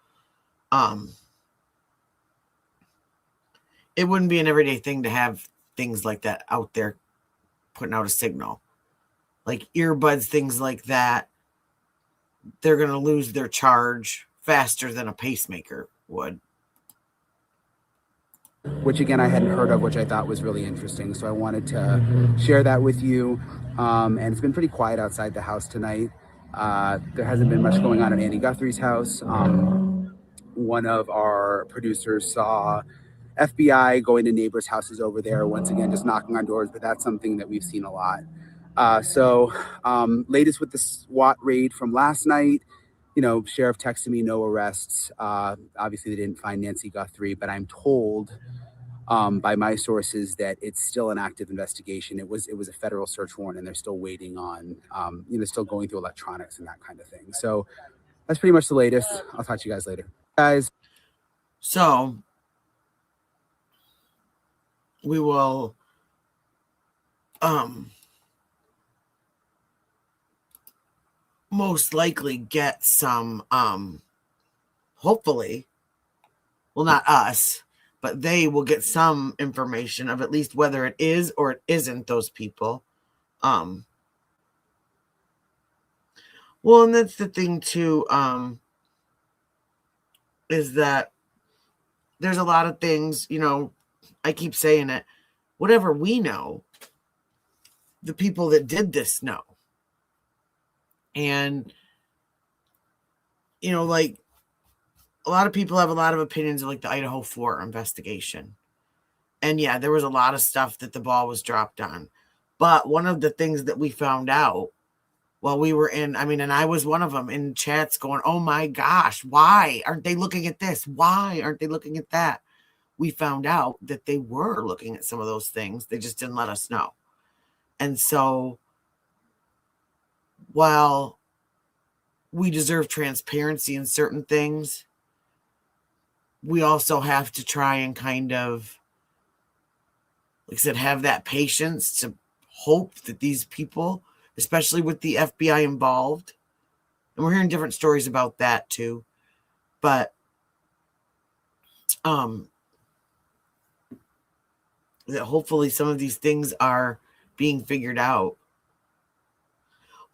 Speaker 1: it wouldn't be an everyday thing to have things like that out there putting out a signal. Like earbuds, things like that, they're going to lose their charge faster than a pacemaker would.
Speaker 8: Which again, I hadn't heard of, which I thought was really interesting. So I wanted to share that with you. And it's been pretty quiet outside the house tonight. There hasn't been much going on at Andy Guthrie's house. One of our producers saw FBI going to neighbors' houses over there, once again, just knocking on doors, but that's something that we've seen a lot. So latest with the SWAT raid from last night, sheriff texted me, no arrests. Obviously they didn't find Nancy Guthrie, but I'm told by my sources that it's still an active investigation. It was a federal search warrant, and they're still waiting on, still going through electronics and that kind of thing. So that's pretty much the latest. I'll talk to you guys later. Guys.
Speaker 1: So we will most likely get some hopefully, well, not us, but they will get some information of at least whether it is or it isn't those people. Well, and that's the thing too, is that there's a lot of things, I keep saying it, whatever we know, the people that did this know. And, like, a lot of people have a lot of opinions of like the Idaho 4 investigation. And yeah, there was a lot of stuff that the ball was dropped on. But one of the things that we found out while we were and I was one of them in chats going, oh my gosh, why aren't they looking at this? Why aren't they looking at that? We found out that they were looking at some of those things. They just didn't let us know. And so while we deserve transparency in certain things, we also have to try and kind of, like I said, have that patience to hope that these people, especially with the FBI involved, and we're hearing different stories about that too, but that hopefully some of these things are being figured out.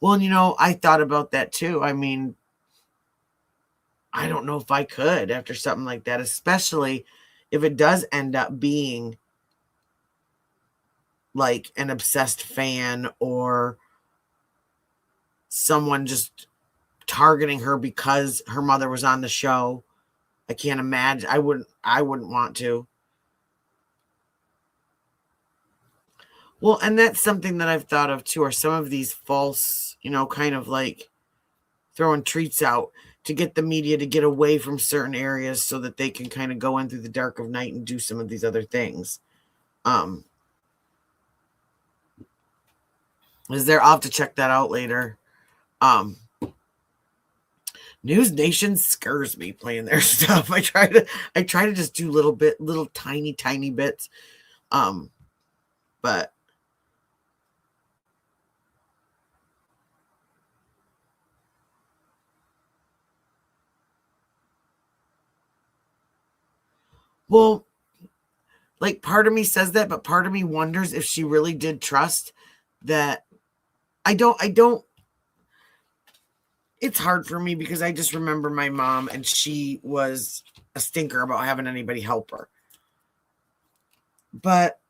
Speaker 1: Well, and I thought about that too. I don't know if I could after something like that, especially if it does end up being like an obsessed fan or someone just targeting her because her mother was on the show. I can't imagine. I wouldn't want to. Well, and that's something that I've thought of too, are some of these false, kind of like throwing treats out to get the media to get away from certain areas so that they can kind of go in through the dark of night and do some of these other things. Is there? I'll have to check that out later. News Nation scares me playing their stuff. I try to just do little tiny bits. But well, like part of me says that, but part of me wonders if she really did trust that. I don't. It's hard for me because I just remember my mom and she was a stinker about having anybody help her. But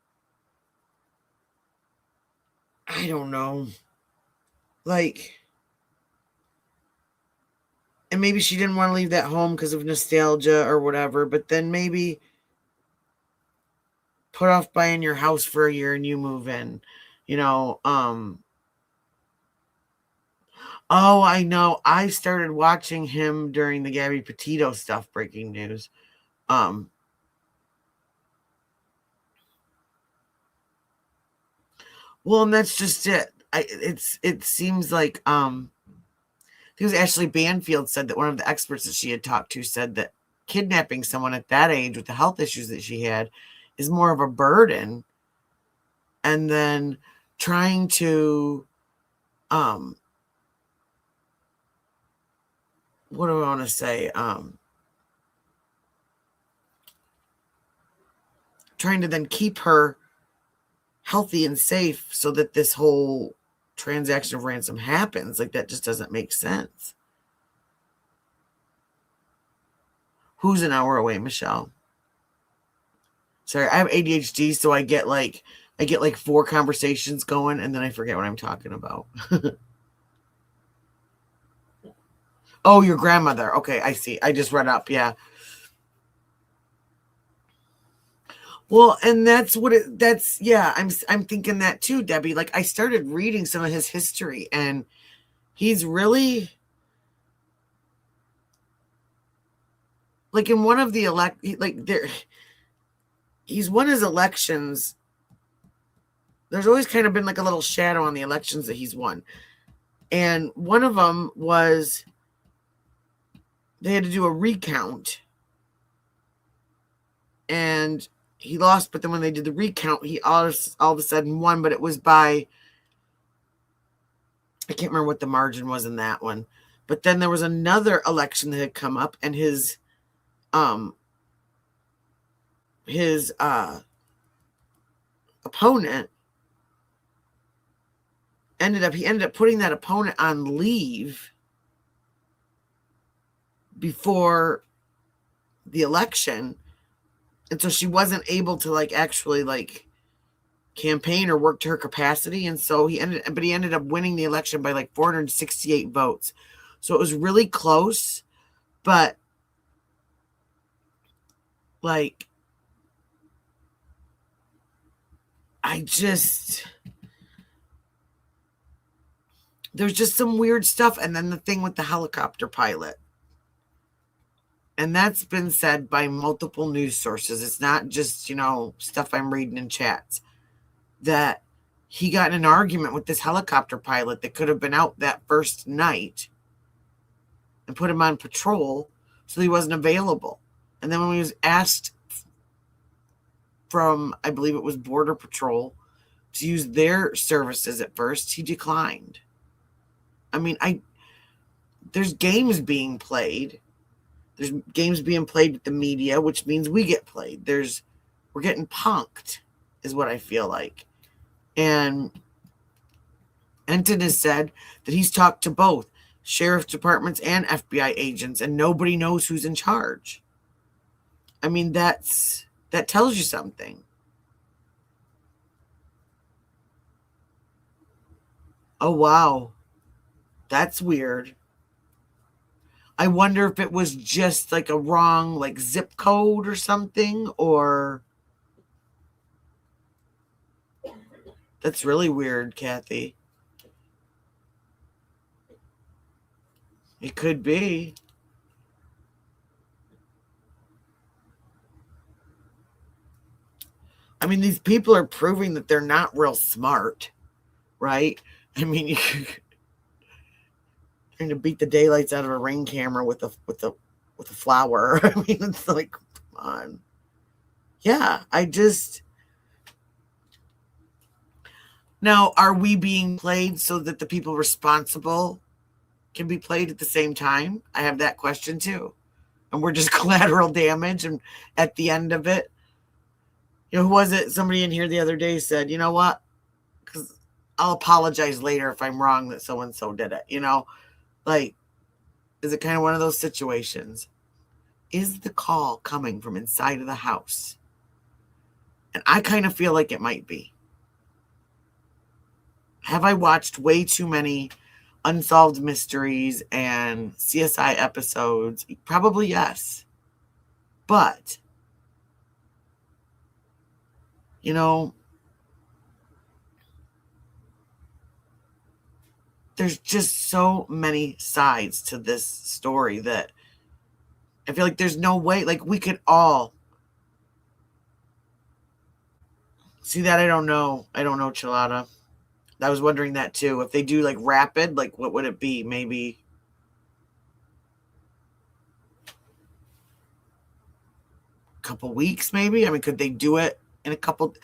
Speaker 1: I don't know. Like, and maybe she didn't want to leave that home because of nostalgia or whatever, but then maybe put off buying your house for a year and you move in, Oh, I know. I started watching him during the Gabby Petito stuff, breaking news. Well, and that's just it. It seems like because Ashley Banfield said that one of the experts that she had talked to said that kidnapping someone at that age with the health issues that she had is more of a burden, and then trying to what do I want to say? Trying to then keep her healthy and safe so that this whole transaction of ransom happens. Like, that just doesn't make sense. Who's an hour away, Michelle? Sorry, I have ADHD, so I get like 4 conversations going and then I forget what I'm talking about. Oh, your grandmother. Okay, I see. I just read up. Yeah. Well, and I'm thinking that too, Debbie. Like, I started reading some of his history and he's really like in one of the he's won his elections. There's always kind of been like a little shadow on the elections that he's won. And one of them was they had to do a recount. And he lost, but then when they did the recount, he all of a sudden won, but it was by, I can't remember what the margin was in that one. But then there was another election that had come up, and his opponent ended up putting that opponent on leave before the election, and so she wasn't able to actually campaign or work to her capacity. And so he ended up winning the election by 468 votes. So it was really close, but there's just some weird stuff. And then the thing with the helicopter pilot, and that's been said by multiple news sources. It's not just, stuff I'm reading in chats, that he got in an argument with this helicopter pilot that could have been out that first night and put him on patrol so he wasn't available. And then when he was asked from, I believe it was Border Patrol, to use their services at first, he declined. I mean, there's games being played. There's games being played with the media, which means we get played. We're getting punked, is what I feel like. And Enton has said that he's talked to both sheriff departments and FBI agents, and nobody knows who's in charge. I mean, that tells you something. Oh, wow. That's weird. I wonder if it was just a wrong zip code or something, or that's really weird, Kathy. It could be. I mean, these people are proving that they're not real smart, right? I mean, you're trying to beat the daylights out of a ring camera with a flower. I mean, it's come on. Yeah, now, are we being played so that the people responsible can be played at the same time? I have that question too. And we're just collateral damage. And at the end of it, who was it? Somebody in here the other day said, you know what? Because I'll apologize later if I'm wrong that so-and-so did it. Is it kind of one of those situations? Is the call coming from inside of the house? And I kind of feel like it might be. Have I watched way too many Unsolved Mysteries and CSI episodes? Probably yes. But, there's just so many sides to this story that I feel like there's no way, we could all see that. I don't know, Chilada. I was wondering that too. If they do rapid, what would it be? Maybe a couple weeks, maybe? I mean, could they do it in a couple,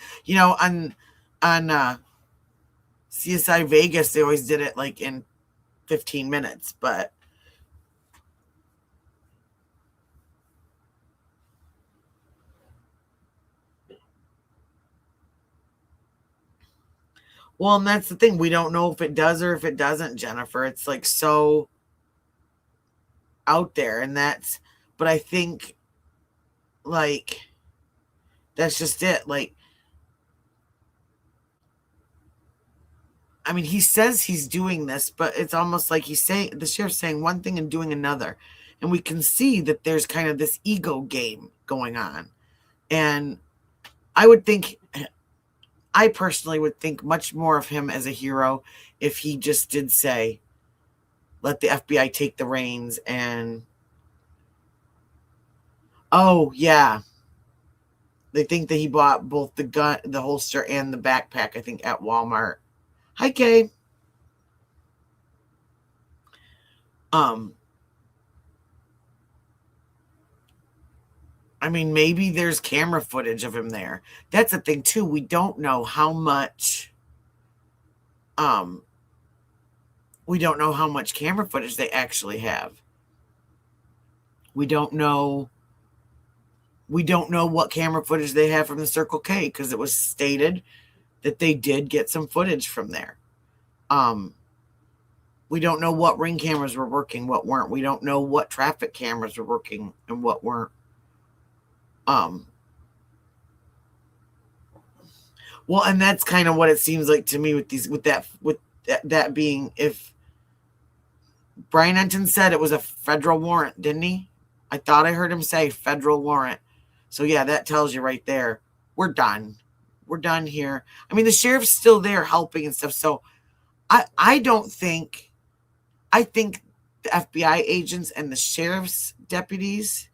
Speaker 1: on CSI Vegas, they always did it in 15 minutes, but well, and that's the thing. We don't know if it does or if it doesn't, Jennifer. It's so out there, and but I think that's just it. I mean, he says he's doing this, but it's almost like the sheriff's saying one thing and doing another. And we can see that there's kind of this ego game going on. And I personally would think much more of him as a hero if he just did say, let the FBI take the reins. And oh yeah, they think that he bought both the gun, the holster, and the backpack, I think, at Walmart. Hi, Kay. I mean, maybe there's camera footage of him there. That's the thing too. We don't know how much camera footage they actually have. We don't know what camera footage they have from the Circle K, because it was stated that they did get some footage from there. We don't know what ring cameras were working, what weren't. We don't know what traffic cameras were working and what weren't. Well, and that's kind of what it seems like to me with that being, if Brian Enton said it was a federal warrant, didn't he? I thought I heard him say federal warrant. So yeah, that tells you right there, we're done. We're done here. I mean, the sheriff's still there helping and stuff. So I think the FBI agents and the sheriff's deputies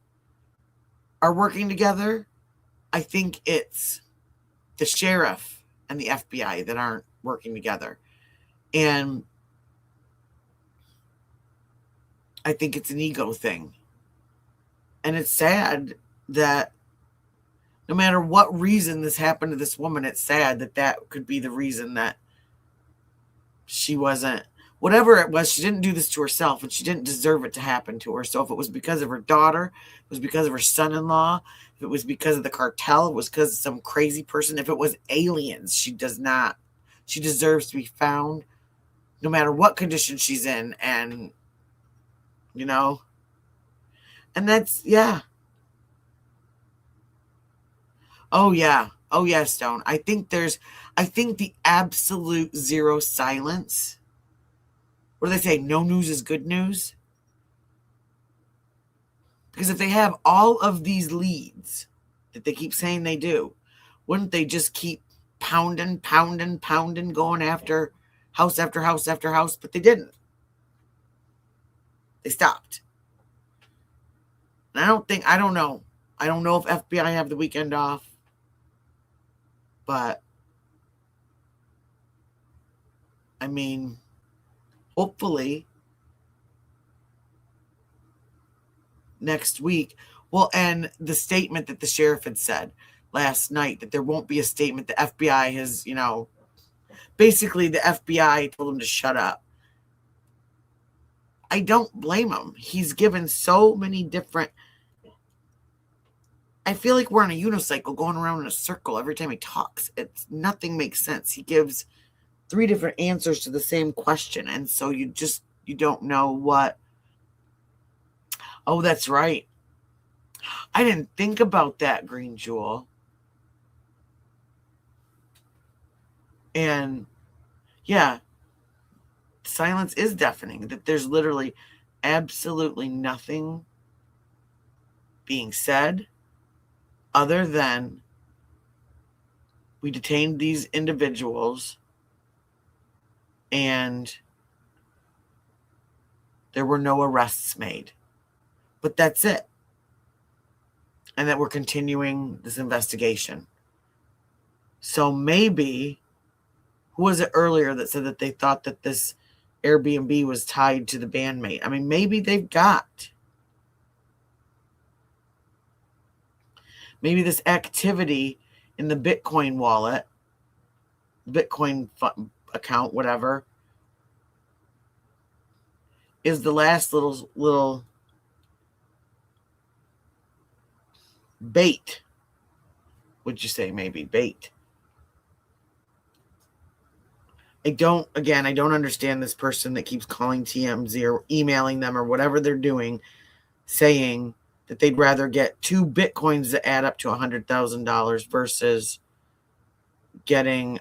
Speaker 1: are working together. I think it's the sheriff and the FBI that aren't working together. And I think it's an ego thing. And it's sad that no matter what reason this happened to this woman, it's sad that that could be the reason that she wasn't, whatever it was, she didn't do this to herself, and she didn't deserve it to happen to her. So if it was because of her daughter, it was because of her son-in-law, if it was because of the cartel, it was because of some crazy person, if it was aliens, she deserves to be found no matter what condition she's in. And, you know, and that's, yeah. Oh, yeah. Oh, yeah, Stone. I think the absolute zero silence. What do they say? No news is good news. Because if they have all of these leads that they keep saying they do, wouldn't they just keep pounding, going after house after house after house? But they didn't. They stopped. And I don't know. I don't know if FBI have the weekend off. But, I mean, hopefully next week. Well, and the statement that the sheriff had said last night, that there won't be a statement. The FBI has, basically the FBI told him to shut up. I don't blame him. He's given so many different, I feel like we're on a unicycle going around in a circle every time he talks. Nothing makes sense. He gives 3 different answers to the same question. And so you don't know what. Oh, that's right. I didn't think about that, Green Jewel. And yeah, silence is deafening. That there's literally absolutely nothing being said other than we detained these individuals and there were no arrests made. But that's it. And that we're continuing this investigation. So maybe, who was it earlier that said that they thought that this Airbnb was tied to the bandmate? I mean, maybe they've got. Maybe this activity in the Bitcoin wallet, Bitcoin account, whatever, is the last little bait. Would you say maybe bait? I don't understand this person that keeps calling TMZ or emailing them or whatever they're doing, saying that they'd rather get 2 Bitcoins that add up to $100,000 versus getting,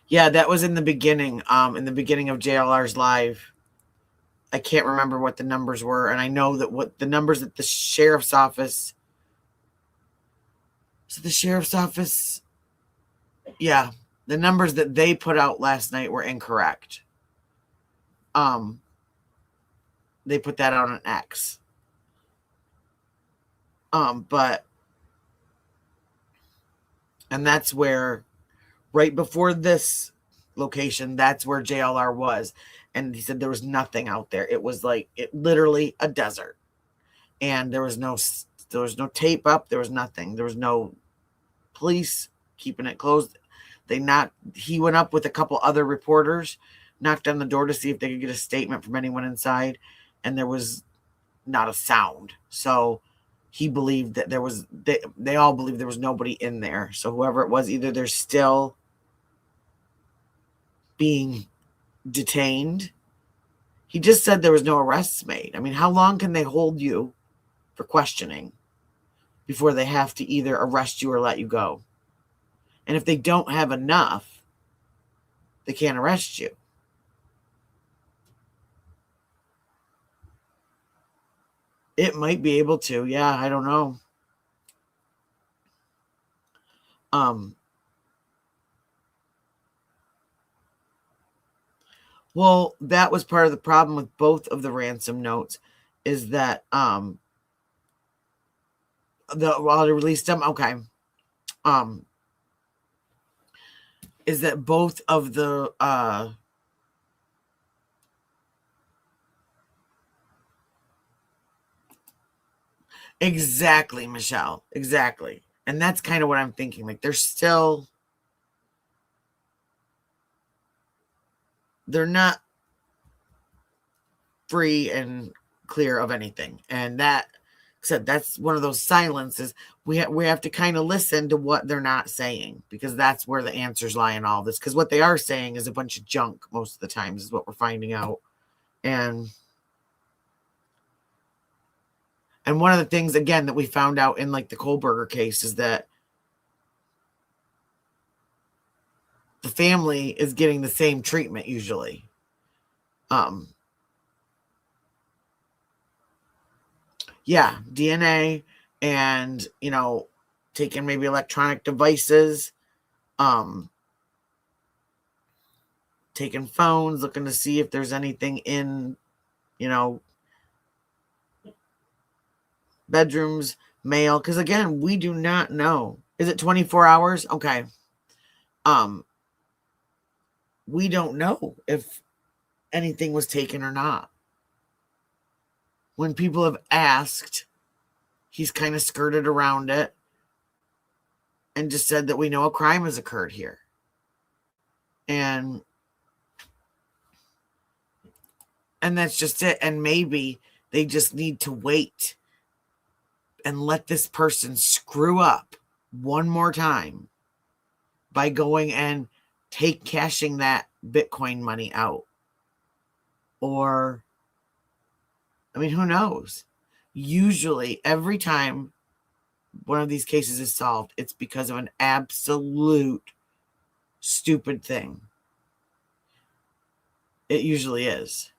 Speaker 1: yeah, that was in the beginning of JLR's live. I can't remember what the numbers were. And I know that what the numbers that the sheriff's office, yeah, the numbers that they put out last night were incorrect. They put that out on X. But, and that's where, right before this location, that's where JLR was. And he said there was nothing out there. It was like, literally a desert. and there was no tape up, there was nothing, there was no police keeping it closed. He went up with a couple other reporters, knocked on the door to see if they could get a statement from anyone inside, and there was not a sound. So he believed that they all believed there was nobody in there. So whoever it was, either they're still being detained. He just said there was no arrests made. I mean, how long can they hold you for questioning before they have to either arrest you or let you go? And if they don't have enough, they can't arrest you. It might be able to. Yeah, I don't know. Well, that was part of the problem with both of the ransom notes, is that they released them. Okay. Is that both of the exactly, Michelle. Exactly. And that's kind of what I'm thinking. Like they're not free and clear of anything. And that said, that's one of those silences. We have to kind of listen to what they're not saying, because that's where the answers lie in all this. Because what they are saying is a bunch of junk most of the times, is what we're finding out. And one of the things, again, that we found out in like the Kohlberger case is that the family is getting the same treatment usually. Yeah, DNA and, taking maybe electronic devices, taking phones, looking to see if there's anything in, bedrooms, mail. Because again, we do not know. Is it 24 hours? Okay. We don't know if anything was taken or not. When people have asked, he's kind of skirted around it and just said that we know a crime has occurred here. And that's just it. And maybe they just need to wait and let this person screw up one more time by going and cashing that Bitcoin money out. Or, I mean, who knows? Usually, every time one of these cases is solved, it's because of an absolute stupid thing. It usually is.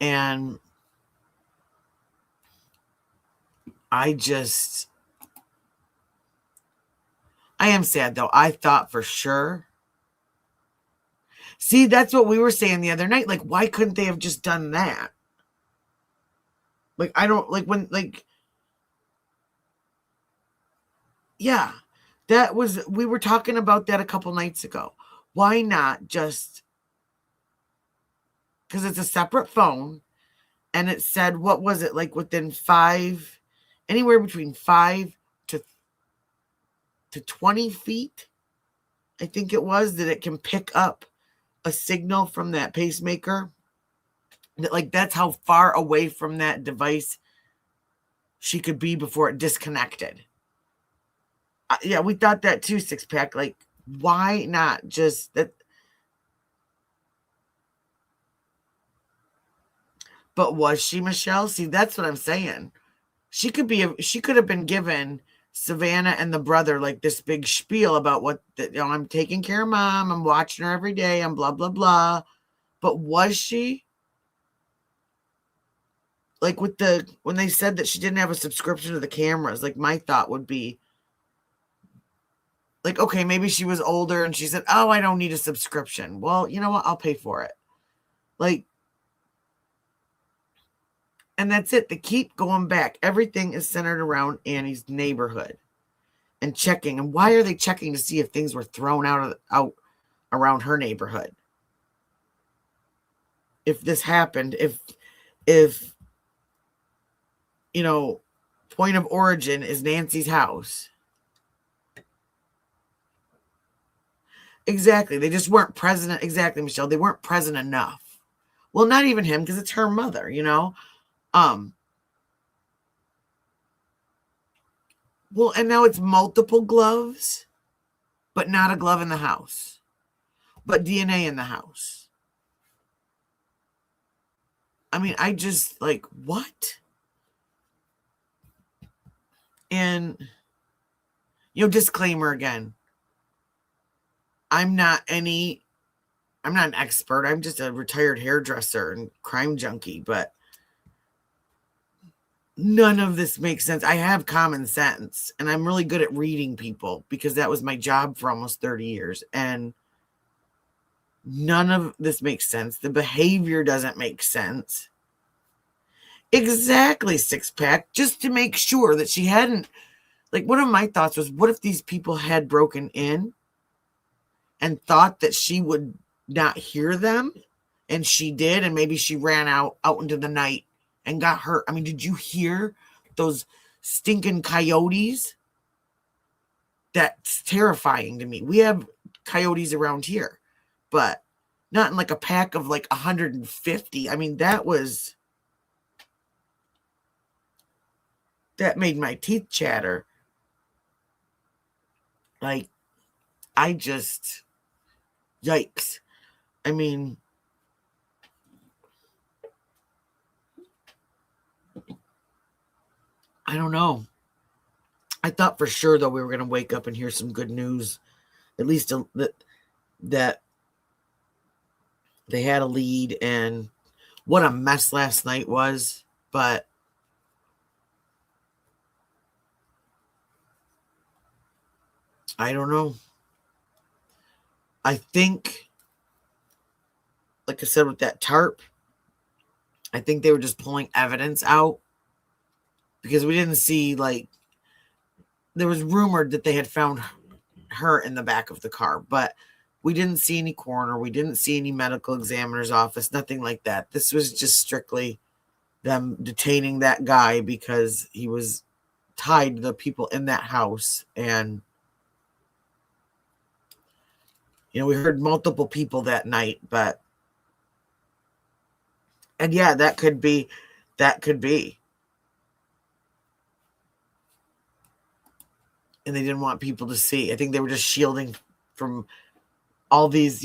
Speaker 1: And I am sad, though. I thought for sure. See, that's what we were saying the other night. Like, why couldn't they have just done that? Like, I don't, like, when, like, yeah, we were talking about that a couple nights ago. Why not just, because it's a separate phone, and it said, what was it, like within anywhere between 5 to 20 feet, I think it was, that it can pick up a signal from that pacemaker. That, like, that's how far away from that device she could be before it disconnected. Yeah, we thought that too, Six Pack. Like, why not just that? But was she, Michelle? See, that's what I'm saying. She could have been given Savannah and the brother like this big spiel about what I'm taking care of mom, I'm watching her every day, I'm blah blah blah. But was she? Like when they said that she didn't have a subscription to the cameras, like my thought would be like, okay, maybe she was older and she said, oh, I don't need a subscription. Well, you know what? I'll pay for it. Like, and that's it. They keep going back. Everything is centered around Annie's neighborhood and checking. And why are they checking to see if things were thrown out around her neighborhood? If this happened, if point of origin is Nancy's house. Exactly. They just weren't present. Exactly, Michelle. They weren't present enough. Well, not even him, because it's her mother, Well, and now it's multiple gloves, but not a glove in the house, but DNA in the house. I mean, I just like, what? And, disclaimer again. I'm not an expert. I'm just a retired hairdresser and crime junkie, but none of this makes sense. I have common sense, and I'm really good at reading people because that was my job for almost 30 years. And none of this makes sense. The behavior doesn't make sense. Exactly, six pack, just to make sure that she hadn't, like, one of my thoughts was, what if these people had broken in and thought that she would not hear them, and she did, and maybe she ran out into the night and got hurt. I mean, did you hear those stinking coyotes? That's terrifying to me. We have coyotes around here, but not in like a pack of like 150. I mean, that made my teeth chatter. Like, yikes. I mean, I don't know. I thought for sure, though, we were going to wake up and hear some good news. At least that they had a lead, and what a mess last night was. But I don't know. I think, like I said, with that tarp, I think they were just pulling evidence out because we didn't see, like, there was rumored that they had found her in the back of the car, but we didn't see any coroner. We didn't see any medical examiner's office, nothing like that. This was just strictly them detaining that guy because he was tied to the people in that house. And, we heard multiple people that night, and yeah, that could be. And they didn't want people to see. I think they were just shielding from all these,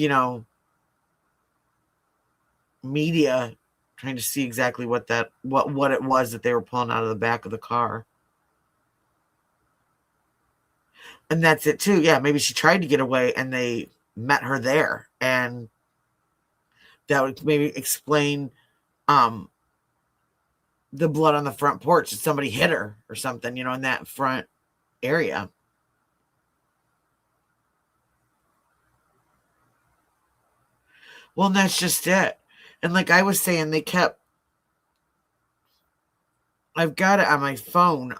Speaker 1: media trying to see exactly what it was that they were pulling out of the back of the car. And that's it too. Yeah, maybe she tried to get away and they met her there, and that would maybe explain the blood on the front porch, that somebody hit her or something, in that front area. Well, and that's just it. And like I was saying, I've got it on my phone.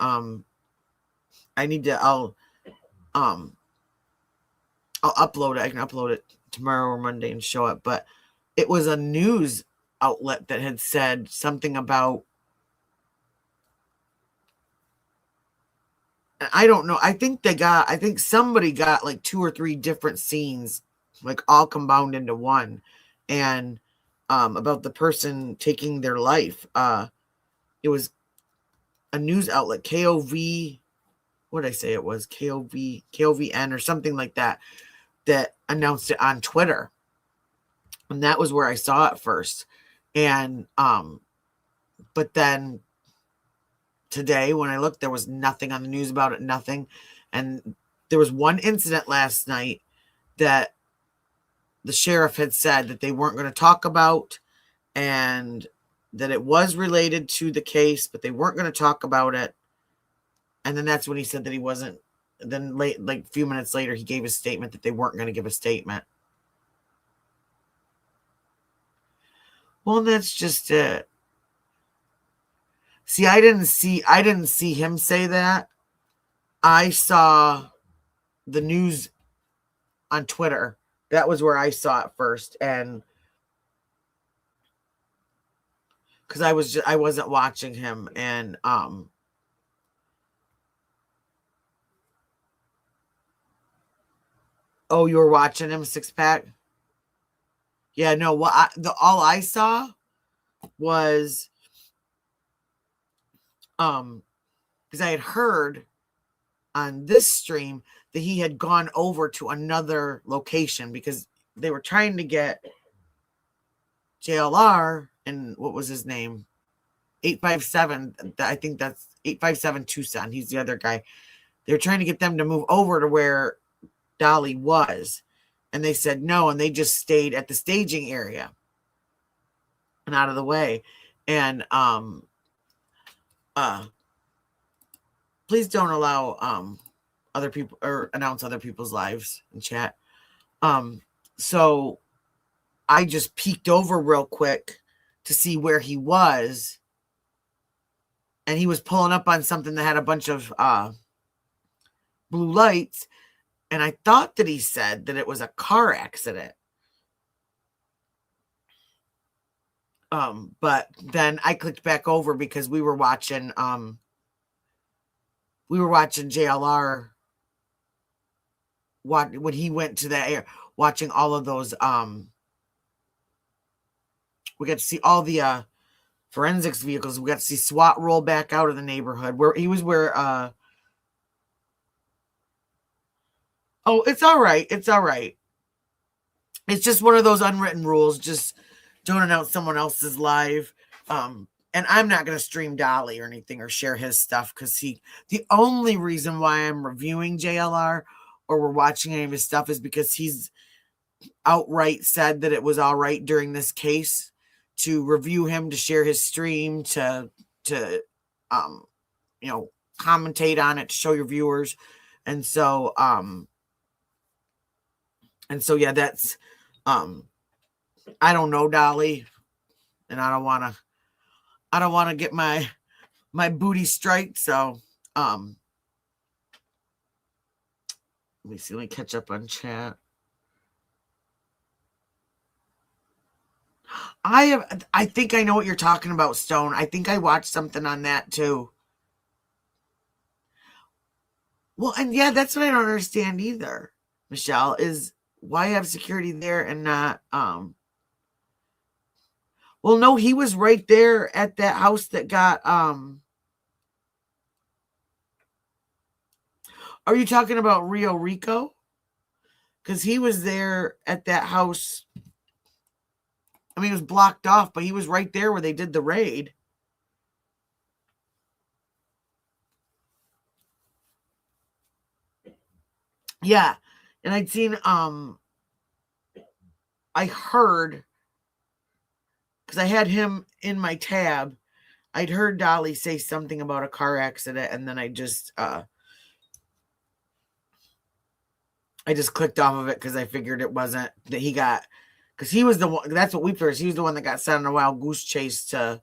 Speaker 1: I'll upload it. I can upload it tomorrow or Monday and show it. But it was a news outlet that had said something about, I don't know. I think somebody got like 2 or 3 different scenes, like all combined into one. And about the person taking their life. It was a news outlet, KOV. What did I say it was? KOVN or something like that announced it on Twitter. And that was where I saw it first. And but then today when I looked, there was nothing on the news about it, nothing. And there was one incident last night that the sheriff had said that they weren't going to talk about, and that it was related to the case, but they weren't going to talk about it. And then that's when he said that he wasn't. Then like a few minutes later, he gave a statement that they weren't going to give a statement. Well, that's just it. See, I didn't see him say that. I saw the news on Twitter. That was where I saw it first. And because I wasn't watching him, and oh, you were watching him, Six Pack? Yeah, no, all I saw was because I had heard on this stream that he had gone over to another location because they were trying to get JLR and what was his name? 857. I think that's 857 Tucson. He's the other guy. They were trying to get them to move over to where Dolly was. And they said no, and they just stayed at the staging area and out of the way. And please don't allow other people or announce other people's lives in chat. So I just peeked over real quick to see where he was, and he was pulling up on something that had a bunch of blue lights, and I thought that he said that it was a car accident. But then I clicked back over because we were watching JLR when he went to that area, watching all of those we got to see all the forensics vehicles. We got to see SWAT roll back out of the neighborhood where he was oh, it's all right. It's all right. It's just one of those unwritten rules. Just don't announce someone else's live. And I'm not going to stream Dolly or anything or share his stuff because the only reason why I'm reviewing JLR or we're watching any of his stuff is because he's outright said that it was all right during this case to review him, to share his stream, to commentate on it, to show your viewers. And so yeah, that's I don't know Dolly, and I don't want to get my booty striked. So let me see. Let me catch up on chat. I think I know what you're talking about, Stone. I think I watched something on that too. Well, and yeah, that's what I don't understand either, Michelle, is why have security there and not well, no, he was right there at that house that got are you talking about Rio Rico? Because he was there at that house. I mean, it was blocked off, but he was right there where they did the raid. Yeah. And I'd seen I heard, because I had him in my tab, I'd heard Dolly say something about a car accident, and then I just clicked off of it because I figured it wasn't that he got, because he was the one, that's what we first, he was the one that got sent on a wild goose chase to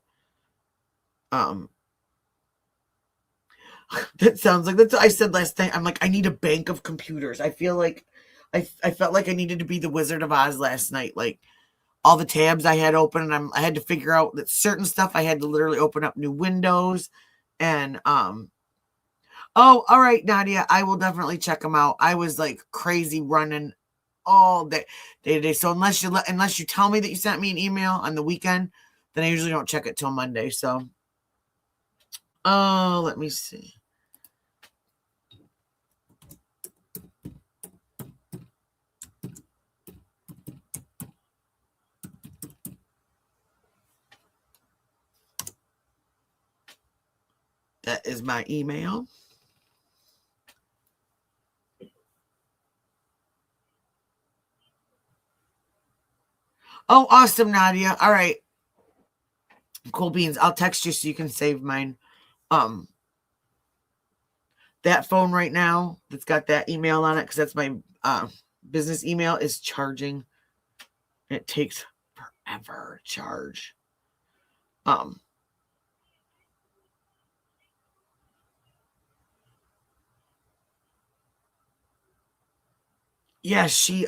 Speaker 1: that sounds like, that's what I said last night. I'm like, I need a bank of computers. I feel like I felt like I needed to be the Wizard of Oz last night. Like all the tabs I had open, and I had to figure out that certain stuff I had to literally open up new windows. And oh, all right, Nadia, I will definitely check them out. I was like crazy running all day to day. So unless you tell me that you sent me an email on the weekend, then I usually don't check it till Monday. So let me see. That is my email. Oh, awesome, Nadia. All right. Cool beans. I'll text you so you can save mine. That phone right now that's got that email on it, because that's my business email, is charging. It takes forever to charge. Yeah, she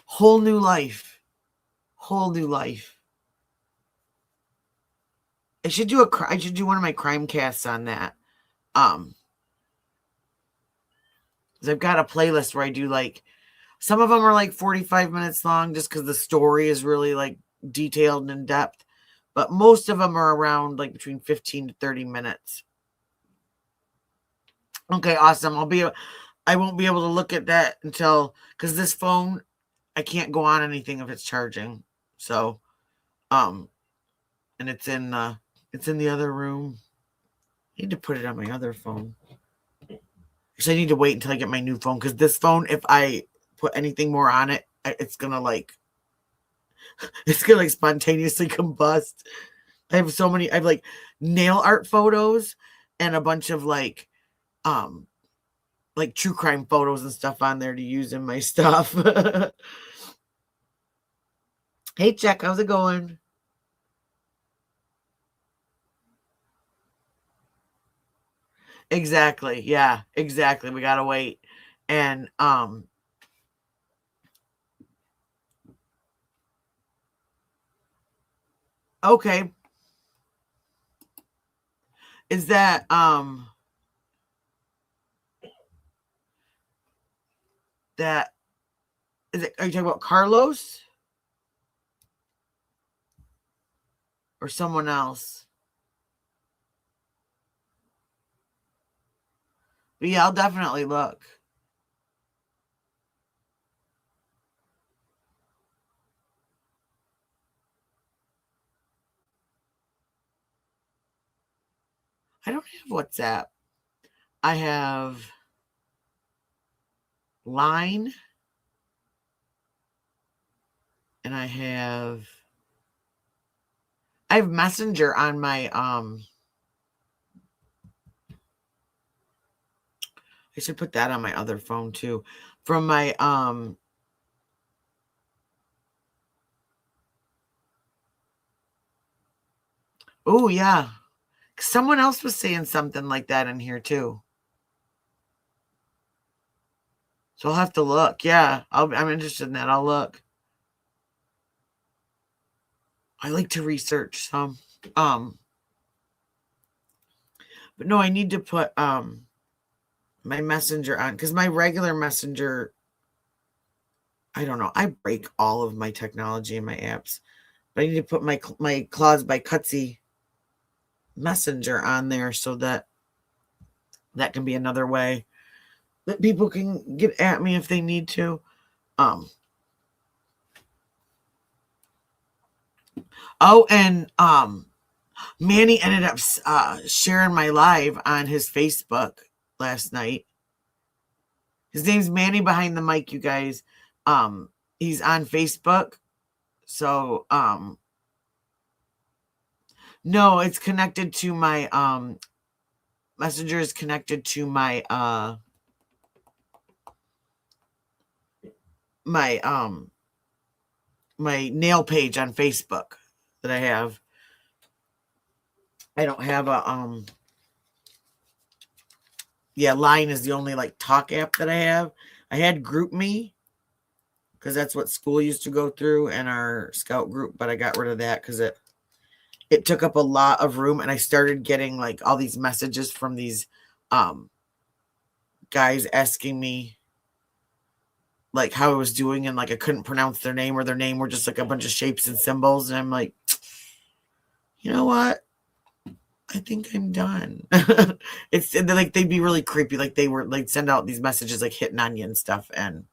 Speaker 1: whole new life. should do one of my crime casts on that. 'Cause I've got a playlist where I do like some of them are like 45 minutes long just because the story is really like detailed and in depth. But most of them are around like between 15 to 30 minutes. Okay, awesome. I won't be able to look at that until because this phone, I can't go on anything if it's charging. So, and it's in the other room. I need to put it on my other phone. So I need to wait until I get my new phone because this phone, if I put anything more on it, it's gonna like spontaneously combust. I have like nail art photos and a bunch of like true crime photos and stuff on there to use in my stuff. Hey, Jack, how's it going? Exactly. Yeah, exactly. We gotta wait. And okay. Is that that is it, are you talking about Carlos or someone else? But yeah, I'll definitely look. I don't have WhatsApp. I have Line and I have Messenger on my I should put that on my other phone too. From my oh yeah. Someone else was saying something like that in here too. So I'll have to look. Yeah, I'm interested in that. I'll look. I like to research some. But no, I need to put my messenger on because my regular messenger, I don't know. I break all of my technology and my apps. But I need to put my Claws by Cutsy messenger on there so that can be another way that people can get at me if they need to. Oh, and Manny ended up sharing my live on his Facebook last night. His name's Manny Behind the Mic, you guys. He's on Facebook. So no, it's connected to my Messenger is connected to my my nail page on Facebook that I have. I don't have a Line is the only like talk app that I have. I had GroupMe because that's what school used to go through and our scout group, but I got rid of that because it took up a lot of room and I started getting like all these messages from these guys asking me like how I was doing and like I couldn't pronounce their name or their name were just like a bunch of shapes and symbols and I'm like, you know what? I think I'm done. It's like they'd be really creepy, like they were like send out these messages like hitting on you and stuff, and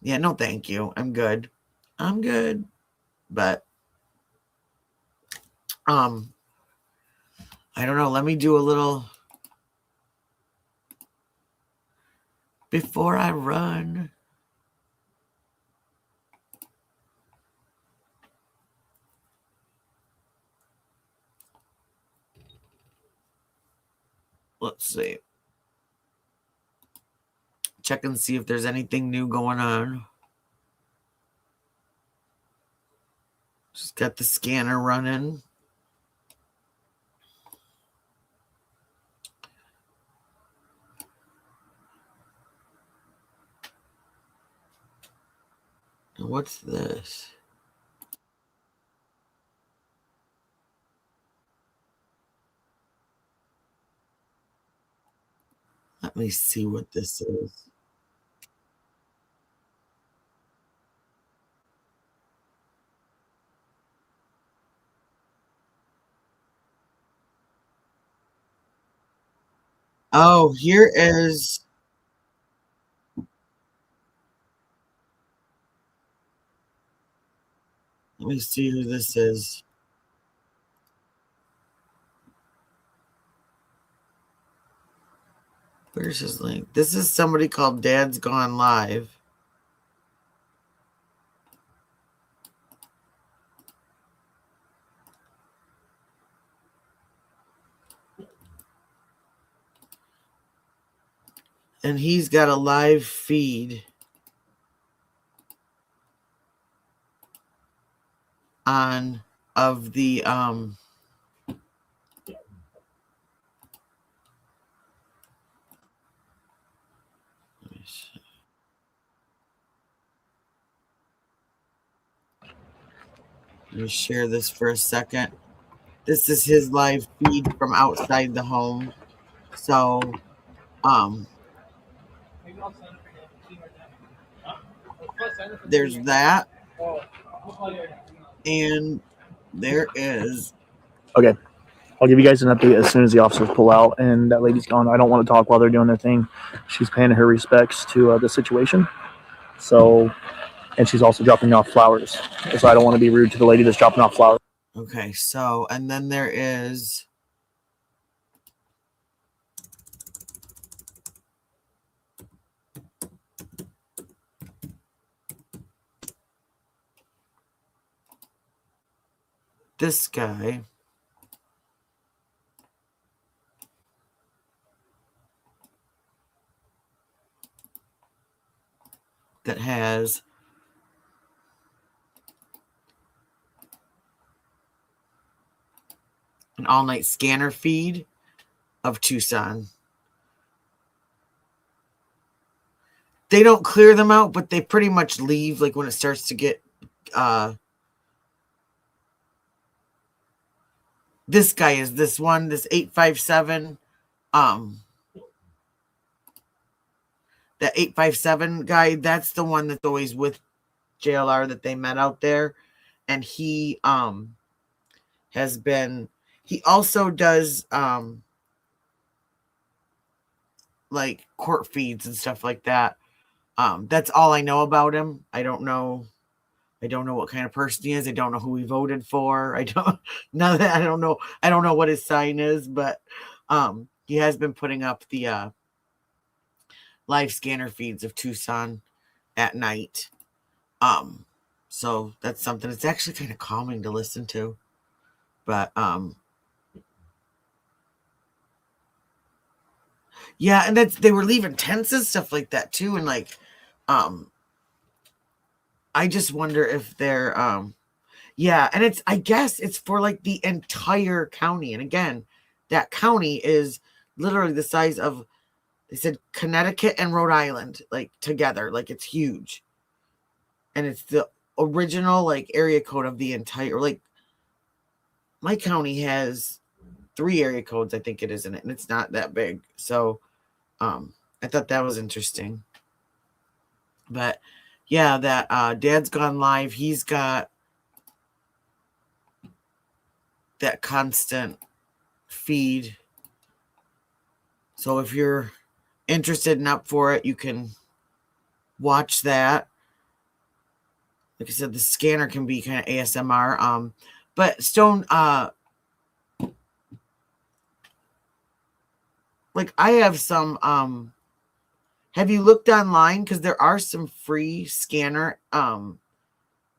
Speaker 1: yeah, no, thank you. I'm good. But I don't know. Let me do a little before I run. Let's see. Check and see if there's anything new going on. Just got the scanner running. What's this? Let me see what this is. Oh, here is. Let me see who this is. Where's his link? This is somebody called Dad's Gone Live. And he's got a live feed on of the let me share this for a second. This is his live feed from outside the home. So there's that. And there is.
Speaker 9: Okay. I'll give you guys an update as soon as the officers pull out and that lady's gone. I don't want to talk while they're doing their thing. She's paying her respects to the situation. So, and she's also dropping off flowers. So I don't want to be rude to the lady that's dropping off flowers.
Speaker 1: Okay, so, and then there is. This guy. That has an all-night scanner feed of Tucson. They don't clear them out, but they pretty much leave like when it starts to get this guy is this one, this 857 that 857 guy, that's the one that's always with JLR that they met out there. And he has been, he also does like court feeds and stuff like that. That's all I know about him. I don't know what kind of person he is. I don't know who he voted for. I don't know what his sign is, but he has been putting up the live scanner feeds of Tucson at night. So that's something. It's actually kind of calming to listen to. But yeah, and they were leaving tents and stuff like that too, and like I just wonder if they're yeah, and I guess it's for like the entire county. And again, that county is literally the size of, they said, Connecticut and Rhode Island, like together, like it's huge. And it's the original like area code of the entire, like my county has 3 area codes, I think it is in it, and it's not that big. So I thought that was interesting. But yeah, that Dad's Gone Live, he's got that constant feed. So if you're interested and up for it, you can watch that. Like I said, the scanner can be kind of ASMR. But Stone, like I have some, have you looked online? Because there are some free scanner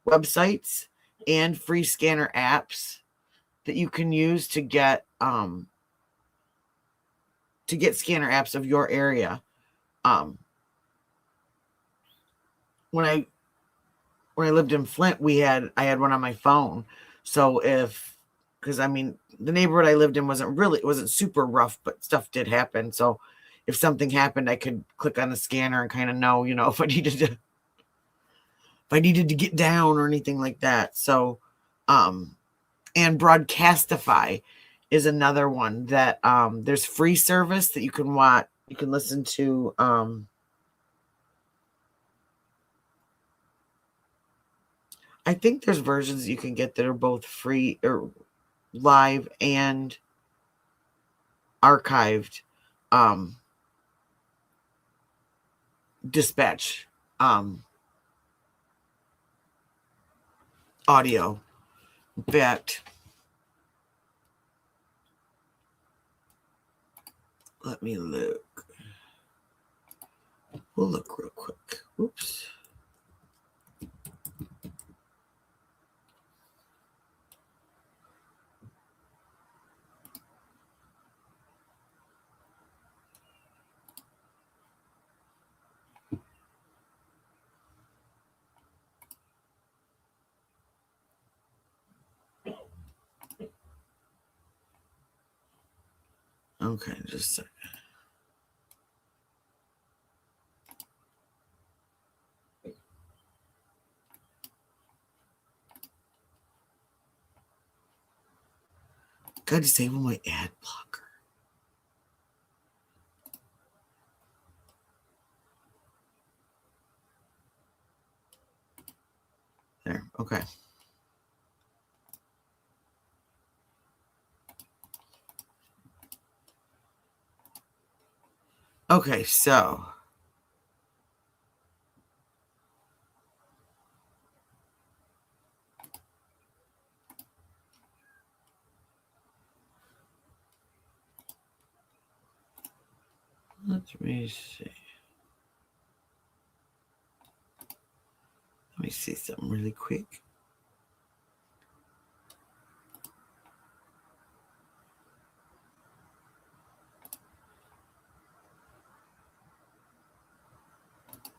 Speaker 1: websites and free scanner apps that you can use to get scanner apps of your area. When I lived in Flint, I had one on my phone. So because I mean, the neighborhood I lived in it wasn't super rough, but stuff did happen. So if something happened, I could click on the scanner and kind of know, if I needed to get down or anything like that. So, and Broadcastify is another one that there's free service that you can You can listen to I think there's versions you can get that are both free or live and archived dispatch audio. In fact, let me look. We'll look real quick. Oops. Okay, just a second. Gotta disable my ad blocker. There, okay. Okay, so let me see. Let me see something really quick.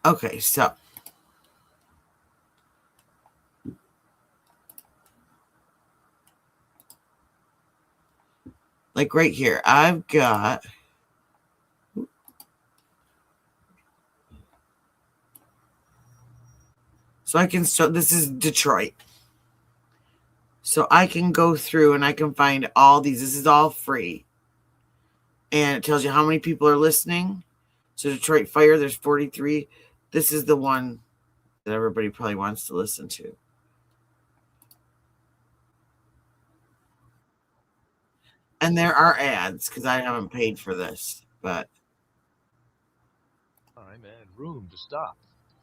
Speaker 1: Okay, so like right here, I've got so I can so this is Detroit. So I can go through and I can find all these. This is all free. And it tells you how many people are listening. So Detroit Fire, there's 43. This is the one that everybody probably wants to listen to. And there are ads because I haven't paid for this, but
Speaker 10: time and room to stop.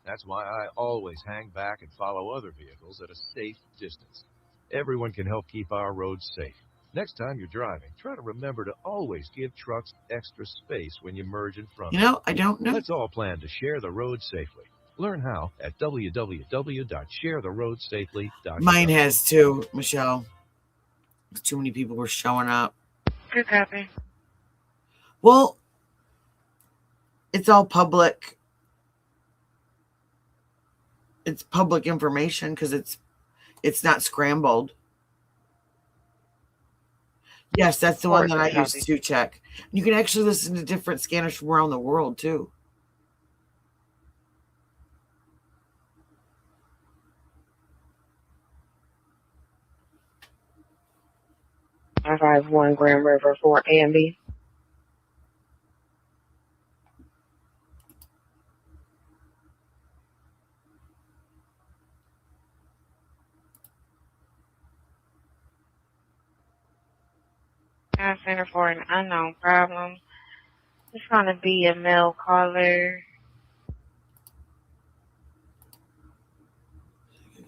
Speaker 10: That's why I always hang back and follow other vehicles at a safe distance. Everyone can help keep our roads safe. Next time you're driving, try to remember to always give trucks extra space when you merge in front of them.
Speaker 1: I don't know.
Speaker 10: Let's all plan to share the road safely. Learn how at www.sharetheroadsafely.com.
Speaker 1: Mine has too, Michelle. Too many people were showing up.
Speaker 11: Good copy.
Speaker 1: Well, it's all public. It's public information because it's not scrambled. Yes, that's the one that I used to check. You can actually listen to different scanners from around the world too.
Speaker 11: I 51 Grand River for Andy. Center for an unknown problem. It's going to be a male caller.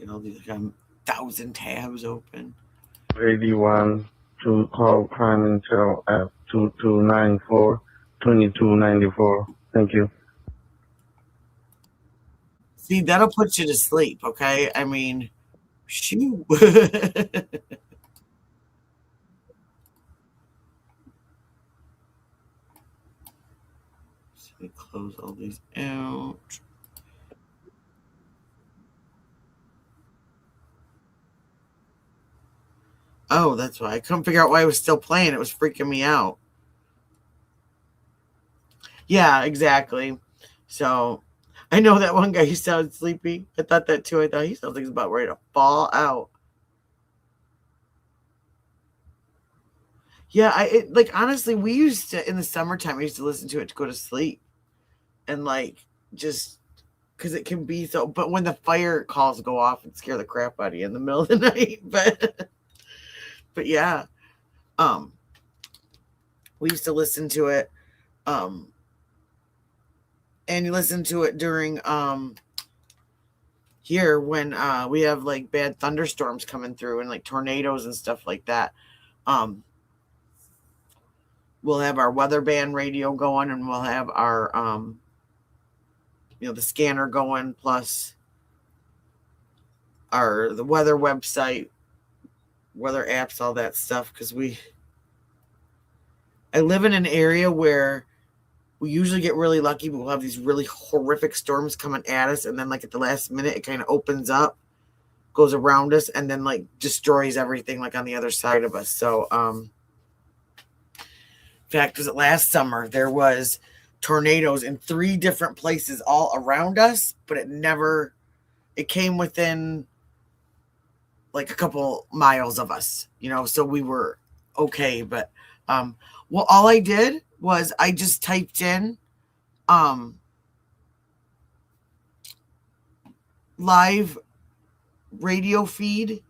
Speaker 1: All these like 1,000 tabs open.
Speaker 12: 81 to call Prime Intel at 2294-2294. Thank you.
Speaker 1: See, that'll put you to sleep, okay? I mean, shoot. So we close all these out. Oh, that's why. I couldn't figure out why it was still playing. It was freaking me out. Yeah, exactly. So I know that one guy, he sounded sleepy. I thought that too. I thought he sounds like he's about ready to fall out. Yeah, honestly, we used to in the summertime. I used to listen to it to go to sleep, and just because it can be so. But when the fire calls go off, and scare the crap out of you in the middle of the night. But yeah, um, we used to listen to it, and you listen to it during here when we have bad thunderstorms coming through and tornadoes and stuff like that. Um, we'll have our weather band radio going, and we'll have our the scanner going, plus the weather website, weather apps, all that stuff. Because I live in an area where we usually get really lucky, but we'll have these really horrific storms coming at us, and then at the last minute, it kind of opens up, goes around us, and then destroys everything on the other side of us. So, in fact, was it last summer there was tornadoes in 3 different places all around us, but it came within a couple miles of us, so we were okay. But well, all I did was I just typed in live radio feed,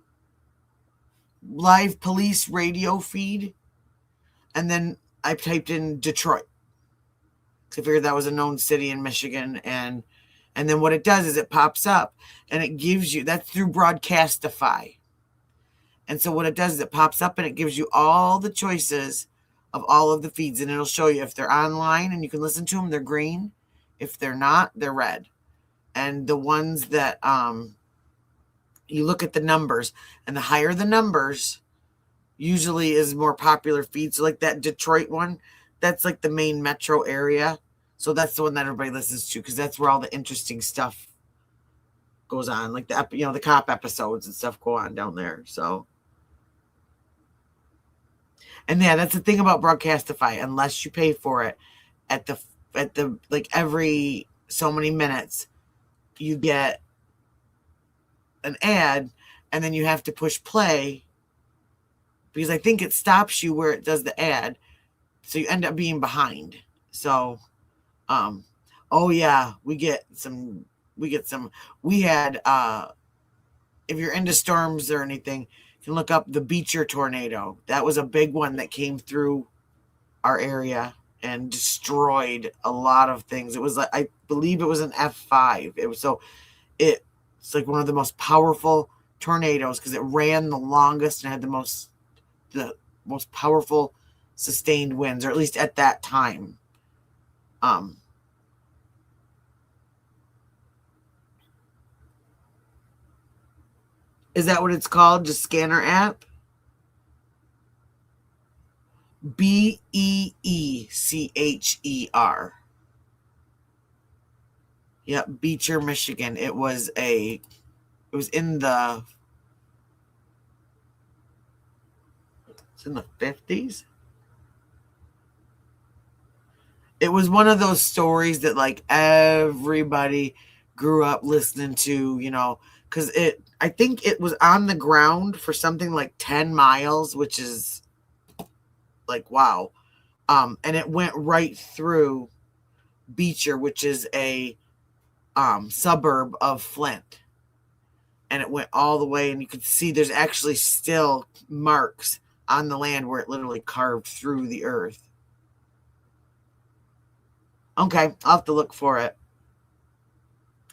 Speaker 1: live police radio feed, and then I typed in Detroit. I figured that was a known city in Michigan, and then what it does is it pops up and it gives you, that's through Broadcastify. And so what it does is it pops up and it gives you all the choices of all of the feeds, and it'll show you if they're online and you can listen to them, they're green. If they're not, they're red. And the ones that you look at the numbers, and the higher the numbers usually is more popular feed. So that Detroit one, that's the main metro area. So that's the one that everybody listens to, because that's where all the interesting stuff goes on, the cop episodes and stuff go on down there. So, and yeah, that's the thing about Broadcastify. Unless you pay for it, at the every so many minutes, you get an ad, and then you have to push play, because I think it stops you where it does the ad, so you end up being behind. So, oh yeah, we had, if you're into storms or anything, you can look up the Beecher tornado. That was a big one that came through our area and destroyed a lot of things. It was I believe it was an F5. It's one of the most powerful tornadoes, because it ran the longest and had the most powerful sustained winds, or at least at that time. Is that what it's called? Just scanner app? Beecher. Yep, Beecher, Michigan. It was in the 50s. It was one of those stories that everybody grew up listening to, because I think it was on the ground for something like 10 miles, which is wow. And it went right through Beecher, which is a suburb of Flint. And it went all the way, and you could see there's actually still marks on the land where it literally carved through the earth. Okay, I'll have to look for it.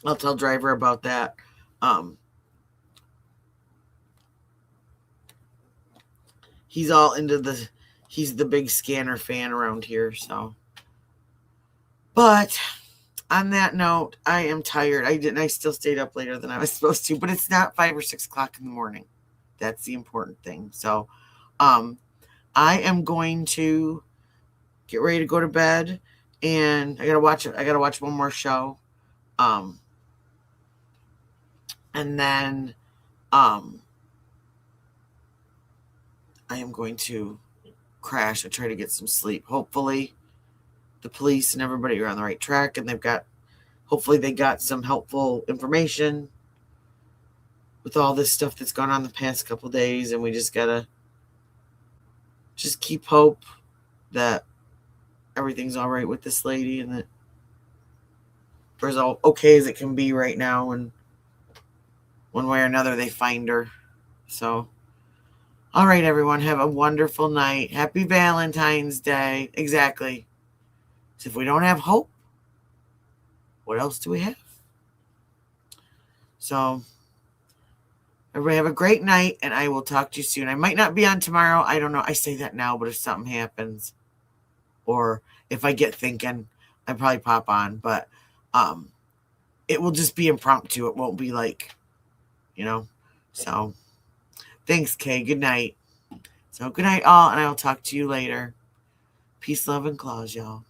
Speaker 1: I'll tell Driver about that. He's all into he's the big scanner fan around here, so. But on that note, I am tired. I still stayed up later than I was supposed to, but it's not 5 or 6 o'clock in the morning. That's the important thing. So, I am going to get ready to go to bed, and I gotta watch one more show. And then, I am going to crash and try to get some sleep. Hopefully, the police and everybody are on the right track, and hopefully they got some helpful information with all this stuff that's gone on the past couple days, and we just gotta just keep hope that everything's all right with this lady and that we're as all okay as it can be right now, and one way or another they find her. So, all right, everyone, have a wonderful night. Happy Valentine's Day. Exactly. So if we don't have hope, what else do we have? So everybody have a great night, and I will talk to you soon. I might not be on tomorrow. I don't know. I say that now, but if something happens or if I get thinking, I probably pop on. But it will just be impromptu. It won't be like, So thanks, Kay. Good night. So good night, all, and I will talk to you later. Peace, love, and claws, y'all.